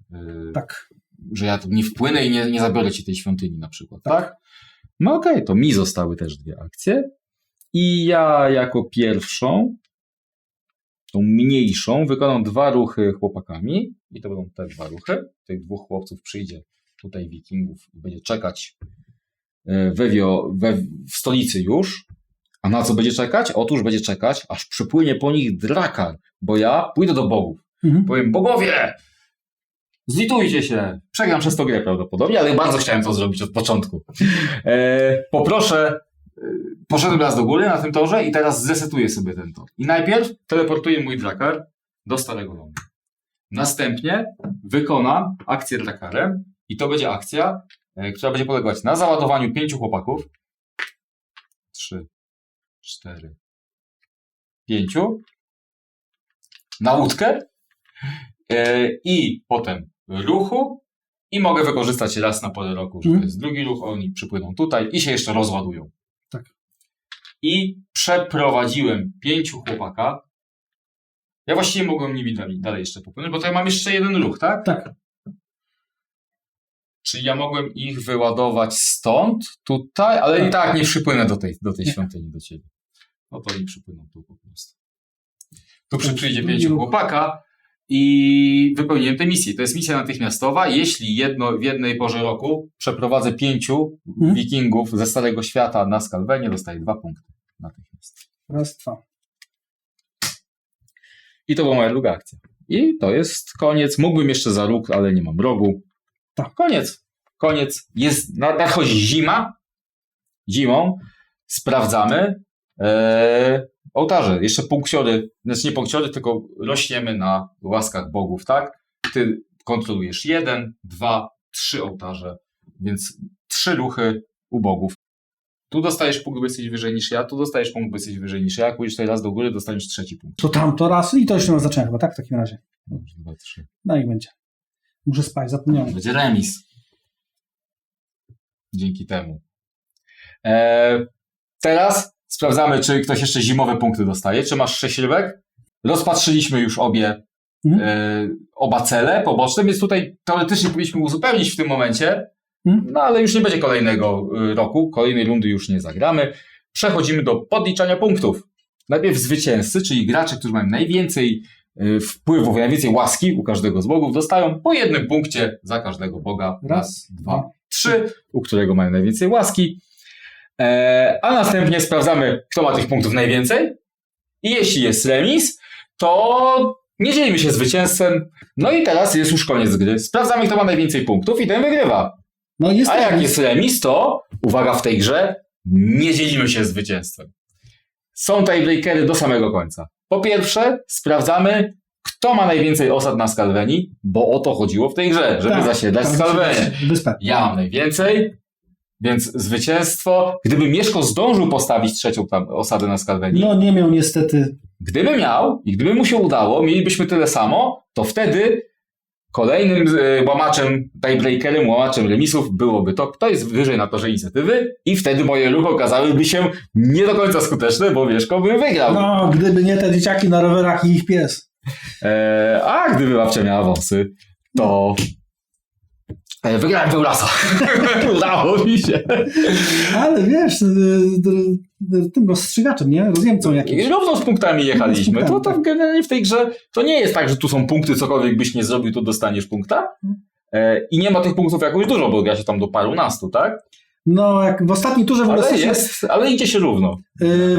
Tak. że ja tu nie wpłynę i nie zabiorę ci tej świątyni na przykład, Tak. tak? No okej, to mi zostały też 2 akcje. I ja jako pierwszą, tą mniejszą, wykonam 2 ruchy chłopakami. I to będą te 2 ruchy. Tych 2 chłopców przyjdzie tutaj wikingów i będzie czekać w stolicy już. A na co będzie czekać? Otóż będzie czekać, aż przypłynie po nich Drakar. Bo ja pójdę do bogów. Powiem, bogowie, zlitujcie się. Przegram przez to grę prawdopodobnie, ale bardzo chciałem to zrobić od początku. Poproszę, poszedłem raz do góry na tym torze i teraz zresetuję sobie ten tor. I najpierw teleportuję mój Drakar do Starego Lądu. Następnie wykonam akcję Drakarem i to będzie akcja, która będzie polegać na załadowaniu 5 chłopaków. 3, 4, 5. Na łódkę. I potem ruchu. I mogę wykorzystać raz na porę roku, że to jest drugi ruch. Oni przypłyną tutaj i się jeszcze rozładują. Tak. I przeprowadziłem 5 chłopaka. Ja właściwie mogłem nimi dalej jeszcze popłynąć, bo tutaj mam jeszcze jeden ruch, tak? Tak. Czyli ja mogłem ich wyładować stąd, tutaj, ale tak. I tak nie przypłynę do tej świątyni do ciebie. No to i przypłyną tu po prostu. Tu przyjdzie 5 chłopaka i wypełniłem tę misję. To jest misja natychmiastowa. Jeśli w jednej porze roku przeprowadzę 5 wikingów ze Starego Świata na Skalwenie, dostaję 2 punkty natychmiast. Raz, 2. I to była moja druga akcja. I to jest koniec. Mógłbym jeszcze za róg, ale nie mam rogu. Tak. Koniec. Nadchodzi zima. Zimą sprawdzamy ołtarze. Jeszcze punkciory, znaczy nie punkciory, tylko rośniemy na łaskach bogów, tak? Ty kontrolujesz 1, 2, 3 ołtarze, więc 3 ruchy u bogów. Tu dostajesz punkt, bo jesteś wyżej niż ja, tu dostajesz punkt, bo jesteś wyżej niż ja. Jak pójdziesz tutaj raz do góry, dostaniesz 3 punkt. To tamto raz i to jeszcze ma znaczenie chyba, tak? W takim razie. Dobrze, 2, 3. No i będzie. Muszę spać, zapomniałem. Będzie remis. Dzięki temu. Teraz sprawdzamy, czy ktoś jeszcze zimowe punkty dostaje. Czy masz 6 rybek? Rozpatrzyliśmy już oba cele poboczne, więc tutaj teoretycznie powinniśmy uzupełnić w tym momencie. No ale już nie będzie kolejnego roku. Kolejnej rundy już nie zagramy. Przechodzimy do podliczania punktów. Najpierw zwycięzcy, czyli gracze, którzy mają najwięcej wpływów, najwięcej łaski u każdego z bogów, dostają po 1 punkcie za każdego boga. Raz, 2, 3, u którego mają najwięcej łaski. A następnie sprawdzamy, kto ma tych punktów najwięcej. I jeśli jest remis, to nie dzielimy się zwycięzcem. No i teraz jest już koniec gry. Sprawdzamy, kto ma najwięcej punktów i ten wygrywa. No jest a jak jest remis, to uwaga, w tej grze nie dzielimy się zwycięstwem. Są tiebreakery do samego końca. Po pierwsze, sprawdzamy, kto ma najwięcej osad na Skalwenii, bo o to chodziło w tej grze, żeby zasiedlać Skalwenię. Ja mam najwięcej, więc zwycięstwo. Gdyby Mieszko zdążył postawić 3. osadę na Skalwenii. No nie miał niestety. Gdyby miał i gdyby mu się udało, mielibyśmy tyle samo, to wtedy kolejnym łamaczem, tiebreakerem, łamaczem remisów byłoby to, kto jest wyżej na torze inicjatywy i wtedy moje ruchy okazałyby się nie do końca skuteczne, bo Mieszko by wygrał. No, gdyby nie te dzieciaki na rowerach i ich pies. A gdyby babcia miała wąsy, to wygrałem Weulasa. Udało mi się. Ale wiesz, tym rozstrzygaczem, nie? Rozjemcą jakimś. Równo z punktami jechaliśmy. To generalnie w tej grze to nie jest tak, że tu są punkty, cokolwiek byś nie zrobił, to dostaniesz punkta. I nie ma tych punktów jakoś dużo, bo gra się tam do parunastu, tak? No, jak w ostatniej turze w ogóle ale idzie się równo.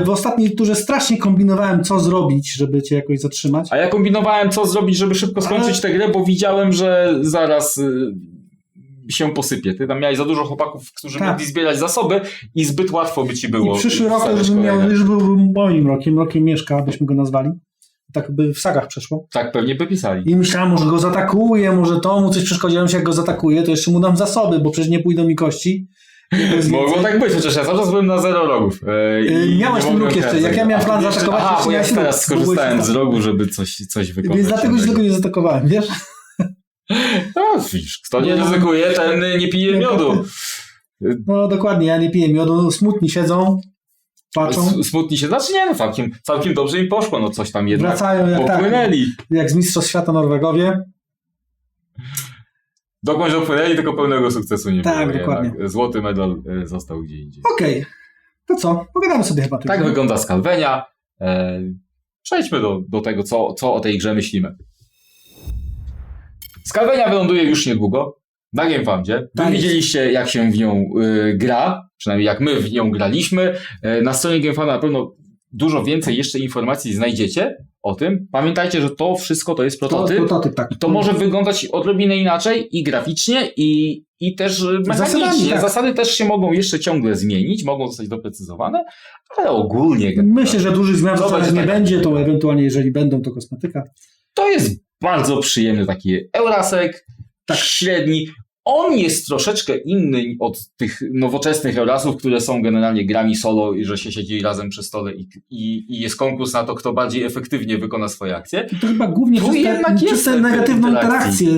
W ostatniej turze strasznie kombinowałem, co zrobić, żeby cię jakoś zatrzymać. A ja kombinowałem, co zrobić, żeby szybko skończyć tę grę, bo widziałem, że zaraz się posypie. Ty tam miałeś za dużo chłopaków, którzy mogli zbierać zasoby i zbyt łatwo by ci było. I przyszły rok już był moim rokiem Mieszka, byśmy go nazwali. Tak by w sagach przeszło. Tak pewnie by pisali. I myślałem, może go zaatakuje, może to mu coś przeszkodziłem się, jak go zaatakuje, to jeszcze mu dam zasoby, bo przecież nie pójdą mi kości. Mogło tak być, chociaż ja cały czas byłem na 0 rogów. Miałeś ten róg jeszcze, jak ja miałem plan zaatakować... Aha, bo ja teraz skorzystałem z rogu, żeby coś wykonać. Więc dlatego się tego nie zaatakowałem, wiesz? No widzisz, kto nie ryzykuje, ten nie pije miodu. No dokładnie, ja nie piję miodu, smutni siedzą, patrzą. Smutni się, znaczy nie, no całkiem dobrze im poszło, no coś tam jednak wracają, popłynęli. Jak z Mistrzostw Świata Norwegowie. Dokądś dopłynęli, tylko pełnego sukcesu nie było. Tak, dokładnie. Złoty medal został gdzie indziej. Okej, to co? Pogadamy sobie chyba. Tak wygląda Skalwenia. Przejdźmy do tego, co o tej grze myślimy. Skalwenia wyląduje już niedługo na GameFoundzie. Wy widzieliście, jak się w nią gra, przynajmniej jak my w nią graliśmy. Na stronie GameFounda na pewno dużo więcej jeszcze informacji znajdziecie o tym. Pamiętajcie, że to wszystko to jest prototyp. Tak. I to może wyglądać odrobinę inaczej i graficznie, i też mechanicznie. Zasady też się mogą jeszcze ciągle zmienić, mogą zostać doprecyzowane, ale ogólnie... Myślę, że dużych zmian nie będzie, to ewentualnie jeżeli będą, to kosmetyka. To jest bardzo przyjemny taki Eurasek, średni. On jest troszeczkę inny od tych nowoczesnych Eurasów, które są generalnie grami solo i że się siedzi razem przy stole i jest konkurs na to, kto bardziej efektywnie wykona swoje akcje. To chyba głównie przez tę negatywną interakcję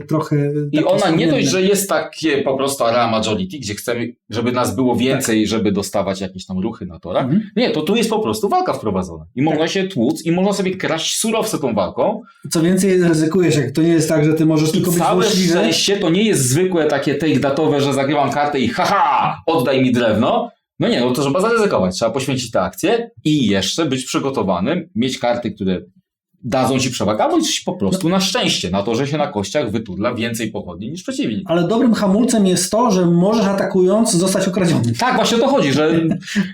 trochę. I ona nie dość, że jest takie po prostu area majority, gdzie chcemy, żeby nas było więcej, żeby dostawać jakieś tam ruchy na torach. Nie, to tu jest po prostu walka wprowadzona. I można się tłuc i można sobie kraść surowce tą walką. Co więcej, ryzykujesz, jak to nie jest tak, że ty możesz tylko być całe złośliwy. szczęście to nie jest zwykłe takie take datowe, że zagrywam kartę i haha, oddaj mi drewno. No nie, no to trzeba zaryzykować. Trzeba poświęcić tę akcję i jeszcze być przygotowanym, mieć karty, które dadzą ci przewagę, albo liczyć po prostu na szczęście, na to, że się na kościach wytudla więcej pochodni niż przeciwnik. Ale dobrym hamulcem jest to, że możesz atakując zostać okradziony. Tak, właśnie o to chodzi, że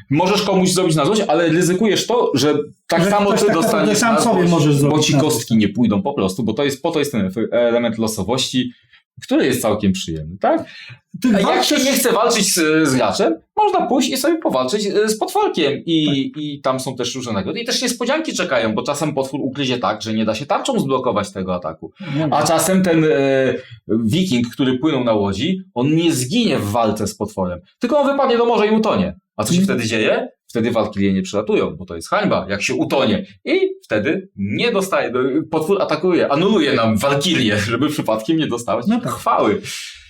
możesz komuś zrobić na złość, ale ryzykujesz to, że tak Że samo ktoś ty tak dostaniesz sam na sobie złość, możesz bo zrobić ci na kostki nie pójdą po prostu, bo po to jest ten element losowości, który jest całkiem przyjemny, tak? A jak się nie chce walczyć z graczem, można pójść i sobie powalczyć z potworkiem i tam są też różne nagrody i też niespodzianki czekają, bo czasem potwór ugryzie tak, że nie da się tarczą zblokować tego ataku. A czasem ten wiking, który płynął na łodzi, on nie zginie w walce z potworem, tylko on wypadnie do morza i utonie. A co się wtedy dzieje? Wtedy walkirie nie przylatują, bo to jest hańba, jak się utonie. I wtedy nie dostaje, potwór atakuje, anuluje nam walkirię, żeby przypadkiem nie dostawać chwały.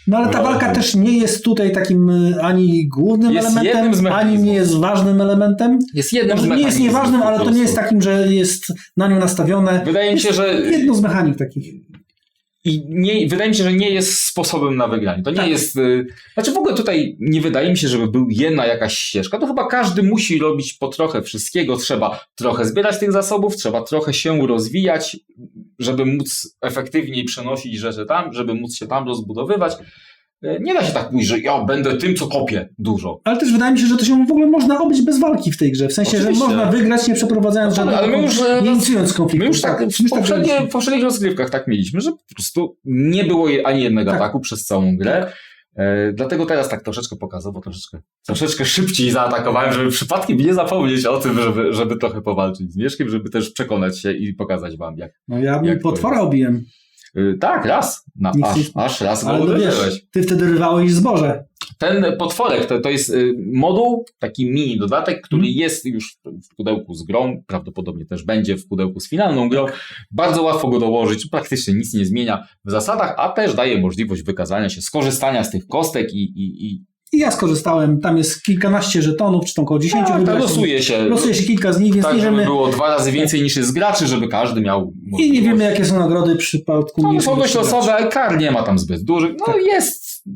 No ale ta walka też nie jest tutaj takim ani głównym jest elementem, ani nie jest ważnym elementem. Jest jednym z mechanizmów. Nie jest nieważnym, ale to nie jest takim, że jest na nią nastawione. Wydaje mi się, że jedno z mechanik takich. I wydaje mi się, że nie jest sposobem na wygranie. To nie jest... Znaczy w ogóle tutaj nie wydaje mi się, żeby był jedna jakaś ścieżka. To chyba każdy musi robić po trochę wszystkiego. Trzeba trochę zbierać tych zasobów, trzeba trochę się rozwijać, żeby móc efektywniej przenosić rzeczy tam, żeby móc się tam rozbudowywać. Nie da się tak mówić, że ja będę tym, co kopię dużo. Ale też wydaje mi się, że to się w ogóle można obyć bez walki w tej grze. W sensie, oczywiście, że można wygrać nie przeprowadzając żadnego, ale my już, nie inicjując konfliktu. My już tak w poprzednich rozgrywkach tak mieliśmy, że po prostu nie było ani jednego ataku przez całą grę. Dlatego teraz tak troszeczkę pokazał, bo troszeczkę szybciej zaatakowałem, żeby przypadkiem nie zapomnieć o tym, żeby trochę powalczyć z Mieszkiem, żeby też przekonać się i pokazać wam, jak. No ja bym potwora obiłem. Tak, raz. Aż raz go uderzyłeś. Ty wtedy rywałeś zboże. Ten potworek to jest moduł, taki mini dodatek, który jest już w pudełku z grą, prawdopodobnie też będzie w pudełku z finalną grą. Bardzo łatwo go dołożyć, praktycznie nic nie zmienia w zasadach, a też daje możliwość wykazania się, skorzystania z tych kostek I ja skorzystałem, tam jest kilkanaście żetonów, czy tam około 10. Losuje się kilka z nich, więc tak, nie wiemy... żeby było 2 razy więcej niż jest graczy, żeby każdy miał możliwość. I nie wiemy, jakie są nagrody w przypadku... No, są dość losowe, ale kar nie ma tam zbyt dużych. No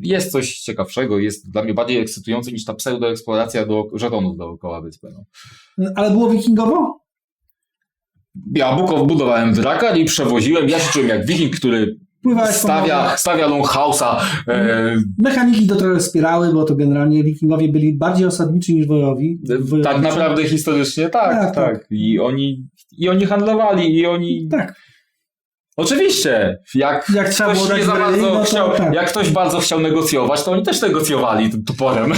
jest coś ciekawszego, jest dla mnie bardziej ekscytujące niż ta pseudoeksploracja do żetonów dookoła wyspy. No. Ale było wikingowo? Ja budowałem drakar i przewoziłem, ja się czułem jak wiking, który stawia longhouse'a. Mechaniki to trochę wspierały, bo to generalnie wikingowie byli bardziej osadniczy niż wojowi. Tak naprawdę historycznie tak. I oni handlowali i oni... Tak. Oczywiście, jak ktoś nie za bardzo chciał, jak ktoś bardzo chciał negocjować, to oni też negocjowali tym toporem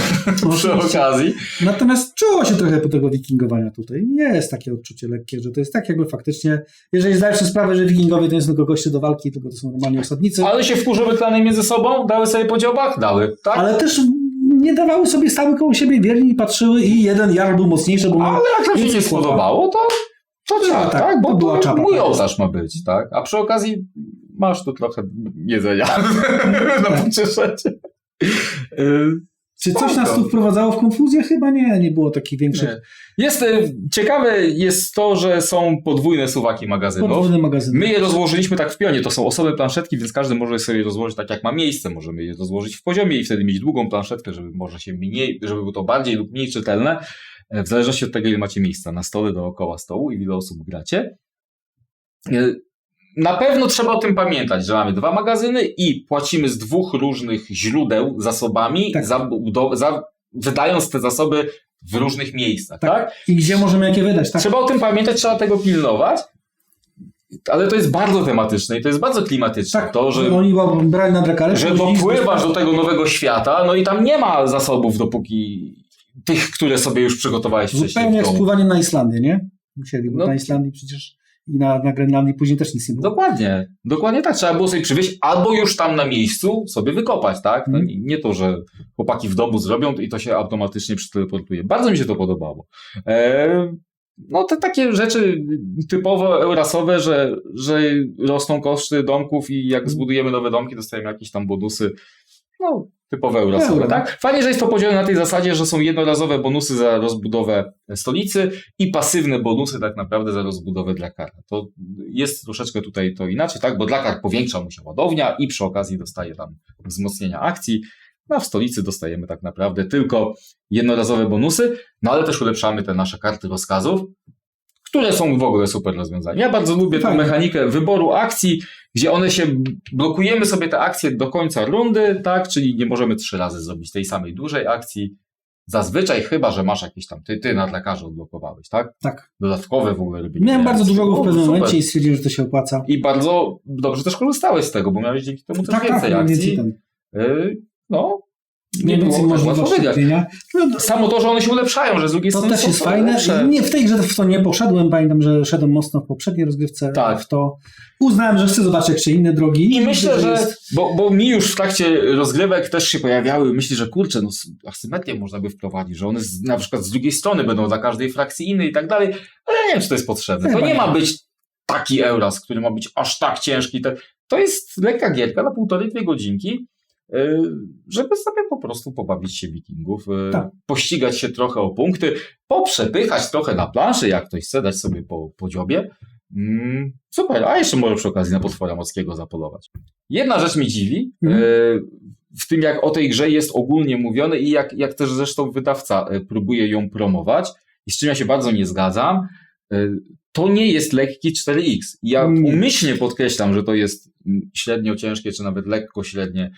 przy okazji. Natomiast czuło się trochę po tego wikingowania tutaj. Nie jest takie odczucie lekkie, że to jest tak jakby faktycznie, jeżeli zdajesz sobie sprawę, że wikingowie to nie są tylko goście do walki, tylko to są normalni osadnicy. Ale się wkurzyły klany między sobą? Dały sobie po dziobach? Dały, tak? Ale też nie dawały sobie, stały koło siebie wierni i patrzyły i jeden jarl był mocniejszy, bo ale jak nam się nie spodobało, to trzeba, tak? Bo była czapa, mój ołtarz ma być, tak? A przy okazji masz tu trochę jedzenia na pocieszenie. Czy coś nas tu wprowadzało w konfuzję? Chyba nie było takich większych. Ciekawe jest to, że są podwójne suwaki magazynów. My je rozłożyliśmy tak w pionie, to są osobne planszetki, więc każdy może sobie je rozłożyć tak jak ma miejsce. Możemy je rozłożyć w poziomie i wtedy mieć długą planszetkę, żeby było to bardziej lub mniej czytelne. W zależności od tego, ile macie miejsca na stole, dookoła stołu i ile osób gracie. Na pewno trzeba o tym pamiętać, że mamy 2 magazyny i płacimy z 2 różnych źródeł zasobami, wydając te zasoby w różnych miejscach. Tak? I gdzie możemy jakie wydać. Tak? Trzeba o tym pamiętać, trzeba tego pilnować. Ale to jest bardzo tematyczne i to jest bardzo klimatyczne. Tak, to, że oni brali na drakarę, że dopływasz do tego nowego świata, no i tam nie ma zasobów, dopóki tych, które sobie już przygotowałeś wcześniej. Zupełnie jak spływanie na Islandię, nie? Musieli, bo na Islandii przecież i na Grenlandii później też nic nie było. Dokładnie tak. Trzeba było sobie przywieźć albo już tam na miejscu sobie wykopać, tak? No, nie to, że chłopaki w domu zrobią i to się automatycznie przeteleportuje. Bardzo mi się to podobało. No te takie rzeczy typowo eurasowe, że rosną koszty domków i jak zbudujemy nowe domki, dostajemy jakieś tam bonusy. No, typowe eurasowe, tak? Fajnie, że jest to podzielone na tej zasadzie, że są jednorazowe bonusy za rozbudowę stolicy i pasywne bonusy tak naprawdę za rozbudowę Drakara. To jest troszeczkę tutaj to inaczej, tak? Bo Drakar powiększa mu się ładownia i przy okazji dostaje tam wzmocnienia akcji. No, a w stolicy dostajemy tak naprawdę tylko jednorazowe bonusy, no ale też ulepszamy te nasze karty rozkazów, które są w ogóle super rozwiązaniem. Ja bardzo lubię tę mechanikę wyboru akcji, gdzie one się, blokujemy sobie te akcje do końca rundy, tak, czyli nie możemy 3 razy zrobić tej samej dużej akcji. Zazwyczaj chyba, że masz jakieś tam, ty na Drakarze odblokowałeś, tak? Tak. Dodatkowe w ogóle robienie. Miałem bardzo dużo go w pewnym super. momencie i stwierdziłem, że to się opłaca. I bardzo dobrze też korzystałeś z tego, bo miałeś dzięki temu też więcej akcji. No, nie było możliwości kupienia. No, samo to, że one się ulepszają, że z drugiej strony to też jest fajne. Nie, w tej grze w to nie poszedłem. Pamiętam, że szedłem mocno w poprzedniej rozgrywce. Tak. W to uznałem, że chcę zobaczyć jeszcze inne drogi. I myślę, że bo mi już w trakcie rozgrywek też się pojawiały myśli, że kurczę, no asymetrię można by wprowadzić, że one na przykład z drugiej strony będą dla każdej frakcji innej i tak dalej, ale ja nie wiem, czy to jest potrzebne. To nie ma być taki Euras, który ma być aż tak ciężki. To jest lekka gierka na 1,5–2 godzinki, żeby sobie po prostu pobawić się wikingów, pościgać się trochę o punkty, poprzepychać trochę na planszy, jak ktoś chce dać sobie po dziobie. Super, a jeszcze może przy okazji na potwora morskiego zapolować. Jedna rzecz mi dziwi, w tym jak o tej grze jest ogólnie mówione i jak też zresztą wydawca próbuje ją promować i z czym ja się bardzo nie zgadzam, to nie jest lekki 4X. Ja umyślnie podkreślam, że to jest średnio ciężkie, czy nawet lekko średnie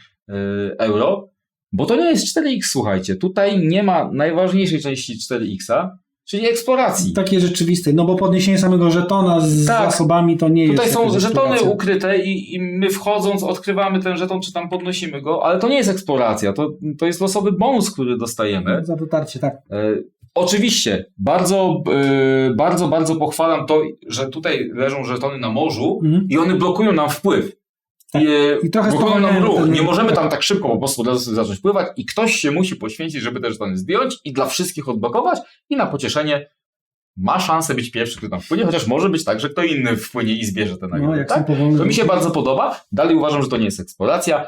euro, bo to nie jest 4X, słuchajcie. Tutaj nie ma najważniejszej części 4X-a, czyli eksploracji. Takie rzeczywiste, no bo podniesienie samego żetona z zasobami to nie jest... Tutaj są żetony ukryte i my wchodząc odkrywamy ten żeton, czy tam podnosimy go, ale to nie jest eksploracja, to jest losowy bonus, który dostajemy. Za dotarcie, tak. Oczywiście, bardzo pochwalam to, że tutaj leżą żetony na morzu i one blokują nam wpływ. I trochę blokują nam ruch. Nie możemy tam tak szybko po prostu zacząć pływać i ktoś się musi poświęcić, żeby te żetony zdjąć i dla wszystkich odblokować i na pocieszenie ma szansę być pierwszy, który tam wpłynie, chociaż może być tak, że kto inny wpłynie i zbierze te nagrody. Tak? To mi się bardzo podoba. Dalej uważam, że to nie jest eksploracja.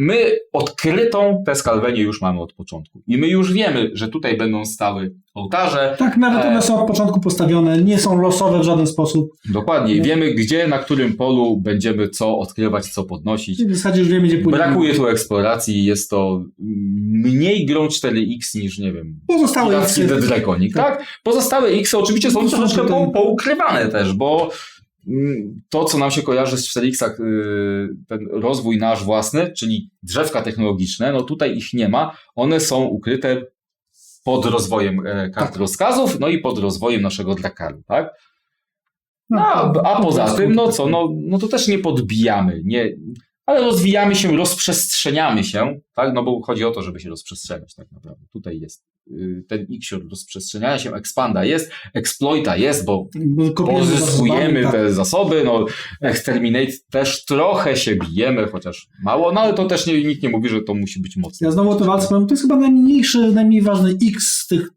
My odkrytą tę Skalwenię już mamy od początku. I my już wiemy, że tutaj będą stały ołtarze. Tak, nawet one są od początku postawione, nie są losowe w żaden sposób. Dokładnie. Wiemy, gdzie, na którym polu będziemy co odkrywać, co podnosić. W zasadzie już wiemy, gdzie pójdziemy. Brakuje tu eksploracji, jest to mniej grą 4X niż, nie wiem, pozostałe X. The Draconic, tak? Pozostałe X oczywiście są troszeczkę poukrywane też, bo to, co nam się kojarzy z 4X, ten rozwój nasz własny, czyli drzewka technologiczne, no tutaj ich nie ma. One są ukryte pod rozwojem kart rozkazów, no i pod rozwojem naszego Drakaru, tak? A poza tym, no co, no to też nie podbijamy, ale rozwijamy się, rozprzestrzeniamy się, tak? No bo chodzi o to, żeby się rozprzestrzeniać tak naprawdę. Tutaj jest ten iksior rozprzestrzeniania się, expanda jest, exploita jest, bo pozyskujemy te zasoby, no exterminate też trochę się bijemy, chociaż mało, no ale to też nikt nie mówi, że to musi być mocne. Ja znowu o tym walce powiem, to jest chyba najmniej ważny X z tych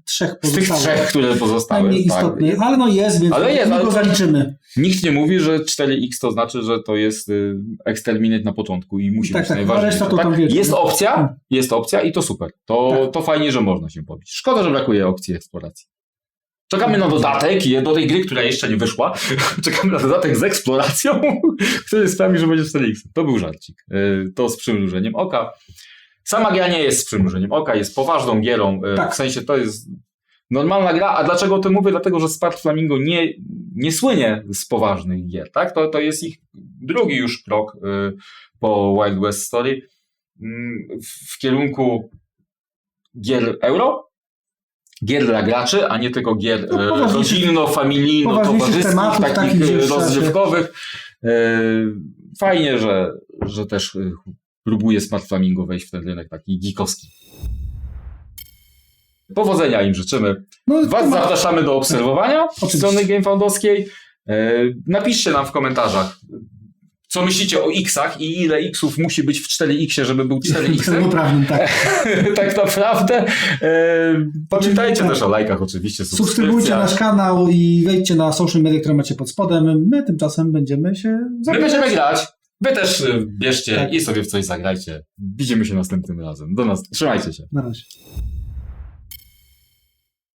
3 pozostałych. Z tych 3, które pozostały. Najmniej istotny, ale no jest, więc go zaliczymy. Nikt nie mówi, że 4X to znaczy, że to jest exterminate na początku i musi być najważniejsze. Jest opcja i to super. To fajnie, że można się pobić. Szkoda, że brakuje opcji eksploracji. Czekamy na dodatek do tej gry, która jeszcze nie wyszła. Czekamy na dodatek z eksploracją, który sprawi, że będzie 4X. To był żarcik. To z przymrużeniem oka. Sama gra nie jest z przymrużeniem oka, jest poważną gierą, w sensie to jest normalna gra, a dlaczego o tym mówię? Dlatego, że Spark Flamingo nie słynie z poważnych gier, tak? To jest ich drugi już krok po Wild West Story w kierunku gier euro, gier dla graczy, a nie tylko gier rodzinno-familijno-towarzyskich, takich rozrywkowych. Fajnie, że też próbuje Smart Flamingo wejść w ten rynek taki geekowski. Powodzenia im życzymy. Was zapraszamy do obserwowania strony GameFoundowskiej. Napiszcie nam w komentarzach, co myślicie o X-ach i ile X-ów musi być w 4X, żeby był 4X. Pełnoprawnym, tak. Tak naprawdę. Pamiętajcie też o lajkach oczywiście. Subskrybujcie nasz kanał i wejdźcie na social media, które macie pod spodem. My tymczasem będziemy się My będziemy grać. Wy też bierzcie Tak. i sobie w coś zagrajcie. Widzimy się następnym razem. Do nas. Trzymajcie się. Na razie.